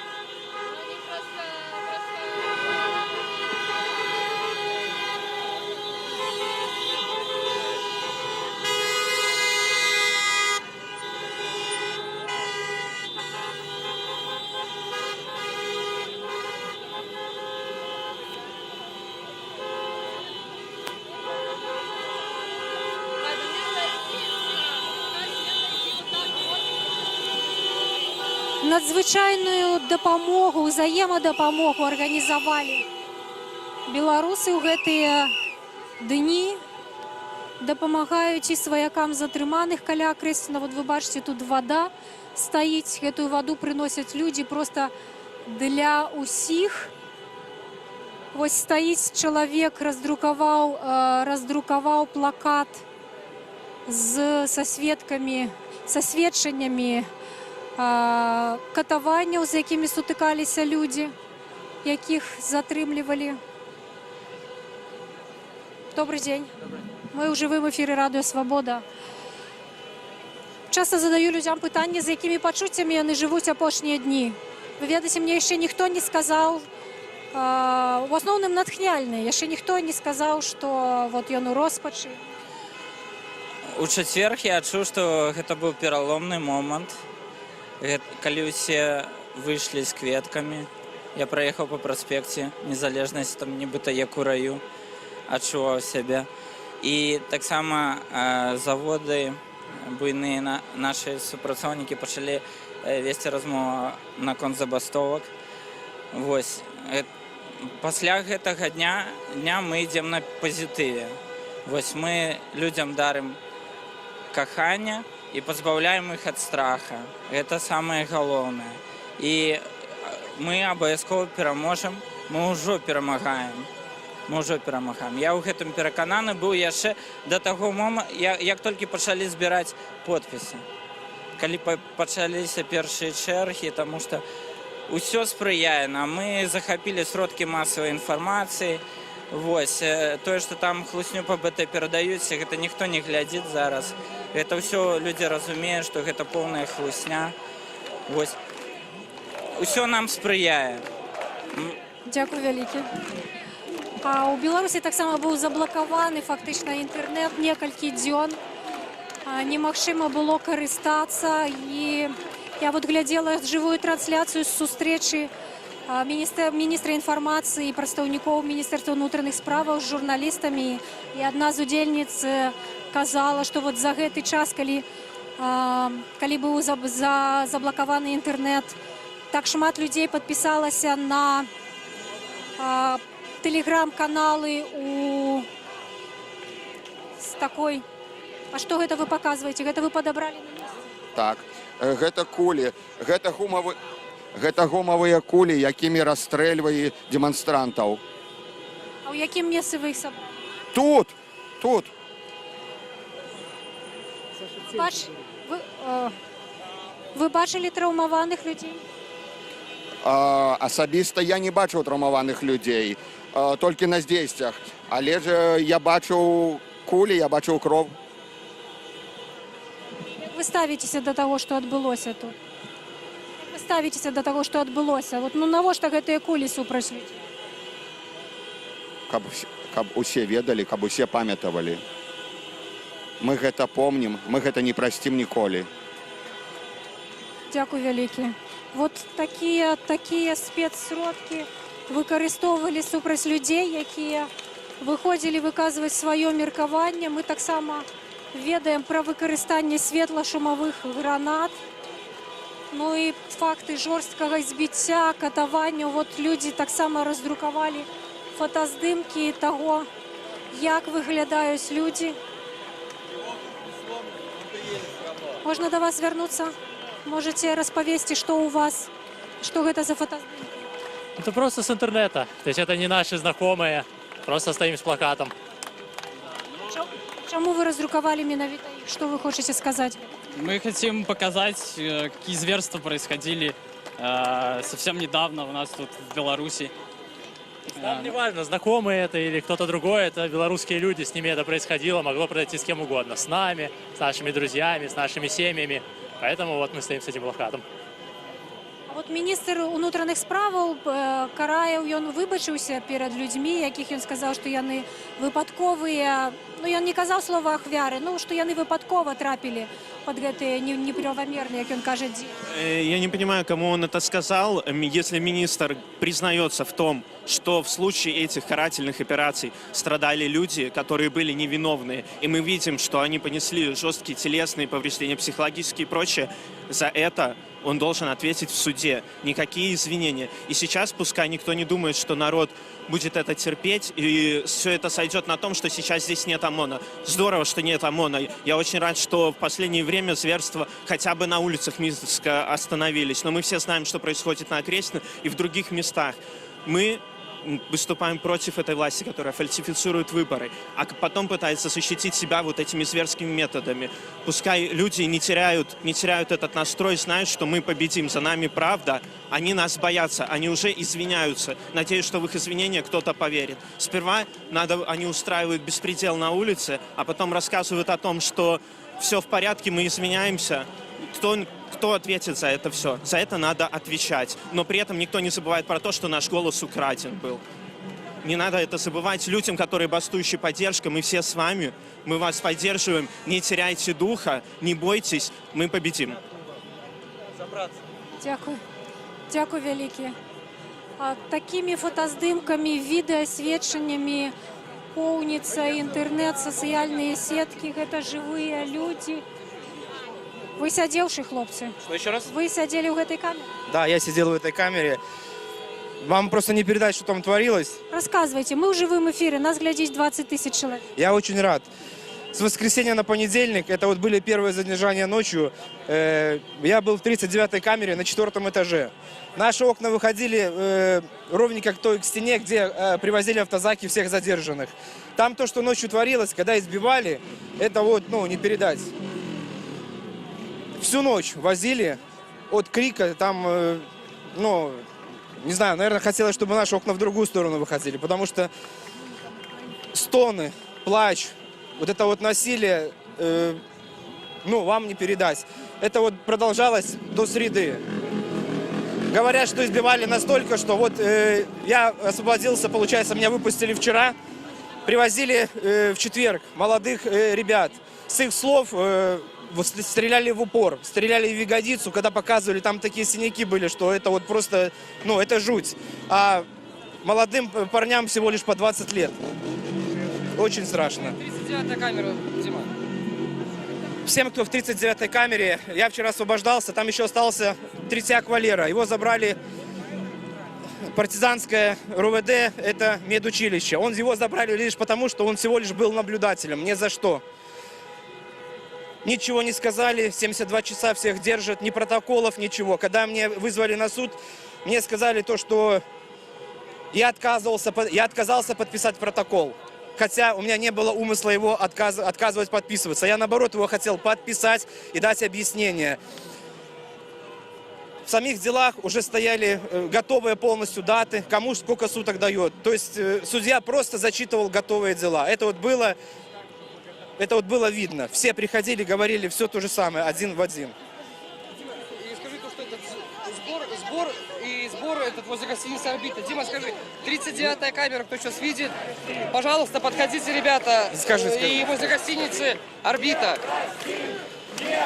Надзвычайную дапамогу, узаемадапамогу арганізавалі беларусы ў гэтыя дні, дапамагаюць і сваякам затрыманых каля Акрэсціна. Вот вы бачыце, тут вода стаіць, гэтую ваду прыносяць людзі просто для ўсіх. Вось стаіць чалавек, раздрукаваў плакат са сведчаннямі катаванняў, з якімі сутыкаліся людзі, якіх затрымлівалі. Добрый день. Мы ў жывым эфіры Радыё Свабода. Часта задаю людзям пытанне, з якімі пачуццямі яны жывуць апошнія дні. Вы ведаеце, мне яшчэ ніхто не сказаў, у асноўным натхняльны, яшчэ ніхто не сказаў, што вот ён у роспачы. У чацвер я адчуў, што гэта быў пераломны момант. Калі ўсе выйшлі з кветкамі, я праехаў па праспекце Незалежнасці, там нібыта як у раю, адчуваў сябе. І таксама заводы, буйныя нашы супрацоўнікі пачалі весці размову наконт забастовак. Вось. Пасля гэтага дня мы ідзем на пазітыве. Вось мы людзям дарым каханне і пазбаўляем іх ад страха. Гэта самае галоўнае. І мы абавязкова пераможам, мы ўжо перамагаем. Я ў гэтым перакананы быў яшчэ да таго моманту, як толькі пачалі збіраць подпісы. Калі пачаліся першыя чэргі, таму што ўсё спрыяе нам. Мы захапілі сродкі масавай інфармацыі. Вось, тое, што там хлусню па БТ перадаюць, гэта ніхто не глядзіць зараз. Гэта ўсё людзі разумеюць, што гэта поўная хлусня. Вось. Усё нам спрыяе. Дзякуй вялікі. А ў Беларусі таксама быў заблакаваны фактычна інтэрнэт некалькі дзён. Немагчыма было карыстацца. І я вот глядзела жывую трансляцыю з сустрэчы міністра інфармацыі і прадстаўнікоў Міністэрства ўнутраных справаў з журналістамі. І адна з удзельніц казала, што вот за гэты час, калі быў заблакаваны інтэрнэт, так шмат людзей падпісалася на тэлеграм-каналы з такой... А што гэта вы паказваеце? Гэта вы падабралі на месцы? Так, гэта кулі, гэта гумавыя кулі, якімі расстрэльвалі дэманстрантаў. А ў якім месцы вы іх сабралі? Тут. Вы бачылі траўмаваных людзей? Асабіста я не бачыў траўмаваных людзей, толькі на здзейсцях. Але ж я бачыў кулі, я бачыў кроў. Як вы ставіцеся да таго, што адбылося тут? Як вы ставіцеся да таго, што адбылося? Вот, навошта гэтыя кулі супраць людзей? Каб усе ведалі, каб усе памятавалі. Мы гэта помнім, мы гэта не прасцім ніколі. Дзякуй вялікі. Вот такія спецсродкі выкарыстоўвалі супраць людзей, якія выходзілі выказваць сваё меркаванне. Мы таксама ведаем пра выкарыстанне светла-шумавых гранат. Ну і факты жорсткага збіцця, катавання. Вот людзі таксама раздрукавалі фотаздымкі таго, як выглядаюць людзі. Можна да вас звярнуцца? Можете распавесці, што у вас, что гэта за фотоздымки? Это просто с интернета. То есть это не наши знакомые. Просто стоим с плакатом. Чему вы раздрукавали менавіта их? Что вы хотите сказать? Мы хотим показать, какие зверства происходили совсем недавно у нас тут в Беларуси. Нам не важно, знакомые это или кто-то другой, это белорусские люди, с ними это происходило, могло произойти с кем угодно, с нами, с нашими друзьями, с нашими семьями. Поэтому вот мы стоим с этим плакатом. От міністр унутраних справаў Караев, ён выбачыўся перад людзьмі, якіх ён сказаў, што яны выпадковыя, ну ён не казаў слова ахвяры, ну што яны выпадкова трапілі под гэтые неправомерные, как он кажет, Я не понимаю, кому он это сказал. Если министр признается в том, что в случае этих карательных операций страдали люди, которые были невиновные, и мы видим, что они понесли жесткие телесные повреждения, психологические и прочее, за это он должен ответить в суде. Никакие извинения. И сейчас пускай никто не думает, что народ будет это терпеть, и все это сойдет на том, что сейчас здесь нет ОМОНа. Здорово, что нет ОМОНа. Я очень рад, что в последнее время зверства хотя бы на улицах Минска остановились. Но мы все знаем, что происходит на Окрестной и в других местах. Мы выступаем против этой власти, которая фальсифицирует выборы, а потом пытается защитить себя вот этими зверскими методами. Пускай люди не теряют этот настрой, знают, что мы победим, за нами правда. Они нас боятся, они уже извиняются. Надеюсь, что в их извинения кто-то поверит. Сперва они устраивают беспредел на улице, а потом рассказывают о том, что все в порядке, мы извиняемся. Кто ответит за это все? За это надо отвечать. Но при этом никто не забывает про то, что наш голос украден был. Не надо это забывать. Людям, которые бастующие поддержка, мы все с вами, мы вас поддерживаем. Не теряйте духа, не бойтесь, мы победим. Дякую. Дякую вялікі. Такими фотоздымками, відэасведчаннями поўніцца інтэрнэт, сацыяльныя сеткі, гэта жывыя людзі. Вы сядзеўшы, хлопцы? Что, еще раз? Вы сидели в этой камере? Да, я сидел в этой камере. Вам просто не передать, что там творилось. Рассказывайте, мы в живом эфире, нас глядит 20 тысяч человек. Я очень рад. С воскресенья на понедельник, это вот были первые задержания ночью, я был в 39-й камере на 4-м этаже. Наши окна выходили ровненько к той стене, где привозили автозаки всех задержанных. Там то, что ночью творилось, когда избивали, это вот, ну, не передать. Всю ночь возили от крика, там, ну, не знаю, наверное, хотелось, чтобы наши окна в другую сторону выходили, потому что стоны, плач, вот это вот насилие, ну, вам не передать. Это вот продолжалось до среды. Говорят, что избивали настолько, что вот я освободился, получается, меня выпустили вчера, привозили в четверг молодых ребят. С их слов... стреляли в упор, стреляли в ягодицу, когда показывали, там такие синяки были, что это вот просто, ну, это жуть. А молодым парням всего лишь по 20 лет. Очень страшно. 39-я камера, Дима. Всем, кто в 39-й камере, я вчера освобождался, там еще остался третьяк Валера. Его забрали партизанское РУВД, это медучилище. Его забрали лишь потому, что он всего лишь был наблюдателем, ни за что. Ничего не сказали, 72 часа всех держат, ни протоколов, ничего. Когда мне вызвали на суд, мне сказали то, что я отказался подписать протокол. Хотя у меня не было умысла его отказывать подписываться. Я, наоборот, его хотел подписать и дать объяснение. В самих делах уже стояли готовые полностью даты, кому сколько суток дает. То есть судья просто зачитывал готовые дела. Это вот было видно. Все приходили, говорили все то же самое, один в один. И скажи то, что этот сбор этот возле гостиницы «Орбита». Дима, скажи, 39-я камера, кто сейчас видит, пожалуйста, подходите, ребята. Скажи. И возле гостиницы «Орбита».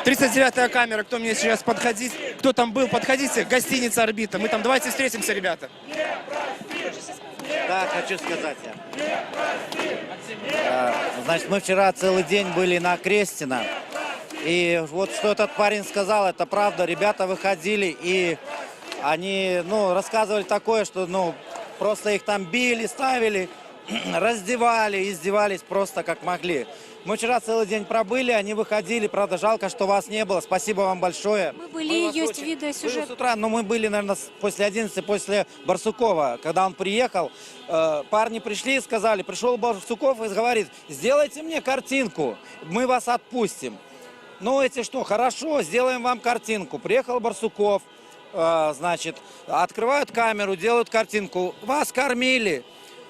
39-я камера, кто мне сейчас подходить, кто там был, подходите, гостиница «Орбита». Мы там, давайте встретимся, ребята. Да, хочу сказать я. Значит, мы вчера целый день были на Крестина. И вот что этот парень сказал, это правда. Ребята выходили, и они, рассказывали такое, что, просто их там били, ставили, раздевали, издевались просто как могли. Мы вчера целый день пробыли, они выходили. Правда, жалко, что вас не было. Спасибо вам большое. Мы были, есть видеосюжет. С утра, мы были, наверное, после 11, после Барсукова. Когда он приехал, парни пришли и сказали, пришел Барсуков и говорит, сделайте мне картинку, мы вас отпустим. Ну, эти что, хорошо, сделаем вам картинку. Приехал Барсуков, значит, открывают камеру, делают картинку. Вас кормили?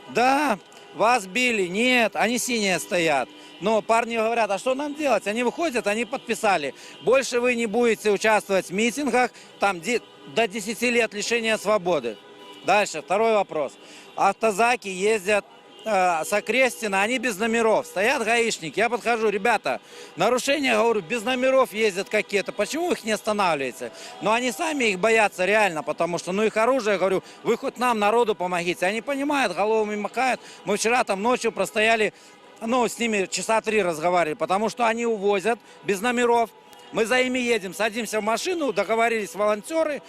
Да. Вас били? Нет. Они синие стоят. Но парни говорят, а что нам делать? Они выходят, они подписали. Больше вы не будете участвовать в митингах, там до 10 лет лишения свободы. Дальше, второй вопрос. Автозаки ездят с Окрестина, они без номеров. Стоят гаишники, я подхожу, ребята, нарушения, говорю, без номеров ездят какие-то. Почему вы их не останавливаете? Но они сами их боятся реально, потому что, ну, их оружие, говорю, вы хоть нам, народу, помогите. Они понимают, головами махают. Мы вчера там ночью простояли, ну, с ними часа 3 разговаривали, потому что они увозят без номеров. Мы за ними едем, садимся в машину, договорились волонтеры,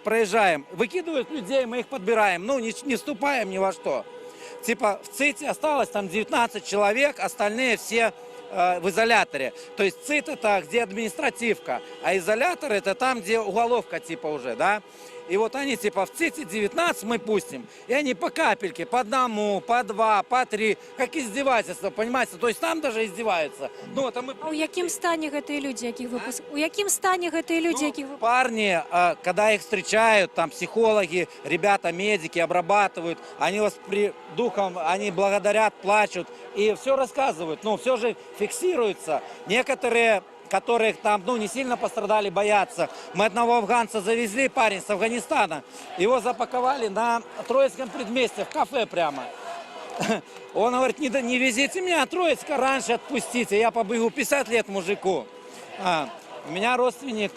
проезжаем, выкидывают людей, мы их подбираем, ну, не вступаем ни во что. Типа в ЦИТе осталось там 19 человек, остальные все в изоляторе. То есть ЦИТ это где административка, а изолятор это там, где уголовка типа уже, да. И вот они типа в ЦИТе 19 мы пустим, и они по капельке, по одному, по 2, по 3, как издевательство, понимаете? То есть там даже издеваются. Ну, вот, мы... А у яким стане гэтыя люди, якіх выпуск? У яким стане гэтыя люди, якіх выпуск? Парни, когда их встречают, там психологи, ребята, медики обрабатывают, они вас духом, они благодарят, плачут и все рассказывают. Ну, все же фиксируется. Некоторые, которых там, ну, не сильно пострадали, боятся. Мы одного афганца завезли, парень с Афганистана. Его запаковали на Троицком предместье, в кафе прямо. Он говорит, не везите меня, Троицка, раньше отпустите, я побегу 50 лет мужику. У меня родственник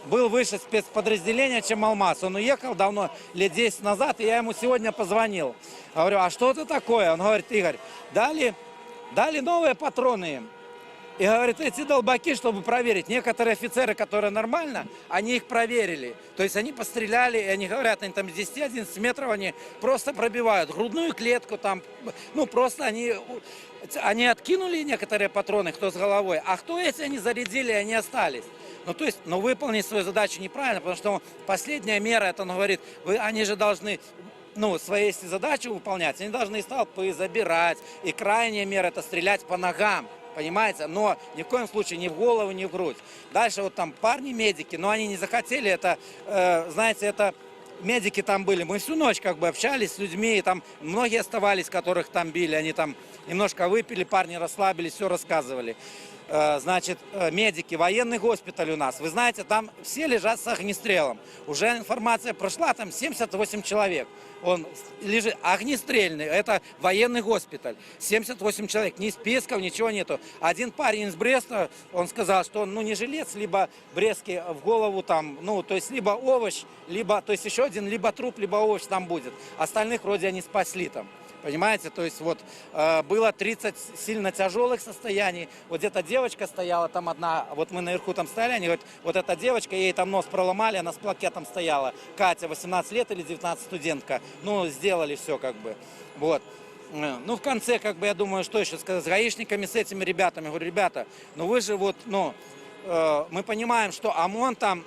был выше спецподразделения, чем Алмаз. Он уехал давно, лет 10 назад, и я ему сегодня позвонил. Говорю, а что это такое? Он говорит, Игорь, дали новые патроны им. И говорит, эти долбаки, чтобы проверить, некоторые офицеры, которые нормально, они их проверили. То есть они постреляли, и они говорят, они там с 10-11 метров, они просто пробивают грудную клетку, там, ну просто они откинули некоторые патроны, кто с головой, а кто эти они зарядили, они остались. Ну то есть, ну выполнить свою задачу неправильно, потому что последняя мера, это он говорит, они же должны... Ну, свои задачи выполнять, они должны из толпы забирать. И крайняя мера это стрелять по ногам. Понимаете? Но ни в коем случае ни в голову, ни в грудь. Дальше вот там парни-медики, но они не захотели, это, знаете, это медики там были. Мы всю ночь как бы общались с людьми, и там многие оставались, которых там били. Они там немножко выпили, парни расслабились, все рассказывали. Значит, медики, военный госпиталь у нас. Вы знаете, там все лежат с огнестрелом. Уже информация прошла, там 78 человек. Он лежит огнестрельный, это военный госпиталь. 78 человек, ни списков, ничего нету. Один парень из Бреста, он сказал, что он, ну, не жилец, либо брестки в голову там, ну, то есть либо овощ, либо, то есть еще один, либо труп, либо овощ там будет. Остальных вроде они спасли там. Понимаете, то есть вот было 30 сильно тяжелых состояний. Вот где-то девочка стояла там одна, вот мы наверху там стояли, они говорят, вот эта девочка, ей там нос проломали, она с плакетом стояла. Катя, 18 лет или 19, студентка. Ну, сделали все как бы. Вот. Ну, в конце, как бы, я думаю, что еще сказать, с гаишниками, с этими ребятами. Я говорю, ребята, ну вы же вот, ну, мы понимаем, что ОМОН там,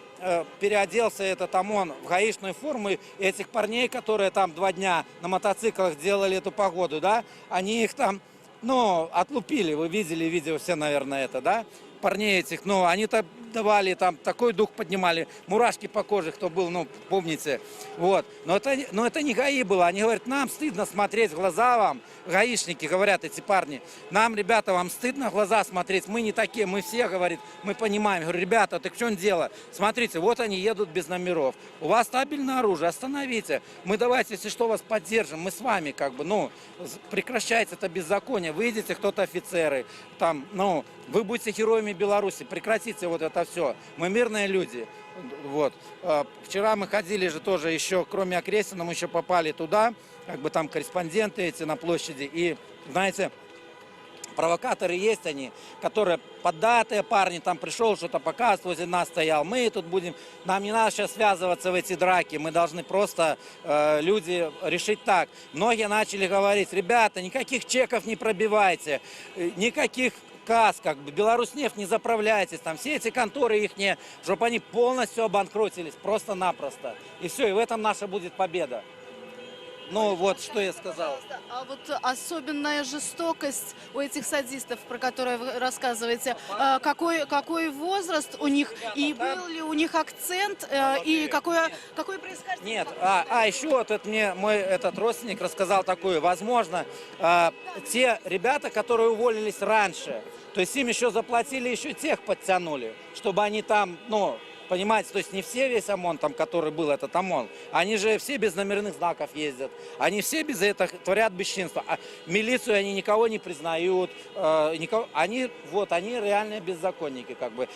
переоделся этот ОМОН в гаишную форму, и этих парней, которые там 2 дня на мотоциклах делали эту погоду, да, они их там, ну, отлупили, вы видели видео все, наверное, это, да, парней этих, ну, они-то давали там, такой дух поднимали, мурашки по коже, кто был, ну, помните, вот, но это не ГАИ было, они говорят, нам стыдно смотреть в глаза вам, гаишники, говорят эти парни, нам, ребята, вам стыдно в глаза смотреть, мы не такие, мы все, говорит, мы понимаем, я говорю, ребята, так в чем дело, смотрите, вот они едут без номеров, у вас стабильное оружие, остановите, мы давайте, если что, вас поддержим, мы с вами, как бы, ну, прекращайте это беззаконие, выйдите, кто-то офицеры, там, ну, вы будете героями Беларуси, прекратите вот это все. Мы мирные люди. Вот. Вчера мы ходили же тоже еще, кроме Окрестина, мы еще попали туда, как бы там корреспонденты эти на площади. И, знаете, провокаторы есть они, которые поддатые парни, там пришел, что-то показывает, возле нас стоял. Мы тут будем, нам не надо сейчас связываться в эти драки, мы должны просто, люди, решить так. Многие начали говорить, ребята, никаких чеков не пробивайте, никаких касс, как бы, Беларуснефть не заправляйтесь, там все эти конторы ихние, чтобы они полностью обанкротились, просто-напросто. И все, и в этом наша будет победа. Ну вот, что я сказал. А вот особенная жестокость у этих садистов, про которые вы рассказываете, какой возраст у них, и был ли у них акцент, и какое происхождение? Нет, еще вот это мне мой этот родственник рассказал такое. Возможно, те ребята, которые уволились раньше, то есть им еще заплатили, еще тех подтянули, чтобы они там, ну, понимаете, то есть не все весь ОМОН, там, который был этот ОМОН, они же все без номерных знаков ездят, они все без этого творят бесчинство. А милицию они никого не признают, они реальные беззаконники, как бы.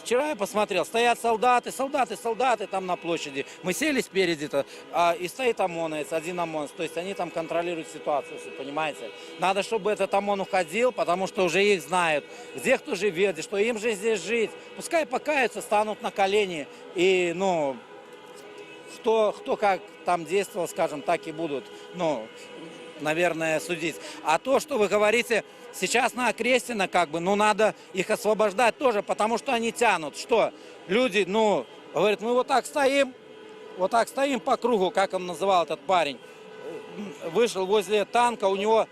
Вчера я посмотрел, стоят солдаты там на площади, мы сели спереди-то, и стоит ОМОНовец, один ОМОНовец, то есть они там контролируют ситуацию, понимаете. Надо, чтобы этот ОМОН уходил, потому что уже их знают, где кто живет, что им же здесь жить, пускай покаются, станут на колени. И, ну, кто как там действовал, скажем, так и будут, ну, наверное, судить. А то, что вы говорите, сейчас на Окрестина, как бы, ну, надо их освобождать тоже, потому что они тянут. Что? Люди, ну, говорят, мы вот так стоим по кругу, как он называл этот парень. Вышел возле танка, у него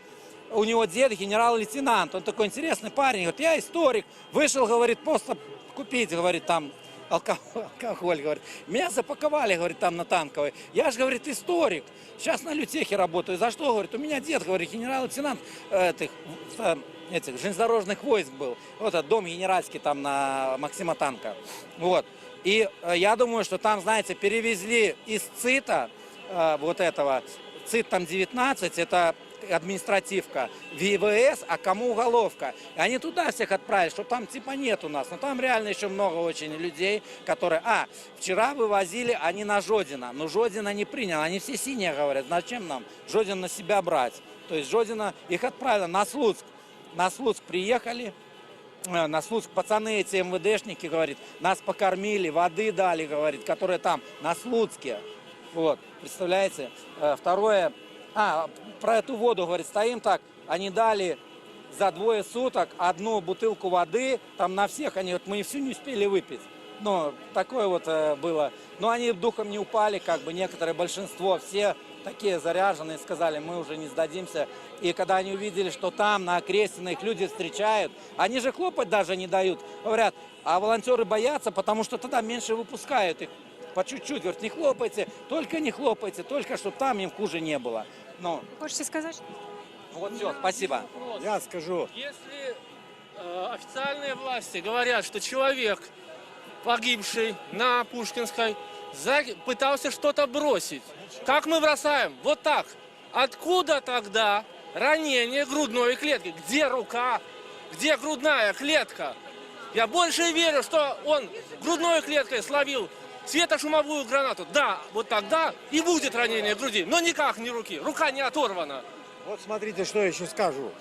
дед генерал-лейтенант, он такой интересный парень, говорит, я историк. Вышел, говорит, просто купить, говорит, там, алкоголь, говорит. Меня запаковали, говорит, там на Танковой. Я же, говорит, историк. Сейчас на Лютехе работаю. За что, говорит? У меня дед, говорит, генерал-лейтенант этих железнодорожных войск был. Вот этот дом генеральский там на Максима Танка. Вот. И я думаю, что там, знаете, перевезли из ЦИТа вот этого, ЦИТ там 19, это административка, ВВС, а кому уголовка. И они туда всех отправили, что там типа нет у нас. Но там реально еще много очень людей, которые... вчера вывозили они на Жодина, но Жодина не принял. Они все синие говорят, зачем нам Жодин на себя брать? То есть Жодина их отправили на Слуцк. На Слуцк приехали, на Слуцк пацаны эти МВДшники, говорит, нас покормили, воды дали, говорит, которые там на Слуцке. Вот, представляете? Второе... про эту воду, говорит, стоим так, они дали за 2 суток 1 бутылку воды, там на всех, они вот, мы всю не успели выпить. Ну, такое вот было. Но они духом не упали, как бы, некоторое большинство, все такие заряженные, сказали, мы уже не сдадимся. И когда они увидели, что там на Окрестина их люди встречают, они же хлопать даже не дают. Говорят, а волонтеры боятся, потому что тогда меньше выпускают их. По чуть-чуть, говорят, не хлопайте, только чтобы там им хуже не было. Но... Хочете сказать? Вот все, спасибо. Я скажу. Если официальные власти говорят, что человек, погибший на Пушкинской, пытался что-то бросить, как мы бросаем? Вот так. Откуда тогда ранение грудной клетки? Где рука? Где грудная клетка? Я больше верю, что он грудной клеткой словил светошумовую гранату. Да, вот тогда и будет ранение груди, но никак не руки. Рука не оторвана. Вот смотрите, что я еще скажу.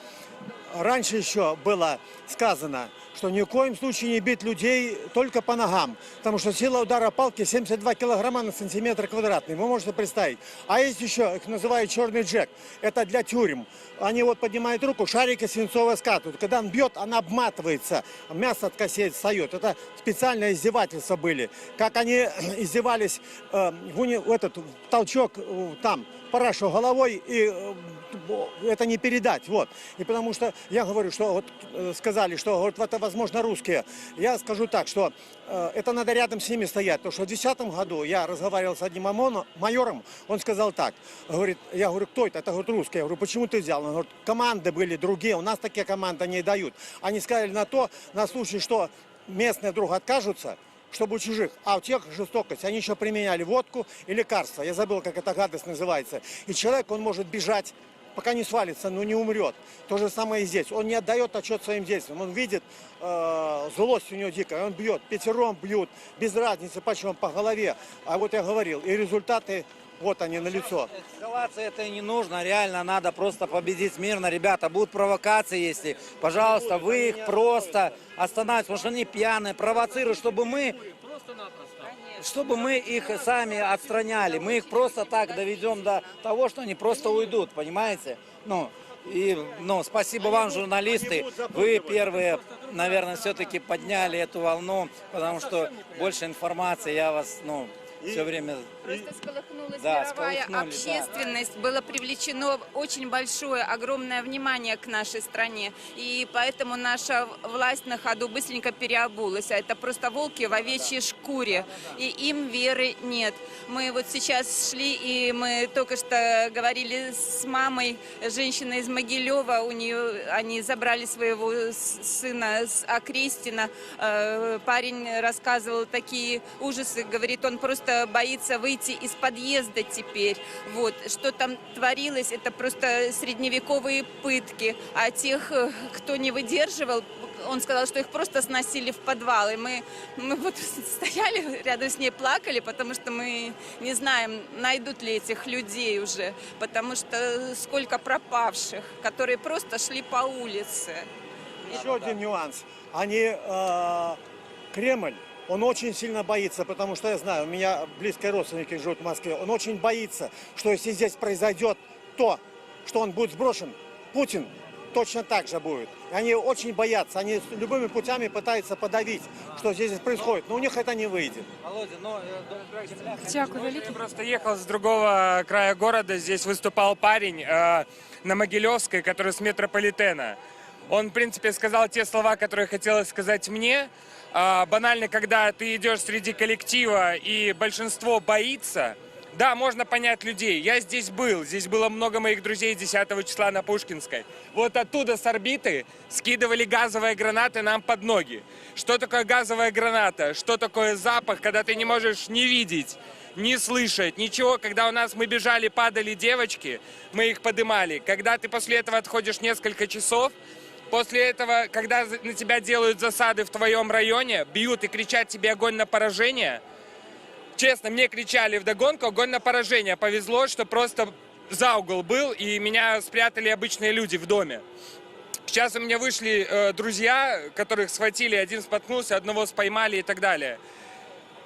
Раньше еще было сказано, что ни в коем случае не бить людей только по ногам, потому что сила удара палки 72 килограмма на сантиметр квадратный. Вы можете представить. А есть еще, их называют черный джек. Это для тюрем. Они вот поднимают руку, шарики свинцовые скатывают. Когда он бьет, она обматывается, мясо от костей встает. Это специальные издевательства были. Как они издевались, этот толчок там, парашу головой, и это не передать, вот. И потому что я говорю, что вот сказали, что вот это, возможно, русские. Я скажу так, что это надо рядом с ними стоять, потому что в 2010 году я разговаривал с одним майором, он сказал так, говорит, я говорю, кто это? Это, говорит, русский. Я говорю, почему ты взял? Он говорит, команды были другие, у нас такие команды не дают. Они сказали на случай, что местные вдруг откажутся, чтобы у чужих, а у тех жестокость. Они еще применяли водку и лекарства. Я забыл, как эта гадость называется. И человек, он может бежать, пока не свалится, но не умрет. То же самое и здесь. Он не отдает отчет своим действиям. Он видит, злость у него дикая. Он бьет, 5 бьют, без разницы, почему, по голове. А вот я говорил, и результаты, вот они налицо. Эскалация это не нужно, реально надо просто победить мирно. Ребята, будут провокации, если, пожалуйста, вы их просто останавливаете, потому что они пьяные, провоцируют, чтобы мы их сами отстраняли. Мы их просто так доведем до того, что они просто уйдут, понимаете? Спасибо вам, журналисты. Вы первые, наверное, все-таки подняли эту волну, потому что больше информации я вас, все время Просто сколыхнулась Да, мировая сколыхнули, да. общественность, было привлечено очень большое, огромное внимание к нашей стране. И поэтому наша власть на ходу быстренько переобулась. А это просто волки в овечьей шкуре. И им веры нет. Мы вот сейчас шли, и мы только что говорили с мамой, женщина из Могилева, они забрали своего сына с Окрестина. Парень рассказывал такие ужасы, говорит, он просто боится выйти из подъезда теперь. Вот. Что там творилось, это просто средневековые пытки. А тех, кто не выдерживал, он сказал, что их просто сносили в подвал. И мы вот стояли рядом с ней, плакали, потому что мы не знаем, найдут ли этих людей уже. Потому что сколько пропавших, которые просто шли по улице. Еще один нюанс. Кремль, он очень сильно боится, потому что я знаю, у меня близкие родственники живут в Москве, он очень боится, что если здесь произойдет то, что он будет сброшен, Путин точно так же будет. Они очень боятся, они любыми путями пытаются подавить, что здесь происходит, но у них это не выйдет. Дякую велике. Я просто ехал с другого края города, здесь выступал парень на Могилевской, который с метрополитена. Он, в принципе, сказал те слова, которые хотелось сказать мне. Банально, когда ты идешь среди коллектива и большинство боится, да, можно понять людей. Я здесь было много моих друзей 10 числа на Пушкинской. Вот оттуда с орбиты скидывали газовые гранаты нам под ноги. Что такое газовая граната? Что такое запах, когда ты не можешь ни видеть, не слышать, ничего. Когда мы бежали, падали девочки, мы их подымали. Когда ты после этого отходишь несколько часов, после этого, когда на тебя делают засады в твоем районе, бьют и кричат тебе огонь на поражение, честно, мне кричали вдогонку огонь на поражение. Повезло, что просто за угол был, и меня спрятали обычные люди в доме. Сейчас у меня вышли друзья, которых схватили, один споткнулся, одного споймали и так далее.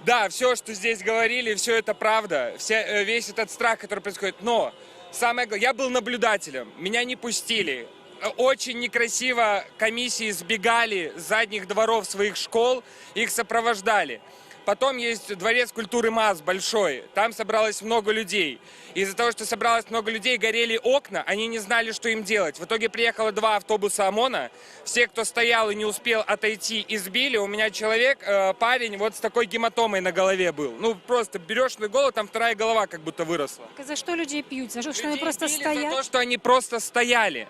Да, все, что здесь говорили, все это правда, весь этот страх, который происходит. Но самое главное, я был наблюдателем, меня не пустили. Очень некрасиво комиссии сбегали с задних дворов своих школ, их сопровождали. Потом есть дворец культуры МАЗ большой, там собралось много людей. Из-за того, что собралось много людей, горели окна, они не знали, что им делать. В итоге приехало 2 автобуса ОМОНа, все, кто стоял и не успел отойти, избили. У меня парень вот с такой гематомой на голове был. Ну, просто берешь на голову, там 2-я голова как будто выросла. За что людей пьют? За что они просто били стоят? За то, что они просто стояли.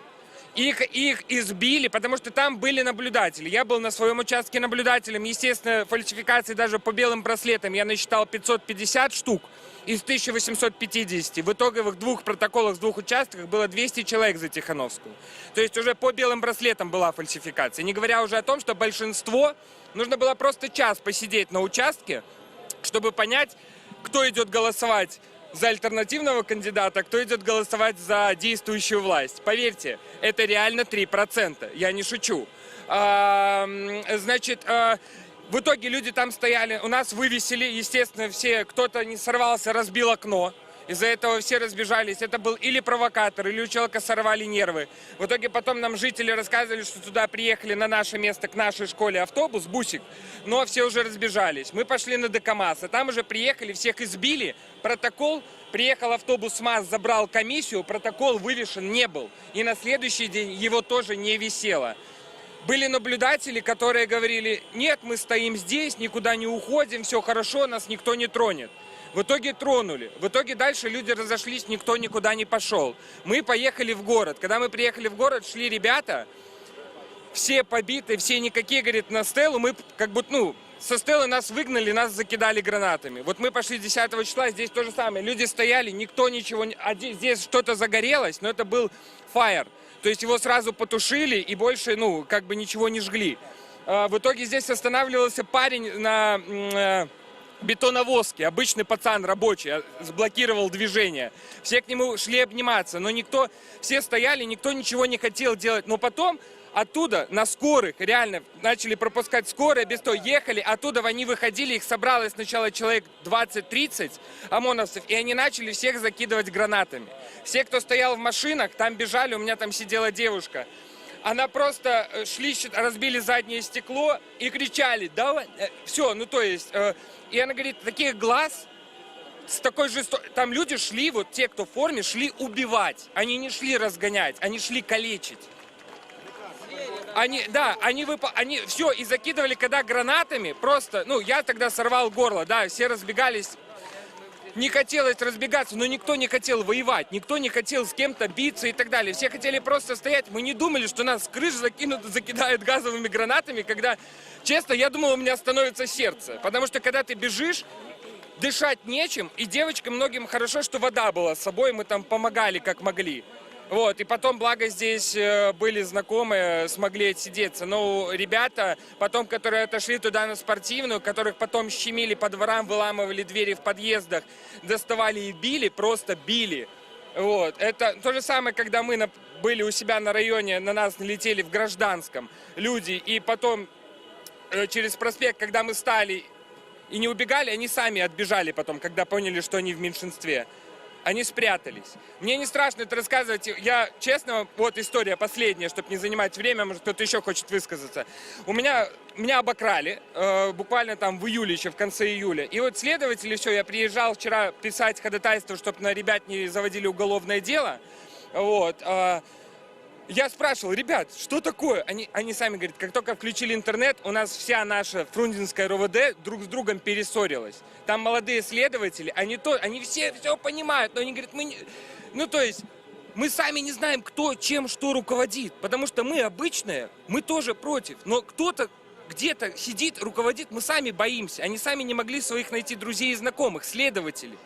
Их избили, потому что там были наблюдатели. Я был на своем участке наблюдателем. Естественно, фальсификации даже по белым браслетам я насчитал 550 штук из 1850. В итоговых 2 протоколах с 2 участках было 200 человек за Тихановскую. То есть уже по белым браслетам была фальсификация. Не говоря уже о том, что большинство, нужно было просто час посидеть на участке, чтобы понять, кто идет голосовать за альтернативного кандидата, кто идет голосовать за действующую власть. Поверьте, это реально 3%. Я не шучу. В итоге люди там стояли, у нас вывесили, естественно, все, кто-то не сорвался, разбил окно. Из-за этого все разбежались. Это был или провокатор, или у человека сорвали нервы. В итоге потом нам жители рассказывали, что туда приехали на наше место, к нашей школе автобус, бусик, но все уже разбежались. Мы пошли на ДКМАЗ, а там уже приехали, всех избили. Протокол, приехал автобус МАЗ, забрал комиссию, протокол вывешен не был. И на следующий день его тоже не висело. Были наблюдатели, которые говорили, нет, мы стоим здесь, никуда не уходим, все хорошо, нас никто не тронет. В итоге тронули. В итоге дальше люди разошлись, никто никуда не пошел. Мы поехали в город. Когда мы приехали в город, шли ребята, все побиты, все никакие, говорит, на стелу. Мы со стелы нас выгнали, нас закидали гранатами. Вот мы пошли 10 числа, здесь то же самое. Люди стояли, никто ничего не... Здесь что-то загорелось, но это был фаер. То есть его сразу потушили и больше, ничего не жгли. В итоге здесь останавливался парень на... бетоновозке, обычный пацан рабочий, сблокировал движение. Все к нему шли обниматься, но все стояли, никто ничего не хотел делать. Но потом оттуда на скорых, реально, начали пропускать скорые, без того ехали, оттуда они выходили, их собралось сначала человек 20-30 ОМОНовцев, и они начали всех закидывать гранатами. Все, кто стоял в машинах, там бежали, у меня там сидела девушка. Она просто разбили заднее стекло и кричали, давай, все, и она говорит, таких глаз с такой жестокостью. Там люди шли, вот те, кто в форме, шли убивать. Они не шли разгонять, они шли калечить. Они все и закидывали когда гранатами, просто, ну, я тогда сорвал горло, да, все разбегались. Не хотелось разбегаться, но никто не хотел воевать, никто не хотел с кем-то биться и так далее. Все хотели просто стоять. Мы не думали, что нас с крыш закидают газовыми гранатами, когда, честно, я думал, у меня остановится сердце. Потому что когда ты бежишь, дышать нечем, и девочкам многим хорошо, что вода была с собой, мы там помогали как могли. Вот, и потом, благо, здесь были знакомые, смогли отсидеться. Но ребята, потом, которые отошли туда на спортивную, которых потом щемили по дворам, выламывали двери в подъездах, доставали и били, просто били. Вот, это то же самое, когда мы были у себя на районе, на нас налетели в Гражданском люди, и потом через проспект, когда мы стали и не убегали, они сами отбежали потом, когда поняли, что они в меньшинстве. Они спрятались. Мне не страшно это рассказывать. Я, честно, вот история последняя, чтобы не занимать время, может, кто-то еще хочет высказаться. Меня обокрали, буквально там в июле, еще в конце июля. И вот следователи, все, я приезжал вчера писать ходатайство, чтобы на ребят не заводили уголовное дело. Вот. Я спрашивал, ребят, что такое? Они сами говорят, как только включили интернет, у нас вся наша фрунзенская РОВД друг с другом перессорилась. Там молодые следователи, они все понимают, но они говорят, то есть мы сами не знаем, кто чем что руководит, потому что мы обычные, мы тоже против, но кто-то где-то сидит, руководит, мы сами боимся. Они сами не могли своих найти друзей и знакомых, следователей.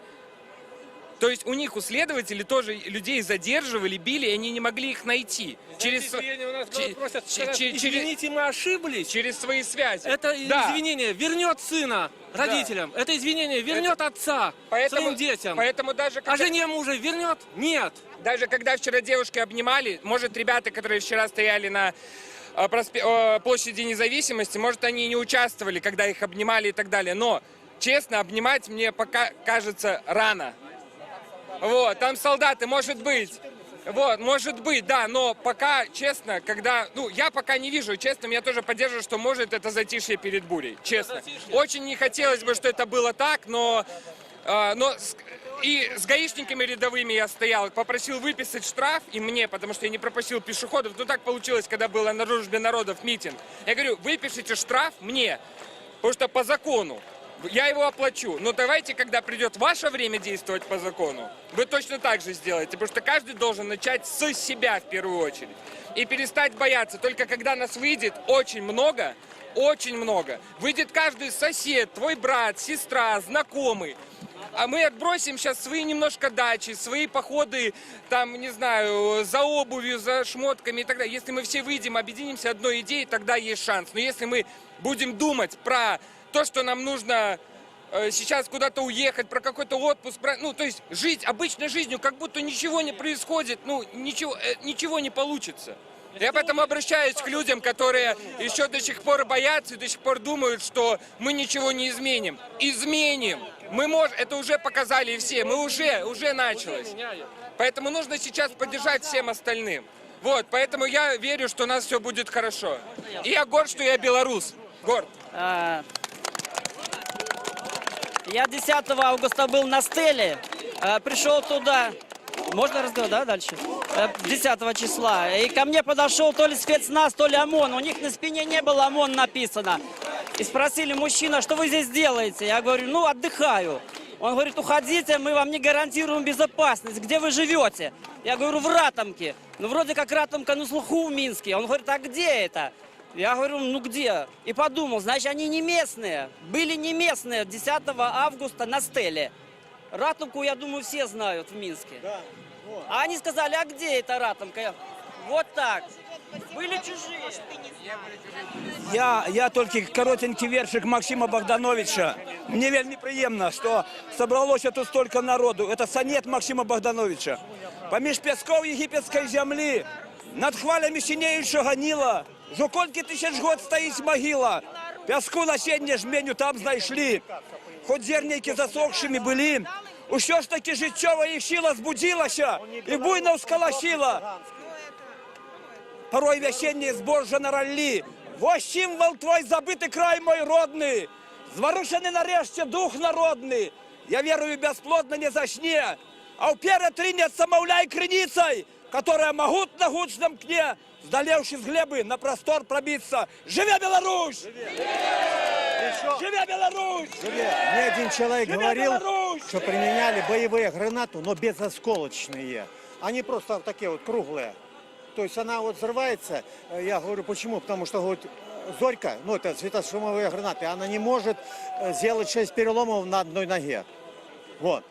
То есть у следователей тоже людей задерживали, били, и они не могли их найти. Извините, мы ошиблись. Через свои связи. Это извинение вернет сына родителям. Это извинение вернет отца своим детям. Поэтому даже когда... А жене мужа вернет? Нет. Даже когда вчера девушки обнимали, может, ребята, которые вчера стояли на площади Независимости, может, они и не участвовали, когда их обнимали и так далее. Но, честно, обнимать мне пока кажется рано. Вот, там солдаты, может быть, да, но пока, честно, я пока не вижу, честно, меня тоже поддерживаю, что может это затишье перед бурей, честно. Очень не хотелось бы, что это было так, но и с гаишниками рядовыми я стоял, попросил выписать штраф и мне, потому что я не пропустил пешеходов, так получилось, когда было на Дружбе народов митинг. Я говорю, выпишите штраф мне, потому что по закону. Я его оплачу, но давайте, когда придет ваше время действовать по закону, вы точно так же сделаете, потому что каждый должен начать с себя в первую очередь и перестать бояться. Только когда нас выйдет очень много, выйдет каждый сосед, твой брат, сестра, знакомый, а мы отбросим сейчас свои немножко дачи, свои походы, там, не знаю, за обувью, за шмотками и так далее. Если мы все выйдем, объединимся одной идеей, тогда есть шанс. Но если мы будем думать про то, что нам нужно сейчас куда-то уехать, про какой-то отпуск, то есть жить обычной жизнью, как будто ничего не происходит, ничего не получится. Я поэтому обращаюсь к людям, которые еще до сих пор боятся и до сих пор думают, что мы ничего не изменим. Изменим! Это уже показали все, уже началось. Поэтому нужно сейчас поддержать всем остальным. Вот, поэтому я верю, что у нас все будет хорошо. И я горд, что я белорус. Горд. Я 10 августа был на стеле, пришел туда, можно разговаривать, да, дальше? 10 числа, и ко мне подошел то ли спецназ, то ли ОМОН, у них на спине не было ОМОН написано. И спросили, мужчина, что вы здесь делаете? Я говорю, отдыхаю. Он говорит, уходите, мы вам не гарантируем безопасность, где вы живете? Я говорю, в Ратомке. Вроде как Ратомка на слуху в Минске. Он говорит, а где это? Я говорю, где? И подумал, значит, они не местные. Были не местные 10 августа на стеле. Ратомку, я думаю, все знают в Минске. Да, вот. А они сказали, а где эта Ратомка? Вот так. Были чужие. Я только коротенький вершик Максима Богдановича. Мне вельми приємно, що собралося тут столько народу. Это сонет Максима Богдановича. Поміж пісков єгипетської землі, над хвалями синеючого Ніла, за кольки тисяч год стоїть могила. Пяску насіння жменю там знайшли. Хоть зернійки засохшими були, ущо ж таки життєва їх сила збудилася і буйно всколосила. Порой весеннее збожжя на роллі. Во символ твой забитый край мой родный. Зворушений нарешті дух народний. Я верую бесплодно не зачне, а уперед тринется мовляй криницей, которая могут на гучном кне, сдалевши с глебы, на простор пробиться. Живе Беларусь! Живе Беларусь! Мне один человек говорил, что применяли боевые гранаты, но безосколочные. Они просто такие вот круглые. То есть она вот взрывается, я говорю, почему? Потому что, говорит, зорька, ну это светошумовые гранаты, она не может сделать 6 переломов на одной ноге. Вот.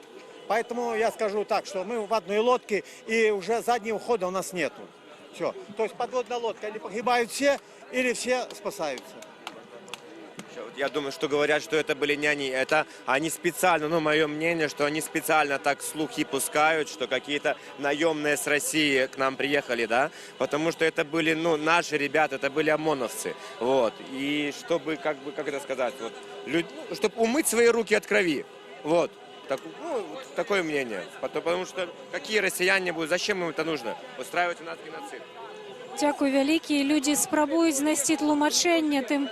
Поэтому я скажу так, что мы в одной лодке, и уже заднего хода у нас нету. Все. То есть подводная лодка, или погибают все, или все спасаются. Я думаю, что говорят, что это были не они. Это они специально, ну, мое мнение, что они специально так слухи пускают, что какие-то наемные с России к нам приехали, да, потому что это были, ну, наши ребята, это были ОМОНовцы, вот. И чтобы, как это сказать, вот, чтобы умыть свои руки от крови, вот. Так, ну, такое мнение. Потому что какие россияне будут, зачем им это нужно? Устраивать у нас геноцид. Дякую вялікі. Люди спробують знайти тлумачення тим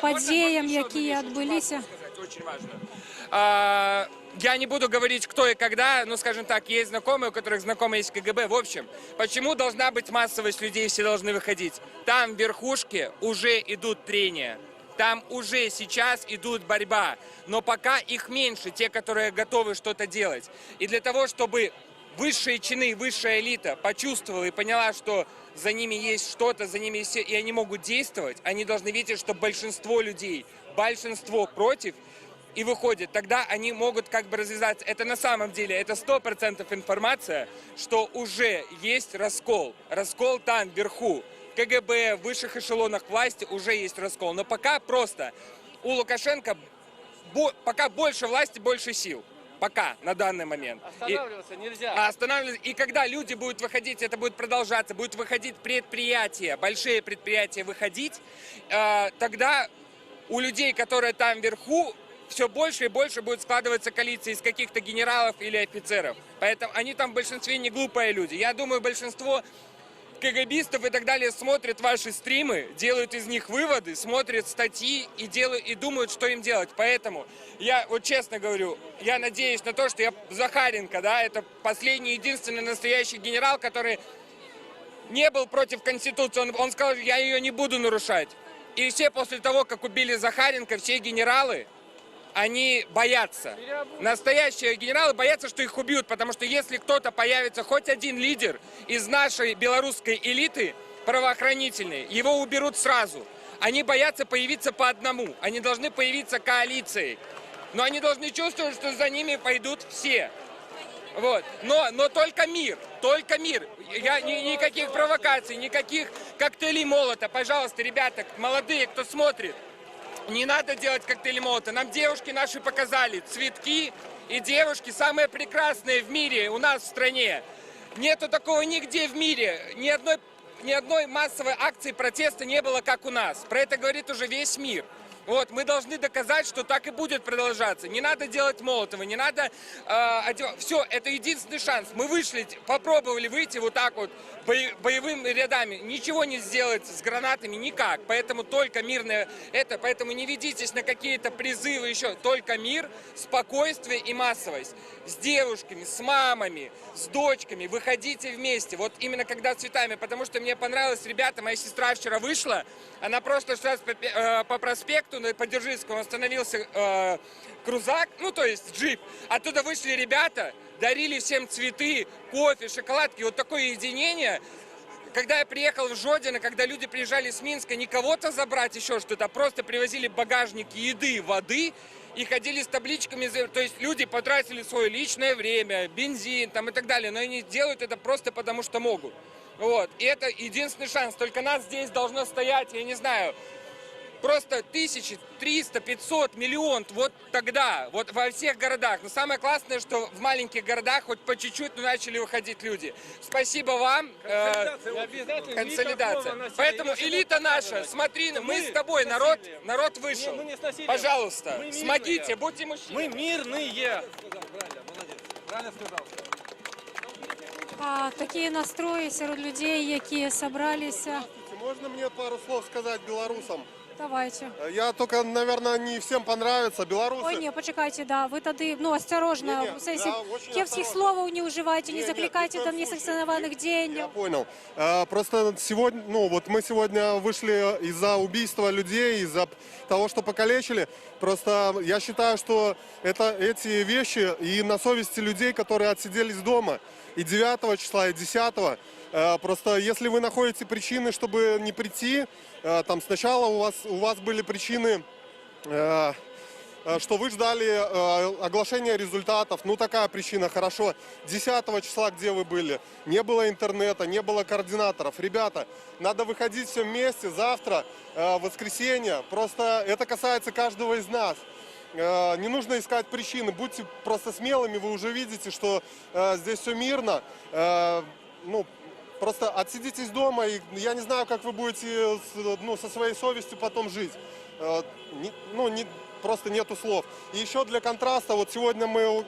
подіям, які відбулися. Очень важно. Я не буду говорить, кто и когда, но, скажем так, есть знакомые, у которых знакомые есть КГБ. В общем, почему должна быть массовость людей, все должны выходить? Там в верхушке уже идут трения. Там уже сейчас идут борьба, но пока их меньше, те, которые готовы что-то делать. И для того, чтобы высшие чины, высшая элита почувствовала и поняла, что за ними есть что-то, за ними есть, и они могут действовать, они должны видеть, что большинство людей, большинство против, и выходит. Тогда они могут как бы развязаться. Это на самом деле, это 100% информация, что уже есть раскол. Раскол там вверху. КГБ, в высших эшелонах власти уже есть раскол. Но пока просто у Лукашенко пока больше власти, больше сил. Пока, на данный момент. Останавливаться нельзя. Останавливаться. И когда люди будут выходить, это будет продолжаться, будут выходить предприятия, большие предприятия выходить, тогда у людей, которые там вверху, все больше и больше будет складываться коалиция из каких-то генералов или офицеров. Поэтому они там в большинстве не глупые люди. Я думаю, большинство КГБистов и так далее смотрят ваши стримы, делают из них выводы, смотрят статьи и думают, что им делать. Поэтому я вот честно говорю, я надеюсь на то, что Захаренко, да, это последний, единственный настоящий генерал, который не был против Конституции. Он сказал, я ее не буду нарушать. И все после того, как убили Захаренко, все генералы, они боятся. Настоящие генералы боятся, что их убьют, потому что если кто-то появится, хоть один лидер из нашей белорусской элиты правоохранительной, его уберут сразу. Они боятся появиться по одному, они должны появиться коалицией. Но они должны чувствовать, что за ними пойдут все. Вот. Но только мир, только мир. Никаких провокаций, никаких коктейлей молота. Пожалуйста, ребята, молодые, кто смотрит, не надо делать коктейли молота. Нам девушки наши показали. Цветки и девушки самые прекрасные в мире у нас в стране. Нету такого нигде в мире. Ни одной массовой акции протеста не было, как у нас. Про это говорит уже весь мир. Вот, мы должны доказать, что так и будет продолжаться. Не надо делать Молотова, не надо... Все, это единственный шанс. Мы вышли, попробовали выйти вот так вот боевыми рядами. Ничего не сделать с гранатами никак. Поэтому только мирное это. Поэтому не ведитесь на какие-то призывы еще. Только мир, спокойствие и массовость. С девушками, с мамами, с дочками. Выходите вместе. Вот именно когда цветами. Потому что мне понравилось, ребята, моя сестра вчера вышла. Она просто сейчас по проспекту по Дзержинскому остановился крузак, ну то есть джип. Оттуда вышли ребята, дарили всем цветы, кофе, шоколадки. Вот такое единение. Когда я приехал в Жодино, когда люди приезжали с Минска, не кого-то забрать еще что-то, а просто привозили багажники еды, воды и ходили с табличками. То есть люди потратили свое личное время, бензин там и так далее, но они делают это просто потому, что могут. Вот. И это единственный шанс. Только нас здесь должно стоять, я не знаю, просто 1000, 300, 500, миллион. Вот тогда, вот во всех городах. Но самое классное, что в маленьких городах хоть по чуть-чуть начали выходить люди. Спасибо вам. Консолидация. Поэтому элита наша, смотри, мы с тобой, народ вышел. Пожалуйста, смогите, будьте мужчинами. Мы мирные. Правильно сказал. Такие настрои среди людей, которые собрались. Можно мне пару слов сказать белорусам? Давайте. Я только, наверное, не всем понравится. Белорусы... Ой, не, почекайте, да, вы тады, ну, осторожно, кепских слов не уживайте, не закликайте там несанкционированных деяний. Я понял. Просто сегодня, ну, вот мы сегодня вышли из-за убийства людей, из-за того, что покалечили. Просто я считаю, что эти вещи и на совести людей, которые отсиделись дома и 9 числа, и 10. Просто если вы находите причины, чтобы не прийти, там сначала у вас были причины, что вы ждали оглашения результатов. Ну, такая причина, хорошо. 10 числа где вы были? Не было интернета, не было координаторов. Ребята, надо выходить все вместе завтра, воскресенье. Просто это касается каждого из нас. Не нужно искать причины. Будьте просто смелыми, вы уже видите, что здесь все мирно. Ну, просто отсидитесь дома, и я не знаю, как вы будете со своей совестью потом жить. Просто нету слов. И еще для контраста, вот сегодня мы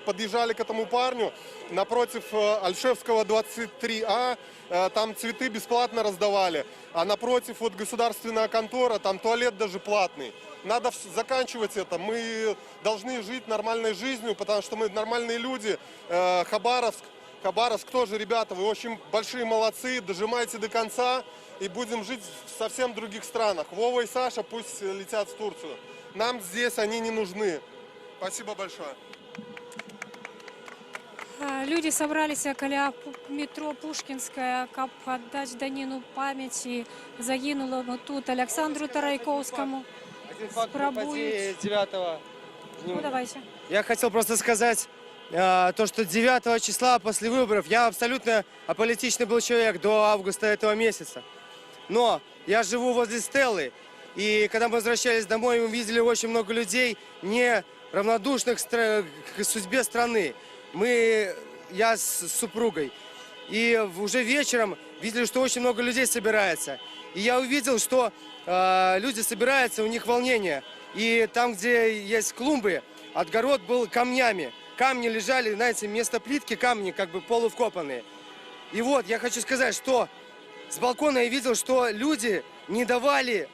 подъезжали к этому парню, напротив Альшевского 23А, там цветы бесплатно раздавали, а напротив вот государственная контора, там туалет даже платный. Надо заканчивать это, мы должны жить нормальной жизнью, потому что мы нормальные люди. Хабаровск тоже, ребята, вы очень большие молодцы, дожимайте до конца и будем жить в совсем других странах. Вова и Саша пусть летят в Турцию. Нам здесь они не нужны. Спасибо большое. Люди собрались около метро Пушкинская, каб отдать данину памяти загинулому тут Александру Тарайковскому. Спробують. 9-го. Ну, давайте. Я хотел просто сказать, то, что 9 числа после выборов я абсолютно аполитичный был человек до августа этого месяца. Но я живу возле Стеллы, и когда мы возвращались домой, мы видели очень много людей, не равнодушных к судьбе страны. Я с супругой. И уже вечером видели, что очень много людей собирается. И я увидел, что люди собираются, у них волнение. И там, где есть клумбы, отгород был камнями. Камни лежали, знаете, вместо плитки камни как бы полувкопанные. И вот я хочу сказать, что с балкона я видел, что люди не давали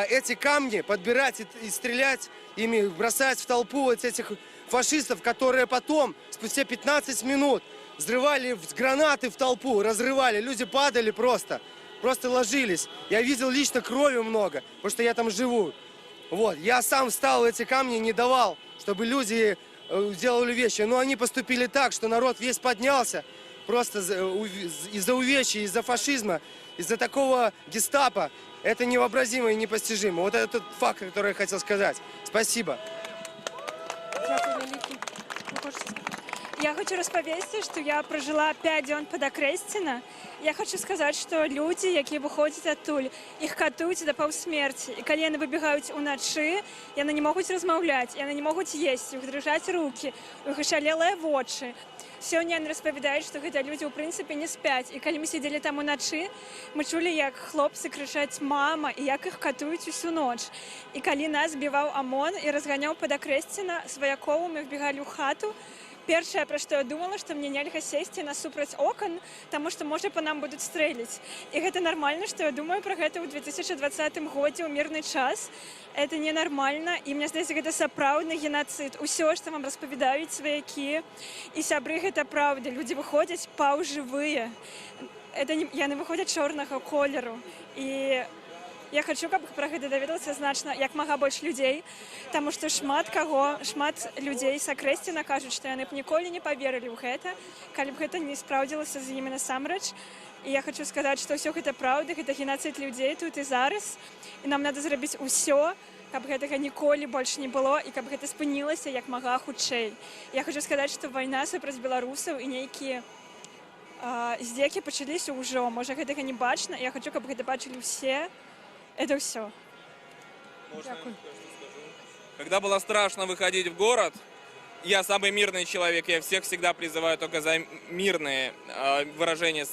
эти камни подбирать и стрелять ими, бросать в толпу вот этих фашистов, которые потом, спустя 15 минут, взрывали гранаты в толпу, разрывали. Люди падали просто ложились. Я видел лично крови много, потому что я там живу. Вот. Я сам встал, эти камни не давал, чтобы люди делали вещи. Но они поступили так, что народ весь поднялся просто из-за увечья, из-за фашизма, из-за такого гестапо. Это невообразимо и непостижимо. Вот это тот факт, который я хотел сказать. Спасибо. Я хочу распавесці, што я пражыла 5 дзён пад Акрэсціна. Я хочу сказаць, што людзі, якія выходзяць адтуль, іх катуюць да паўсмерці. І калі яны выбегаюць уначы, яны не могуць размаўляць, яны не могуць есці, у іх дрыжаць рукі, у іх ашалелыя вочы. Сёння яны распавядаюць, што гэта людзі ў прынцыпе не спяць. І калі мы сидзелі там уначы, мы чулі, як хлопцы крычаць «мама» і як іх катуюць усю ноч. І калі нас збіваў ОМОН і разганяў пад Акрэсціна сваякоў, мы вбегалі ў хату. Першае, пра што я думала, што мне нельга сесці насупраць окон, таму што, можа, па нам будуць стрэліць. І гэта нармальна, што я думаю пра гэта ў 2020 годзе ў мірны час. Это ненармальна, і мне здаецца, гэта сапраўдны геноцид. Усё, што вам распавядаюць сваякі і сябры, гэта праўда. Людзі выходзяць паўжывыя. Яны выходзяць чорнага колеру. І я хочу, каб пра гэта даведалася значна як мага больш людзей, таму што шмат людзей з Акрэсціна кажуць, што яны б ніколі не паверылі ў гэта, калі б гэта не спраўдзілася з імі насамрэч. І я хочу сказаць, што ўсё гэта праўда, гэта геноцид людзей тут і зараз. І нам надо зрабіць усё, каб гэтага ніколі больш не было і каб гэта спынілася як мага хутчэй. Я хочу сказаць, што вайна супраць беларусаў і нейкія здзекі пачаліся ўжо. Можа, гэтага не бачна, я хочу, каб гэта бачылі ўсе. Это все. Когда было страшно выходить в город, я самый мирный человек, я всех всегда призываю только за мирные выражения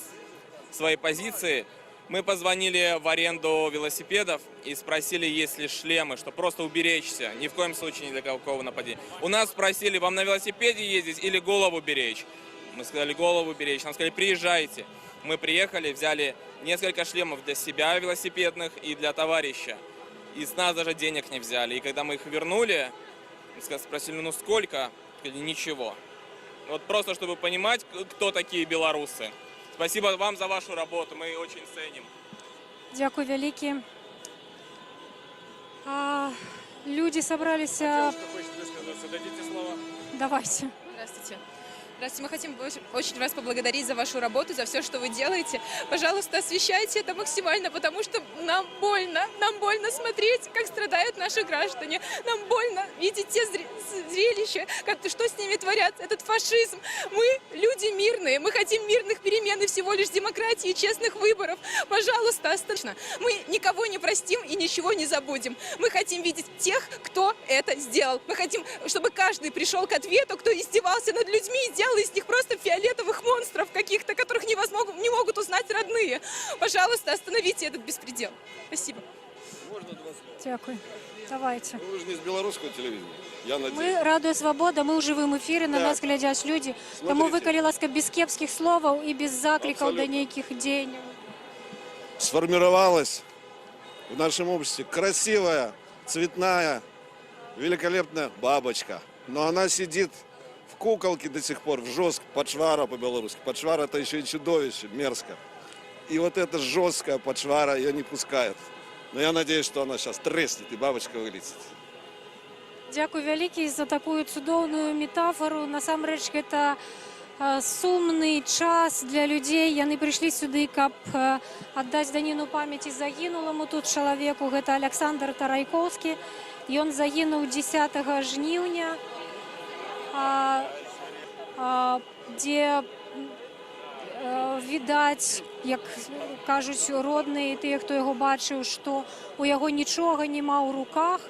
своей позиции. Мы позвонили в аренду велосипедов и спросили, есть ли шлемы, чтобы просто уберечься, ни в коем случае ни для какого нападения. У нас спросили, вам на велосипеде ездить или голову беречь? Мы сказали, голову беречь. Нам сказали, приезжайте. Мы приехали, взяли несколько шлемов для себя велосипедных и для товарища. и с нас даже денег не взяли. И когда мы их вернули, спросили, ну сколько? Сказали, ничего. Вот просто, чтобы понимать, кто такие белорусы. Спасибо вам за вашу работу, мы очень ценим. Дякую великі. Люди собрались... Дадите слово. Давайте. Здравствуйте. Здравствуйте. Мы хотим очень вас поблагодарить за вашу работу, за все, что вы делаете. Пожалуйста, освещайте это максимально, потому что нам больно смотреть, как страдают наши граждане. Нам больно видеть те зрелища, что с ними творят, этот фашизм. Мы люди мирные, мы хотим мирных перемен и всего лишь демократии, честных выборов. Пожалуйста, остановитесь. Мы никого не простим и ничего не забудем. Мы хотим видеть тех, кто это сделал. Мы хотим, чтобы каждый пришел к ответу, кто издевался над людьми и делал из них просто фиолетовых монстров каких-то, которых не могут узнать родные. Пожалуйста, остановите этот беспредел. Спасибо. Можно 2 слова? Дякую. Давайте. Вы же не с белорусского телевидения, я надеюсь. Ми Радіо Свобода, ми у живому ефірі, на нас глядять люди. Тому ви, коли ласка, без кепських слов і без закликів до ніяких дій. Сформировалась в нашем обществе красивая, цветная, великолепная бабочка. Но она сидит в куколке до сих пор, в жестко, подшвара по-белорусски. Подшвара — это еще и чудовище, мерзко. И вот эта жесткая подшвара ее не пускает. Но я надеюсь, что она сейчас треснет и бабочка вылетит. Дякую великий за такую цудоўную метафору. Насамрэч, гэта сумны час для людзей. Яны прыйшлі сюды, каб аддаць даніну памяці загінуламу тут чалавеку. Гэта Александр Тарайкоўскі. Ён загінуў 10 жніўня, дзе відаць, як кажуць родныя, тыя, хто яго бачыў, што у яго нічога няма ў руках.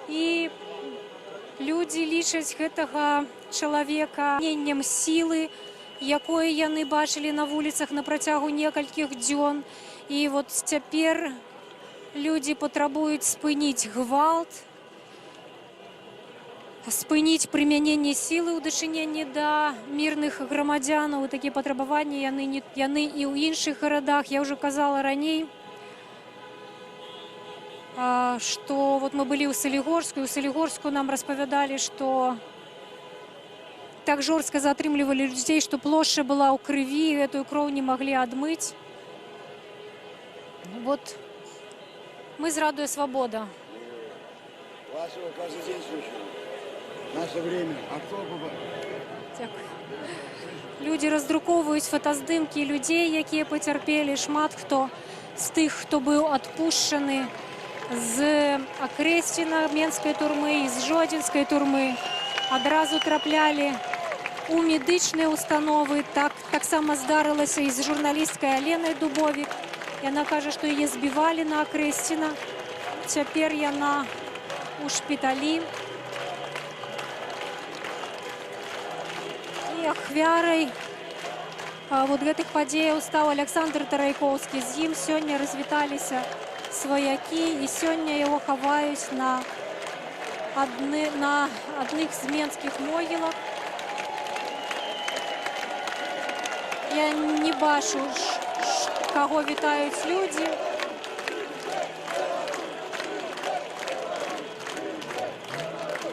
І людзі лічаць гэтага чалавека меннем сілы, якое яны бачылі на вуліцах на працягу некалькіх дзён. І вот цяпер людзі патрабуюць спыніць гвалт, спыніць прымяненне сілы ў дачыненні да мірных грамадзянаў. Такія патрабаванні яны і ў іншых гарадах. Я ўжо казала раней, что вот мы были у Солігорску нам распавядалі, что так жорстка затрымлівалі людзей, что плошча была ў крыві, эту кроў не маглі адмыць. Вот мы з Радіо Свобода. Вашего каждый день слушаю. Наше время. А кто Дякую. Людзі раздруковваюць фотаздымкі людзей, якія пацярпелі. Шмат хто з тых, хто быў адпушчаны з Акрэсціна, менскай турмы, і з Жодзінскай турмы, адразу траплялі у медычныя установы. Таксама здарылася і з журналісткай Аленай Дубовік. Яна кажа, што яе збівалі на Акрэсціна. Цяпер яна у шпіталі. І ахвярай вот гэтых падзеяў стаў Александр Тарайкоўскі. З ім сёння развіталіся сваякі, і сёння яго хаваюць на адных з менскіх могілак. Я не бачу, каго вітаюць людзі.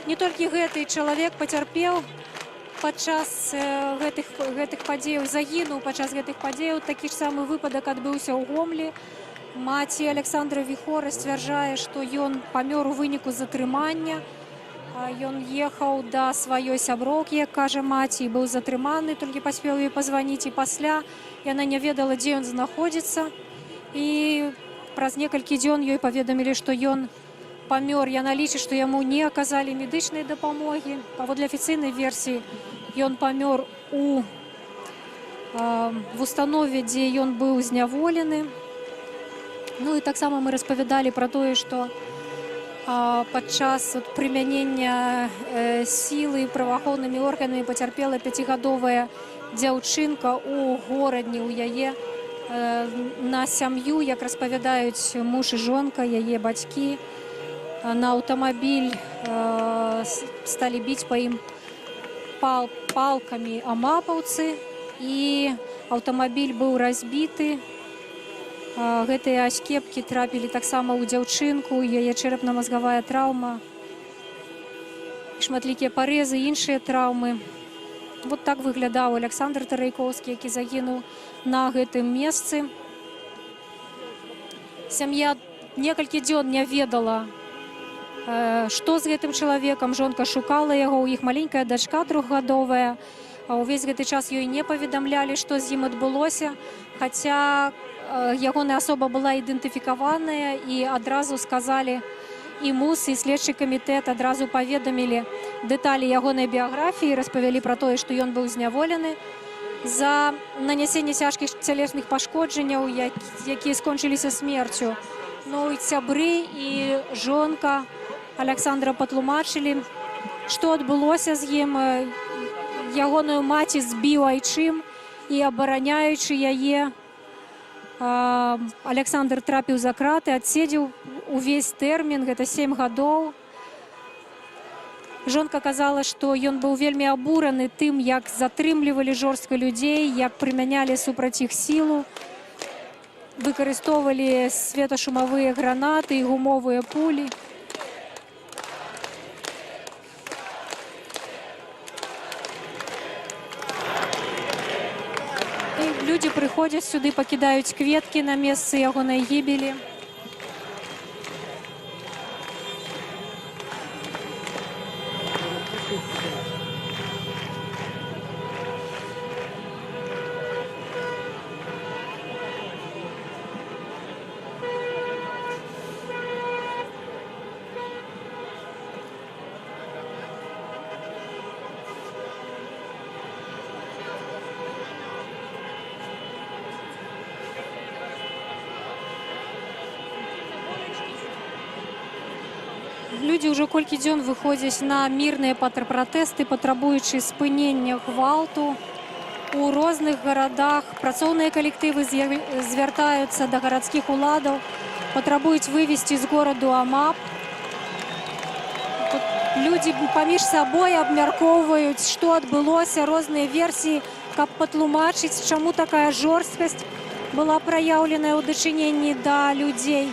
Не толькі гэты чалавек пацярпеў падчас гэтых падзеяў, загінуў падчас гэтых падзеяў. Такі ж самы выпадак адбыўся ў Гомлі. Маці Александра Віхора сцвярджае, што ён памёр у выніку затрымання. Ён ехаў да сваёй сяброўкі, як кажа маці, і быў затрыманы, толькі паспеў ёй пазваніць, і пасля яна не ведала, дзе ён знаходзіцца. І праз некалькі дзён ёй паведамілі, што ён памёр. Яна лічыць, што яму не аказалі медычнай дапамогі. Паводле афіцыйнай версіі ён памёр в установе, дзе ён быў зняволены. Ну і таксама мы распавядалі пра тое, што падчас прымянення сілы праваахоўнымі органамі пацярпела 5гадовая дзяўчынка у горадні. У яе на сям'ю, як распавядаюць муж і жонка, яе бацькі, на аўтамабіль сталі біць па ім палкамі амапаўцы, і аўтамабіль быў разбіты. Гэтыя аскепкі трапілі таксама ў дзяўчынку, яе чэрапна-мазгавая траўма, шматлікія парэзы, іншыя траўмы. Вот так выглядаў Александр Тарайкоўскі, які загінуў на гэтым месцы. Сям'я некалькі дзён не ведала, што з гэтым чалавекам. Жонка шукала яго, у іх маленькая дачка трохгадовая. Увесь гэты час ёй не паведамлялі, што з ім адбылося, хаця ягоная асоба была ідэнтыфікаваная і адразу сказалі, і МУС, і следчы камітэт адразу паведамілі дэталі ягонай біяграфіі, распавялі пра тое, што ён быў зняволены за нанясенне цяжкіх цялесных пашкоджанняў, якія скончыліся смерцю. Ну і сябры і жонка Александра патлумачылі, што адбылося з ім. Ягоную маці збіў айчым, і абараняючы яе, Александр трапіў за краты, адседзеў увесь тэрмін, гэта 7 гадоў. Жонка казала, што ён быў вельмі абураны тым, як затрымлівалі жорстка людзей, як прымянялі супраць іх сілу, выкарыстоўвалі светашумавыя гранаты і гумовыя пулі. Людзі прыходзяць сюды, пакідаюць кветкі на месцы ягонай гібелі. Людзі ўжо колькі дзён выходзяць на мірныя пратэсты, патрабуючы спынення гвалту. У розных гарадах працоўныя калектывы звяртаюцца да гарадскіх уладаў, патрабуюць вывесці з гораду АМАП. Людзі паміж сабой абмяркоўваюць, што адбылося, розныя версіі, каб патлумачыць, чаму такая жорсткасць была праяўленая ў дачыненні да людзей.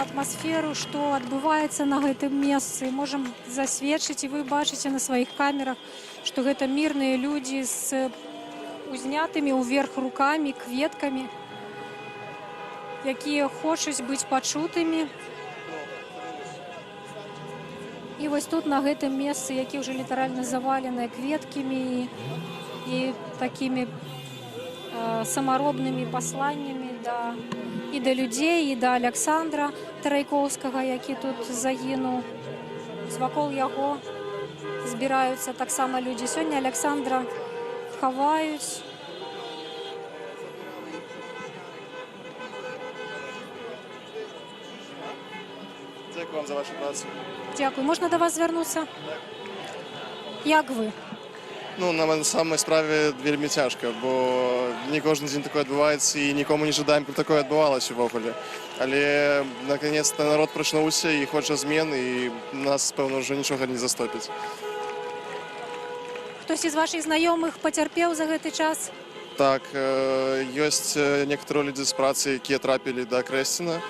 Атмасферу, што адбываецца на гэтым месцы. Можам засведчыць, і вы бачыце на сваіх камерах, што гэта мірныя людзі з узнятымі ўверх рукамі, кветкамі, якія хочуць быць пачутымі. І вось тут, на гэтым месцы, які ўжо літаральна заваленыя кветкамі і такімі самаробнымі пасланнямі і да людзей, і да Александра Тарайкоўскага, які тут загінуў. Вакол яго збіраюцца таксама людзі. Сёння Александра хаваюць вам за вашу працю. Дякую. Можна до вас звернутися? Як ви? Ну, на самій справі вельми тяжко, бо не кожен день таке відбувається і нікому не жадаємо, щоб таке відбувалося ввогуле. Але, наконец-то, народ проснувся і хоче змін, і нас, певно, вже нічого не застопить. Хтось із ваших знайомих потерпів за гэты час? Так, ёсць некаторыя людзі з працы, якія трапілі да Крэсціна,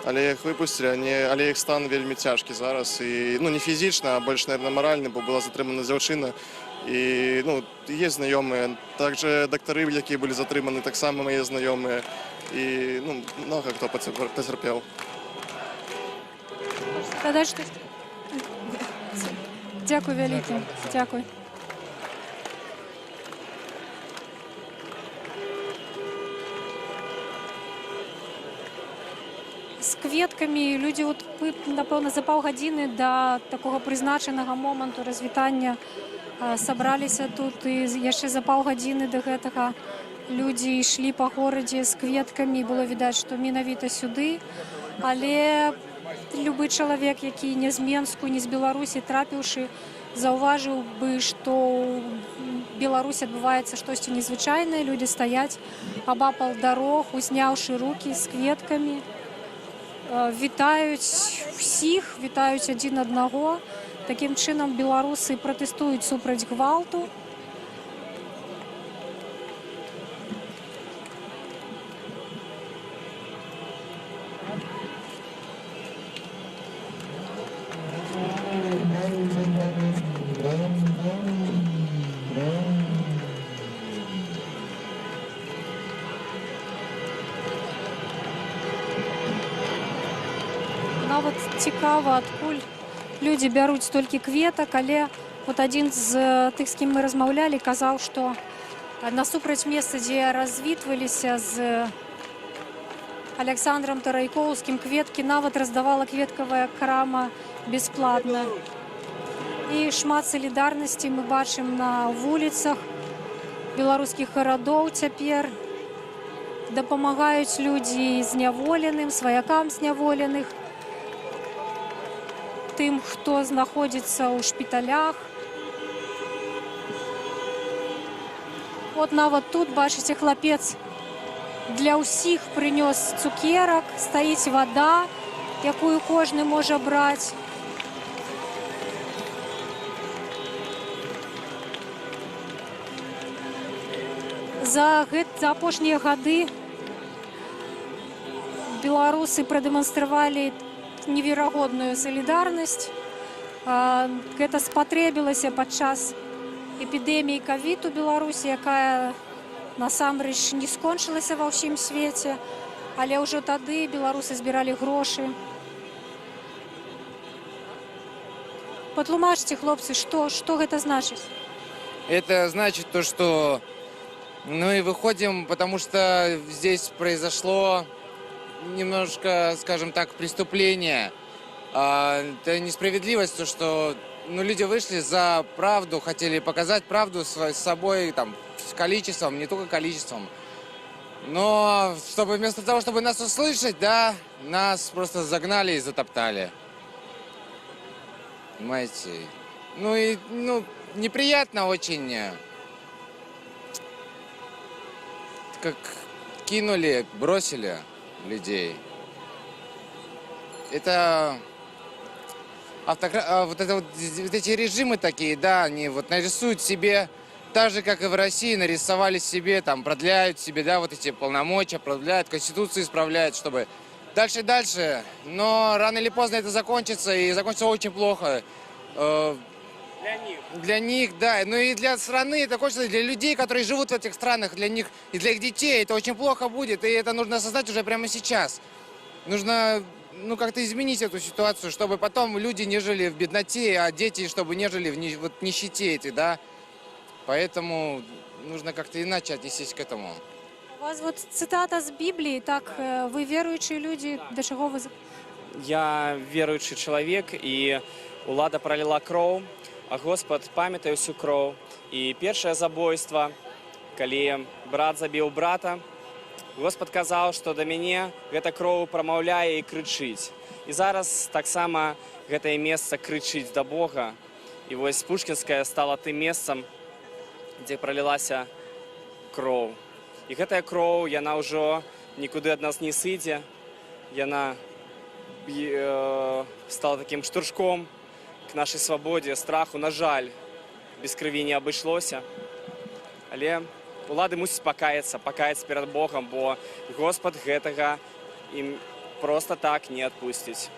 але іх выпусцілі, але іх стан вельмі цяжкі зараз. І, ну, не фізічна, а больш, наверное, маральны, бо была затрымана дзяўчына. І, ну, є знайомыя. Також дактары, які були затрыманы, таксама мої знайомыя. І, ну, много хто потерпів. Дякую велике. Дякую. З кветкамі людзі, от мы, напэўна, за паўгадзіны да такога прызначанага моманту развітання сабраліся тут, і яшчэ за паўгадзіны да гэтага людзі ішлі па горадзе з кветкамі, было відаць, што менавіта сюды, але любы чалавек, які не з Менску, не з Беларусі трапіўшы, заўважыў бы, што ў Беларусі адбываецца штосьці незвычайнае, людзі стаяць абапал дарог, узняўшы рукі з кветкамі, вітаюць всіх, вітаюць адзін аднаго. Такім чынам беларусы пратэстуюць супраць гвалту. Нават цікава, адкуль людзі бяруць столькі кветак, але вот адзін з тых, з кім мы размаўлялі, казаў, што насупраць месца, дзе развітваліся з Александром Тарайкоўскім, кветкі нават раздавала кветкавая крама бясплатна. І шмат салідарнасці мы бачым на вуліцах беларускіх гарадоў цяпер. Дапамагаюць людзі зняволеным, сваякам зняволеных, тым, хто знаходзіцца ў шпіталях. От нават тут, бачыце, хлапец для ўсіх прынёс цукерак, стаіць вада, якую кожны можа браць. За апошнія гады беларусы прадэманстравалі неверагодную салідарнасць. Гэта спатрэбілася падчас эпідэміі ковід у Беларусі, якая насамрэч не скончылася ва ўсім свеце, але ўжо тады беларусы збіралі грошы. Патлумачце, хлопцы, што гэта значыць? Это значит то, что мы выходим, потому что здесь произошло немножко, скажем так, преступление. Это несправедливость, то, что люди вышли за правду, хотели показать правду с собой, там, с количеством, не только количеством. Но чтобы вместо того, чтобы нас услышать, да, нас просто загнали и затоптали. Понимаете? Неприятно очень. Как кинули, бросили людей. Это вот эти режимы такие, да, они вот нарисуют себе, так же, как и в России, нарисовали себе, там, продляют себе, да, вот эти полномочия, продляют, Конституцию исправляют, чтобы дальше. Но рано или поздно это закончится, и закончится очень плохо. Для них, да. Ну и для страны это кончится, для людей, которые живут в этих странах, для них и для их детей это очень плохо будет. И это нужно осознать уже прямо сейчас. Нужно, как-то изменить эту ситуацию, чтобы потом люди не жили в бедноте, а дети, чтобы не жили в нищете эти, да. Поэтому нужно как-то иначе отнестись к этому. У вас вот цитата з Біблії, так, ви віруючі люди, до чого ви... Я веруючий чоловік, і улада пролила кров, а Господь пам'ятає всю кров. І перше забойство, коли брат забив брата, Господь казав, що до мене эта кров промовляє і кричить. І зараз таксама гэтае месца крычыць да Бога. І вось Пушкінская стала тым месцам, дзе пролілася кроў. І гэтая кроў, яна ўжо нікуды ад нас не сыдзе. Яна стала такім штуршком к нашай свабодзе, страху. На жаль, без крыві не абышлося. Але улады мусяць пакаяцца перад Богам, бо Господ гэтага ім проста так не адпусціць.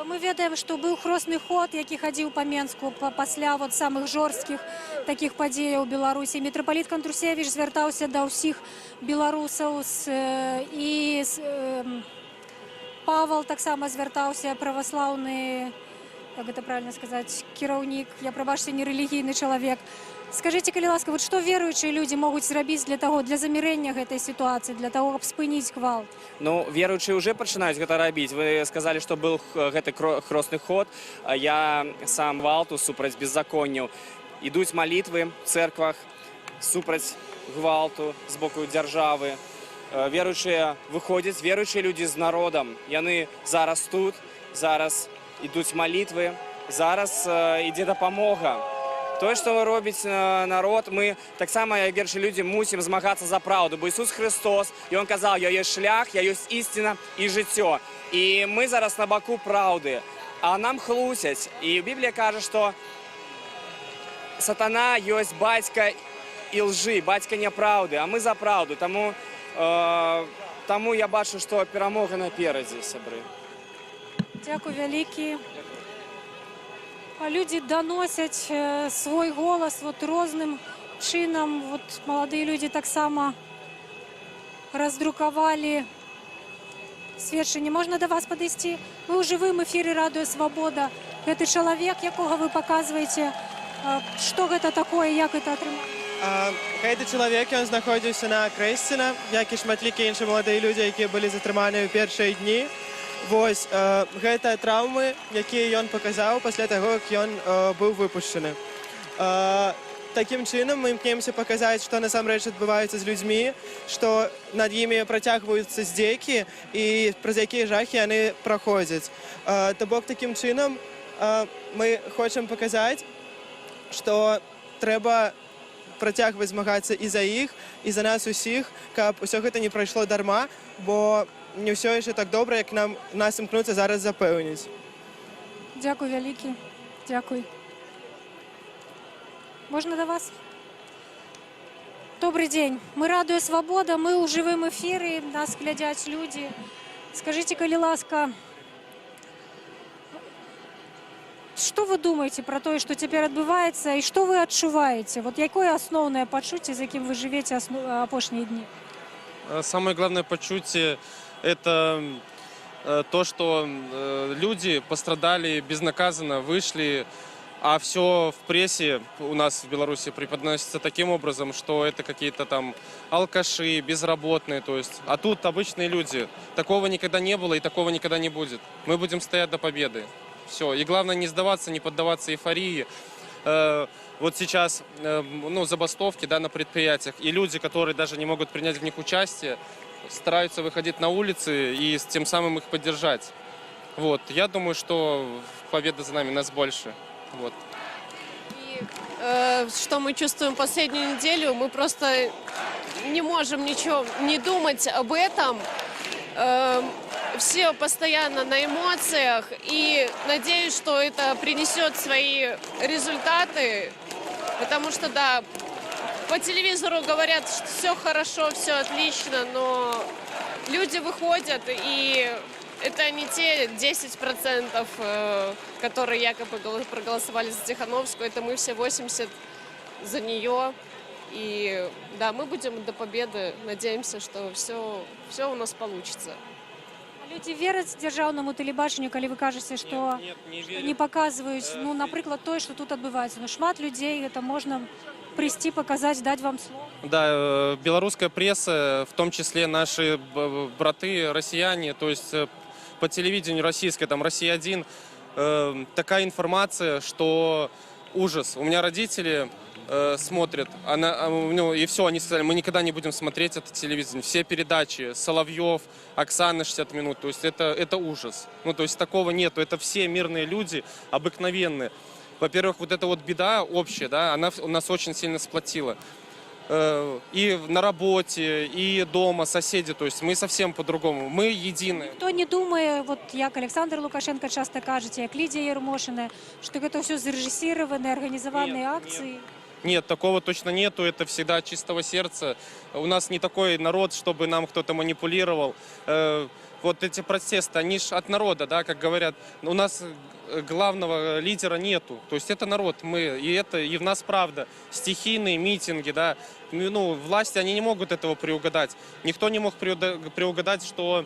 Мы ведаем, што быў хросны ход, які хадзіў па Менску пасля самых жорсткіх такіх падзеяў у Беларусі. Мітрапаліт Кантрусевіч звяртаўся да ўсіх беларусаў і Павал таксама звяртаўся, праваслаўны, як гэта правильно сказаць, кіраўнік, я, прабачце, не рэлігійны чалавек. Скажыце, калі ласка, вот што веруючыя людзі могуць зрабіць для замірэння гэтай сітуацыі, для таго, каб спыніць гвалт? Ну, веруючыя ўжо пачынаюць гэта рабіць. Вы сказалі, што быў гэты хросны ход. Я сам гвалту супраць беззаконняў. Ідуць малітвы в цэрквах супраць гвалту з боку дзяржавы. Веруючыя выходзяць, веруючыя людзі з народам. Яны зараз тут, зараз ідуць малітвы, зараз ідзе дапамога. Тое, што робіць народ, мы таксама, як веруючыя людзі, мусім змагацца за праўду. Бо Ісус Христос, і Он казаў, я ёсць шлях, я ёсць ісціна і жыццё. І мы зараз на баку праўды. А нам хлусяць. І Біблія кажа, што сатана ёсць бацька і лжы, бацька няпраўды, а мы за праўду. Таму я бачу, што перамога наперадзе, сябры. Дзякуй вялікі. Людзі даносяць свой голас розным чынам. Маладыя людзі таксама раздрукавалі сведчанне. Можна да вас падысці? Вы ў жывым эфіры Радыё Свабода. Гэты чалавек, якога вы паказваеце, што гэта такое, як гэта атрымалася? Гэты чалавек, ён знаходзіўся на Крэсціна, як і шматлікія іншыя маладыя людзі, якія былі затрыманыя ў першыя дні. Вось, гэта траўмы, якія ён паказаў пасля таго, як ён быў выпушчаны. Такім чынам мы імкнемся паказаць, што насамрэч адбываецца з людзьмі, што над імі працягваюцца здзекі і праз якія жахі яны праходзяць. То бок, такім чынам мы хочам паказаць, што трэба працягваць змагацца і за іх, і за нас усіх, каб усё гэта не прайшло дарма, бо не ўсё яшчэ так добра, як нас імкнуцца зараз запэўніць. Дзякуй вялікі. Дзякуй. Можна да вас? Добрый дзень. Мы Радыё Свабода, мы ў жывым эфіры, нас глядзяць людзі. Скажыце, калі ласка, што вы думаеце пра тое, што цяпер адбываецца, і што вы адчуваеце? Якое асноўнае пачуцце, з якім вы жывеце апошнія дні? Самое главное почувствие – это то, что люди пострадали безнаказанно, вышли, а все в прессе у нас в Беларуси преподносится таким образом, что это какие-то там алкаши, безработные, то есть. А тут обычные люди. Такого никогда не было и такого никогда не будет. Мы будем стоять до победы. Все. И главное не сдаваться, не поддаваться эйфории. Вот сейчас забастовки, да, на предприятиях, и люди, которые даже не могут принять в них участие, стараются выходить на улицы и тем самым их поддержать. Вот. Я думаю, что победа за нами, нас больше. Вот. И что мы чувствуем последнюю неделю, мы просто не можем ничего не думать об этом. Все постоянно на эмоциях, и надеюсь, что это принесет свои результаты, потому что, да, по телевизору говорят, что все хорошо, все отлично, но люди выходят, и это не те 10%, которые якобы проголосовали за Тихановскую, это мы все 80% за нее. И да, мы будем до победы, надеемся, что все у нас получится. Люди вераць дзяржаўнаму тэлебачанню, калі вы кажаце, што не паказваюць, напрыклад, тое, што тут адбываецца. Шмат людзей, гэта можна прийти, показать, дать вам слово. Да, белорусская пресса, в том числе наши браты, россияне, то есть по телевидению российское, там «Россия-1», такая информация, что ужас. У меня родители смотрят. И все, они сказали, мы никогда не будем смотреть это телевидение. Все передачи, Соловьев, Оксана 60 минут, то есть это ужас. Ну, то есть такого нету, это все мирные люди, обыкновенные. Во-первых, вот эта вот беда общая, да, она нас очень сильно сплотила. И на работе, и дома, соседи, то есть мы совсем по-другому, мы едины. Хто не думає, от як Олександр Лукашенко часто каже, як Лідія Єрмошина, що це все зрежисовані, організовані акції? Нет, такого точно нету, это всегда от чистого сердца. У нас не такой народ, чтобы нам кто-то манипулировал. Вот эти протесты, они ж от народа, да, как говорят. У нас главного лидера нету. То есть это народ, мы, и в нас правда. Стихийные митинги, да. Ну, власти, они не могут этого приугадать. Никто не мог приугадать, что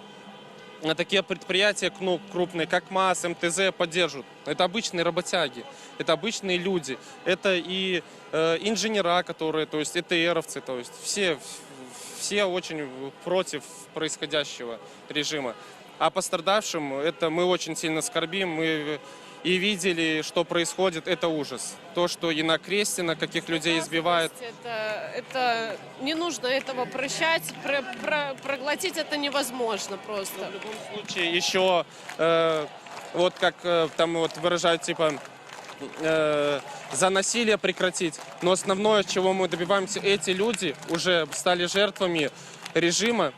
такие предприятия, ну, крупные, как МАЗ, МТЗ, поддержат. Это обычные работяги, это обычные люди. Это и инженера, которые, то есть ЭТРовцы, то есть все очень против происходящего режима. А пострадавшим, это мы очень сильно скорбим, мы и видели, что происходит, это ужас. То, что и на Крестина каких людей избивают. Это не нужно этого прощать, проглотить это невозможно просто. Но в любом случае еще, вот как там вот выражают, типа, за насилие прекратить. Но основное, чего мы добиваемся, эти люди уже стали жертвами режима,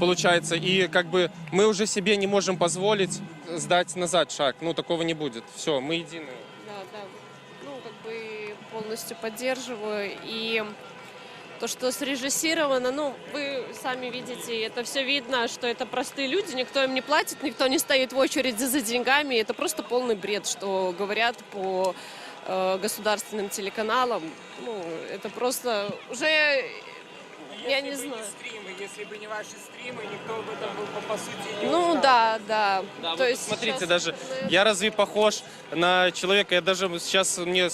получается, и как бы мы уже себе не можем позволить сдать назад шаг. Ну, такого не будет. Все, мы едины. Да. Ну, как бы полностью поддерживаю. И то, что срежиссировано, ну, вы сами видите, это все видно, что это простые люди, никто им не платит, никто не стоит в очереди за деньгами. Это просто полный бред, что говорят по государственным телеканалам. Ну, это просто уже... Я не знаю. Стримы, если бы не ваши стримы, никто бы там был по сути не Ну узнал. да. Да, То вот есть смотрите, сейчас- даже я разве похож на человека? Я даже сейчас мне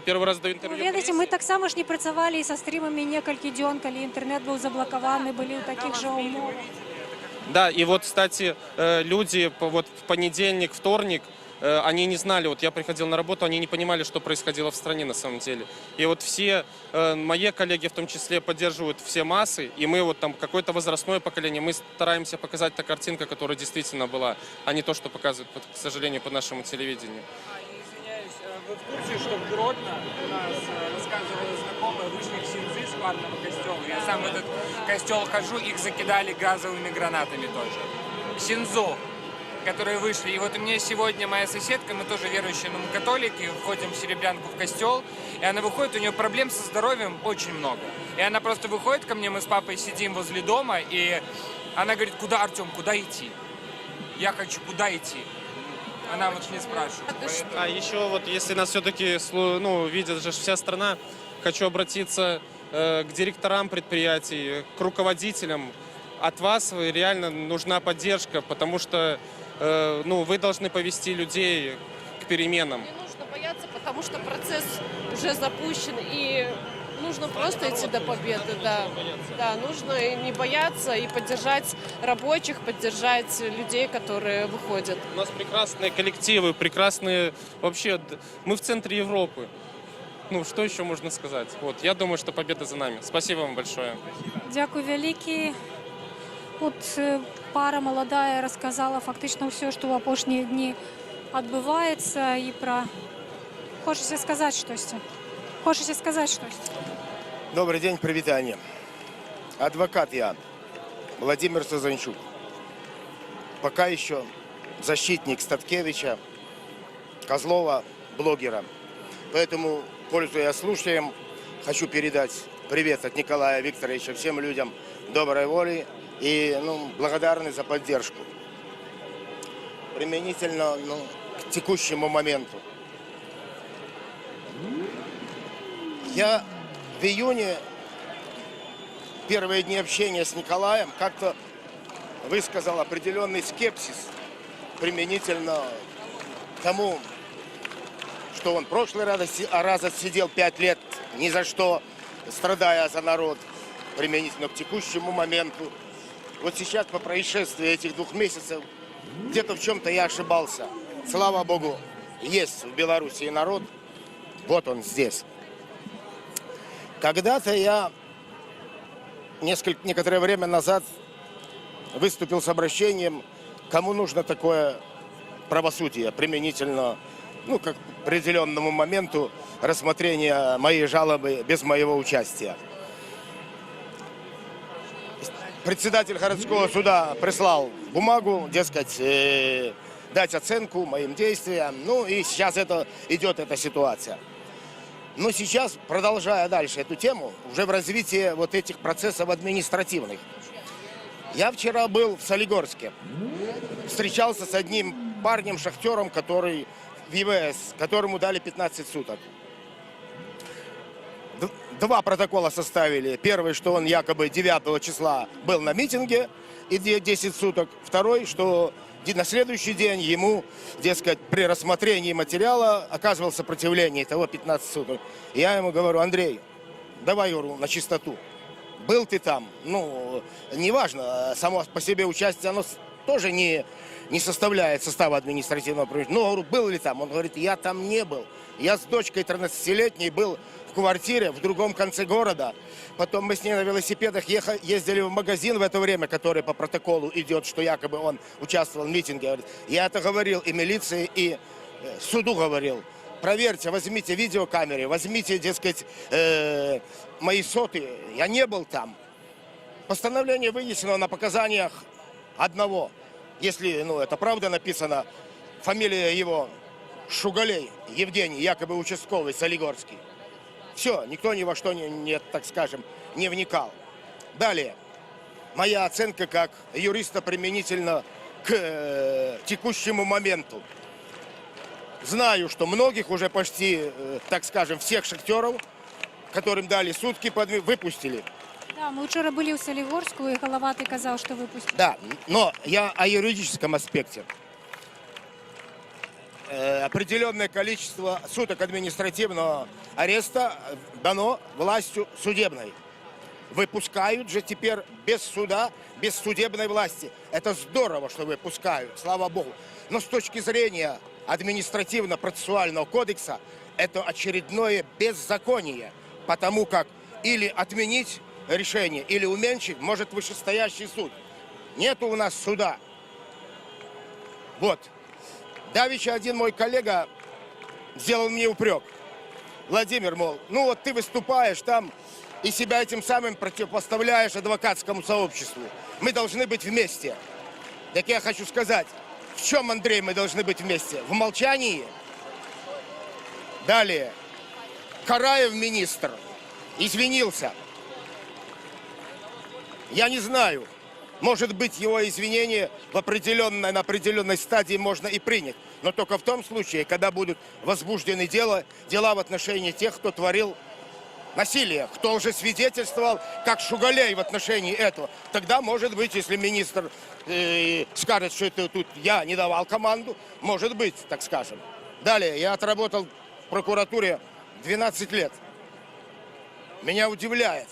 первый раз даю Ну, интервью. ведаеце, мы таксама ж не працавалі са стрімамі некалькі дзён, калі інтэрнэт быў заблакаваны, былі ў такіх жа умовах. Да, и вот, кстати, люди вот в понедельник, вторник, они не знали, вот я приходил на работу, они не понимали, что происходило в стране на самом деле. И вот все мои коллеги в том числе поддерживают все массы, и мы вот там какое-то возрастное поколение, мы стараемся показать та картинка, которая действительно была, а не то, что показывают, к сожалению, по нашему телевидению. Извиняюсь, вы в курсе, что в Гродно у нас рассказывала знакомая, вышли ксензы с парного костела. Я сам в этот костел хожу, их закидали газовыми гранатами тоже. Ксензов, которые вышли. И вот у меня сегодня моя соседка, мы тоже верующие, но мы католики, входим в Серебрянку в костел, и она выходит, у нее проблем со здоровьем очень много. И она просто выходит ко мне, мы с папой сидим возле дома, и она говорит, куда, Артем, куда идти? Я хочу, куда идти? Она вот не спрашивает. А еще вот, если нас все-таки видит же вся страна, хочу обратиться к директорам предприятий, к руководителям. От вас реально нужна поддержка, потому что вы должны повести людей к переменам. Не нужно бояться, потому что процесс уже запущен, и нужно просто идти до победы. Да, нужно не бояться и поддержать рабочих, поддержать людей, которые выходят. У нас прекрасные коллективы, прекрасные... Вообще, мы в центре Европы. Ну, что еще можно сказать? Вот, я думаю, что победа за нами. Спасибо вам большое. Дякую вялікі. От пара маладая расказала фактычна ўсё, што ў апошнія дні адбываецца, і пра... Хочаце сказаць штосьці? Добрый день, привитание. Адвокат я, Владимир Сазанчук. Пока еще защитник Статкевича, Козлова, блогера. Поэтому, пользуясь случаем, хочу передать привет от Николая Викторовича всем людям доброй воли и благодарны за поддержку. Применительно к текущему моменту. Я в июне, первые дни общения с Николаем, как-то высказал определенный скепсис применительно тому, что он в прошлый раз отсидел 5 лет, ни за что, страдая за народ, применительно к текущему моменту. Вот сейчас по происшествии этих 2 месяцев где-то в чем-то я ошибался. Слава Богу, есть в Белоруссии народ, Вот он здесь. Когда-то я некоторое время назад выступил с обращением, кому нужно такое правосудие применительно, ну, как к определенному моменту рассмотрения моей жалобы без моего участия. Председатель городского суда прислал бумагу, дескать, дать оценку моим действиям. Ну и сейчас идет эта ситуация. Но сейчас, продолжая дальше эту тему, уже в развитии вот этих процессов административных. Я вчера был в Солигорске. Встречался с одним парнем-шахтером, который в ЕВС, которому дали 15 суток. Два протокола составили. Первый, что он якобы 9 числа был на митинге, и 10 суток. Второй, что на следующий день ему, дескать, при рассмотрении материала оказывал сопротивление, того 15 суток. Я ему говорю: Андрей, давай, говорю, на чистоту. Был ты там? Ну, неважно, само по себе участие, оно тоже не составляет состава административного правительства. Ну, говорю, был ли там? Он говорит: я там не был. Я с дочкой 13-летней был в квартире в другом конце города. Потом мы с ней на велосипедах ездили в магазин в это время, который по протоколу идет, что якобы он участвовал в митинге. Говорит, я это говорил и милиции, и суду говорил. Проверьте, возьмите видеокамеры, возьмите, дескать, мои соты. Я не был там. Постановление вынесено на показаниях одного. Если, ну, это правда написано, фамилия его Шугалей Евгений, якобы участковый, Солигорский. Все, никто ни во что не, так скажем, не вникал. Далее. Моя оценка как юриста применительно к текущему моменту. Знаю, что многих уже почти, так скажем, всех шахтеров, которым дали сутки, выпустили. Да, мы вчера были в Солигорску, и Головатый сказал, что выпустили. Да, но я о юридическом аспекте. Определенное количество суток административного ареста дано властью судебной. Выпускают же теперь без суда, без судебной власти. Это здорово, что выпускают, слава богу. Но с точки зрения административно-процессуального кодекса это очередное беззаконие. Потому как или отменить решение, или уменьшить может вышестоящий суд. Нету у нас суда. Вот. Давеча один мой коллега сделал мне упрек. Владимир, мол, ну вот ты выступаешь там и себя этим самым противопоставляешь адвокатскому сообществу. Мы должны быть вместе. Так я хочу сказать, в чем, Андрей, мы должны быть вместе? В молчании? Далее. Караев министр извинился. Я не знаю. Может быть, его извинения на определенной стадии можно и принять. Но только в том случае, когда будут возбуждены дела в отношении тех, кто творил насилие, кто уже свидетельствовал, как Шугалей в отношении этого. Тогда, может быть, если министр скажет, что это тут я не давал команду, может быть, так скажем. Далее, я отработал в прокуратуре 12 лет. Меня удивляет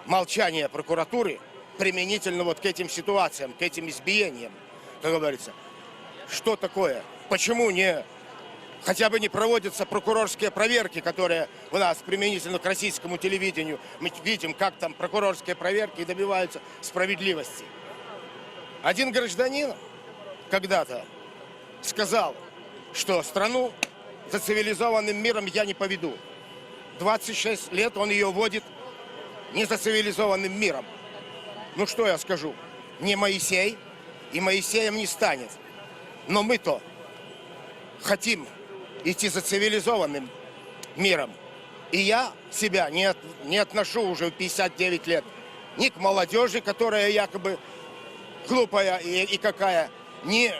молчание прокуратуры применительно вот к этим ситуациям, к этим избиениям, как говорится. Что такое? Почему хотя бы не проводятся прокурорские проверки, которые у нас применительно к российскому телевидению? Мы видим, как там прокурорские проверки добиваются справедливости. Один гражданин когда-то сказал, что страну за цивилизованным миром я не поведу. 26 лет он ее водит не за цивилизованным миром. Ну что я скажу? Не Моисей, и Моисеем не станет. Но мы-то хотим идти за цивилизованным миром. И я себя не отношу уже в 59 лет ни к молодежи, которая якобы глупая и какая, ни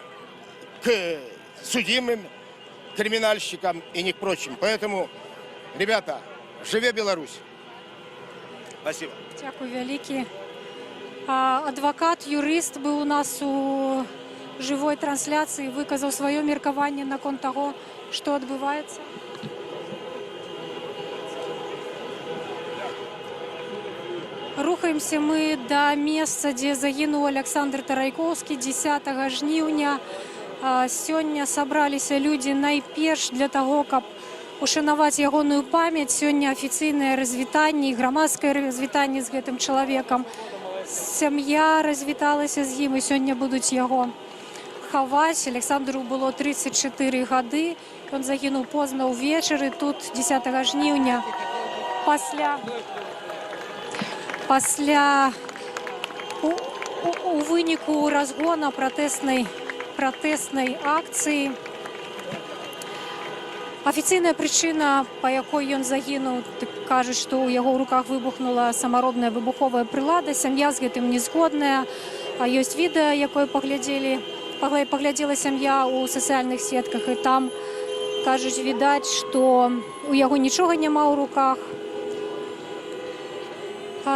к судимым криминальщикам и ни к прочим. Поэтому, ребята, живе Беларусь! Спасибо. Дякую великі. Адвокат, юрист быў у нас у жывой трансляцыі, выказаў сваё меркаванне наконт таго, што адбываецца. Рухаемся мы да месца, дзе загінуў Александр Тарайкоўскі 10 жніўня. Сёння сабраліся людзі найперш для таго, каб ушанаваць ягоную памяць. Сёння афіцыйнае развітанне і грамадскае развітанне з гэтым чалавекам. Сям'я развіталася з ім, і сёння будуць яго хаваць. Александру было 34 гады. Ён загінуў позна ўвечары тут 10 жніўня пасля у выніку разгона пратэснай акцыі. Афіцыйная прычына, па якой ён загінуў, кажуць, што ў яго ў руках выбухнула самаробная выбуховая прылада. Сям'я з гэтым не згодная. Ёсць відэа, якое паглядзела сям'я ў сацыяльных сетках, і там, кажуць, відаць, што у яго нічога няма ў руках.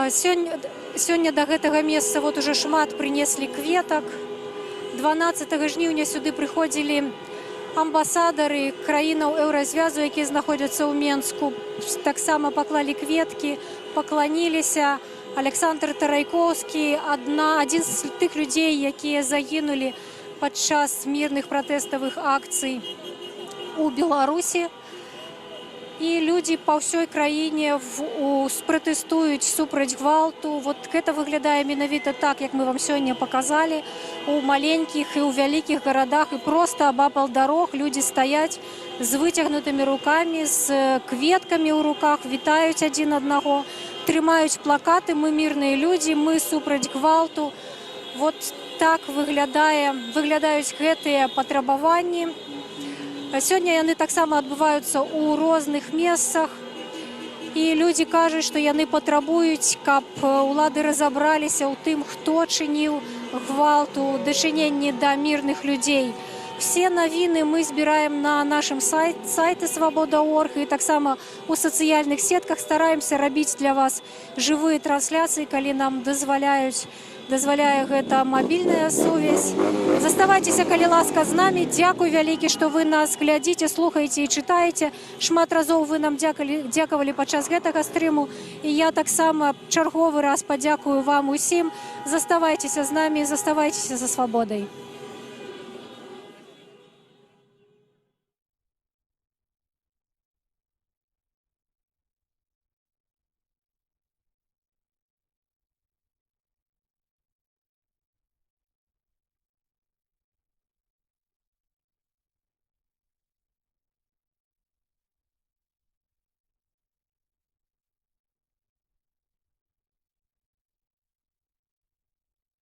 Сёння да гэтага месца вот уже шмат прынеслі кветак. 12 жніўня сюды прыходзілі амбасадары краінаў еўразвязу, якія знаходзяцца ў Менску. Таксама паклалі кветкі, пакланіліся. Александр Тарайкоўскі, адзін з тых людзей, якія загінулі падчас мірных пратэставых акцый у Беларусі. І людзі па ўсёй краіне пратэстуюць супраць гвалту. Вот гэта выглядае менавіта так, як мы вам сёння паказалі. У маленькіх і ў вялікіх гарадах і проста абапал дарог людзі стаяць з выцягнутымі рукамі, з кветкамі ў руках, вітаюць адзін аднаго, трымаюць плакаты «Мы мірныя людзі, мы супраць гвалту». Вот так выглядаюць гэтыя патрабаванні. Сёння яны таксама адбываюцца ў розных месцах. І людзі кажуць, што яны патрабуюць, каб улады разабраліся ў тым, хто чыніў гвалту, дачыненні да мірных людзей. Все навіны мы збіраем на нашым сайце Свабода.орг, і таксама у сацыяльных сетках стараемся рабіць для вас жывыя трансляцыі, калі нам дазваляе гэта мабільная сувязь. Заставайцеся, калі ласка, з намі. Дзякуй вялікі, што вы нас глядзіце, слухаеце і чытаеце. Шмат разоў вы нам дзякавалі падчас гэтага стрыму. І я таксама чарговы раз падзякую вам усім. Заставайцеся з намі, заставайцеся за свабодай.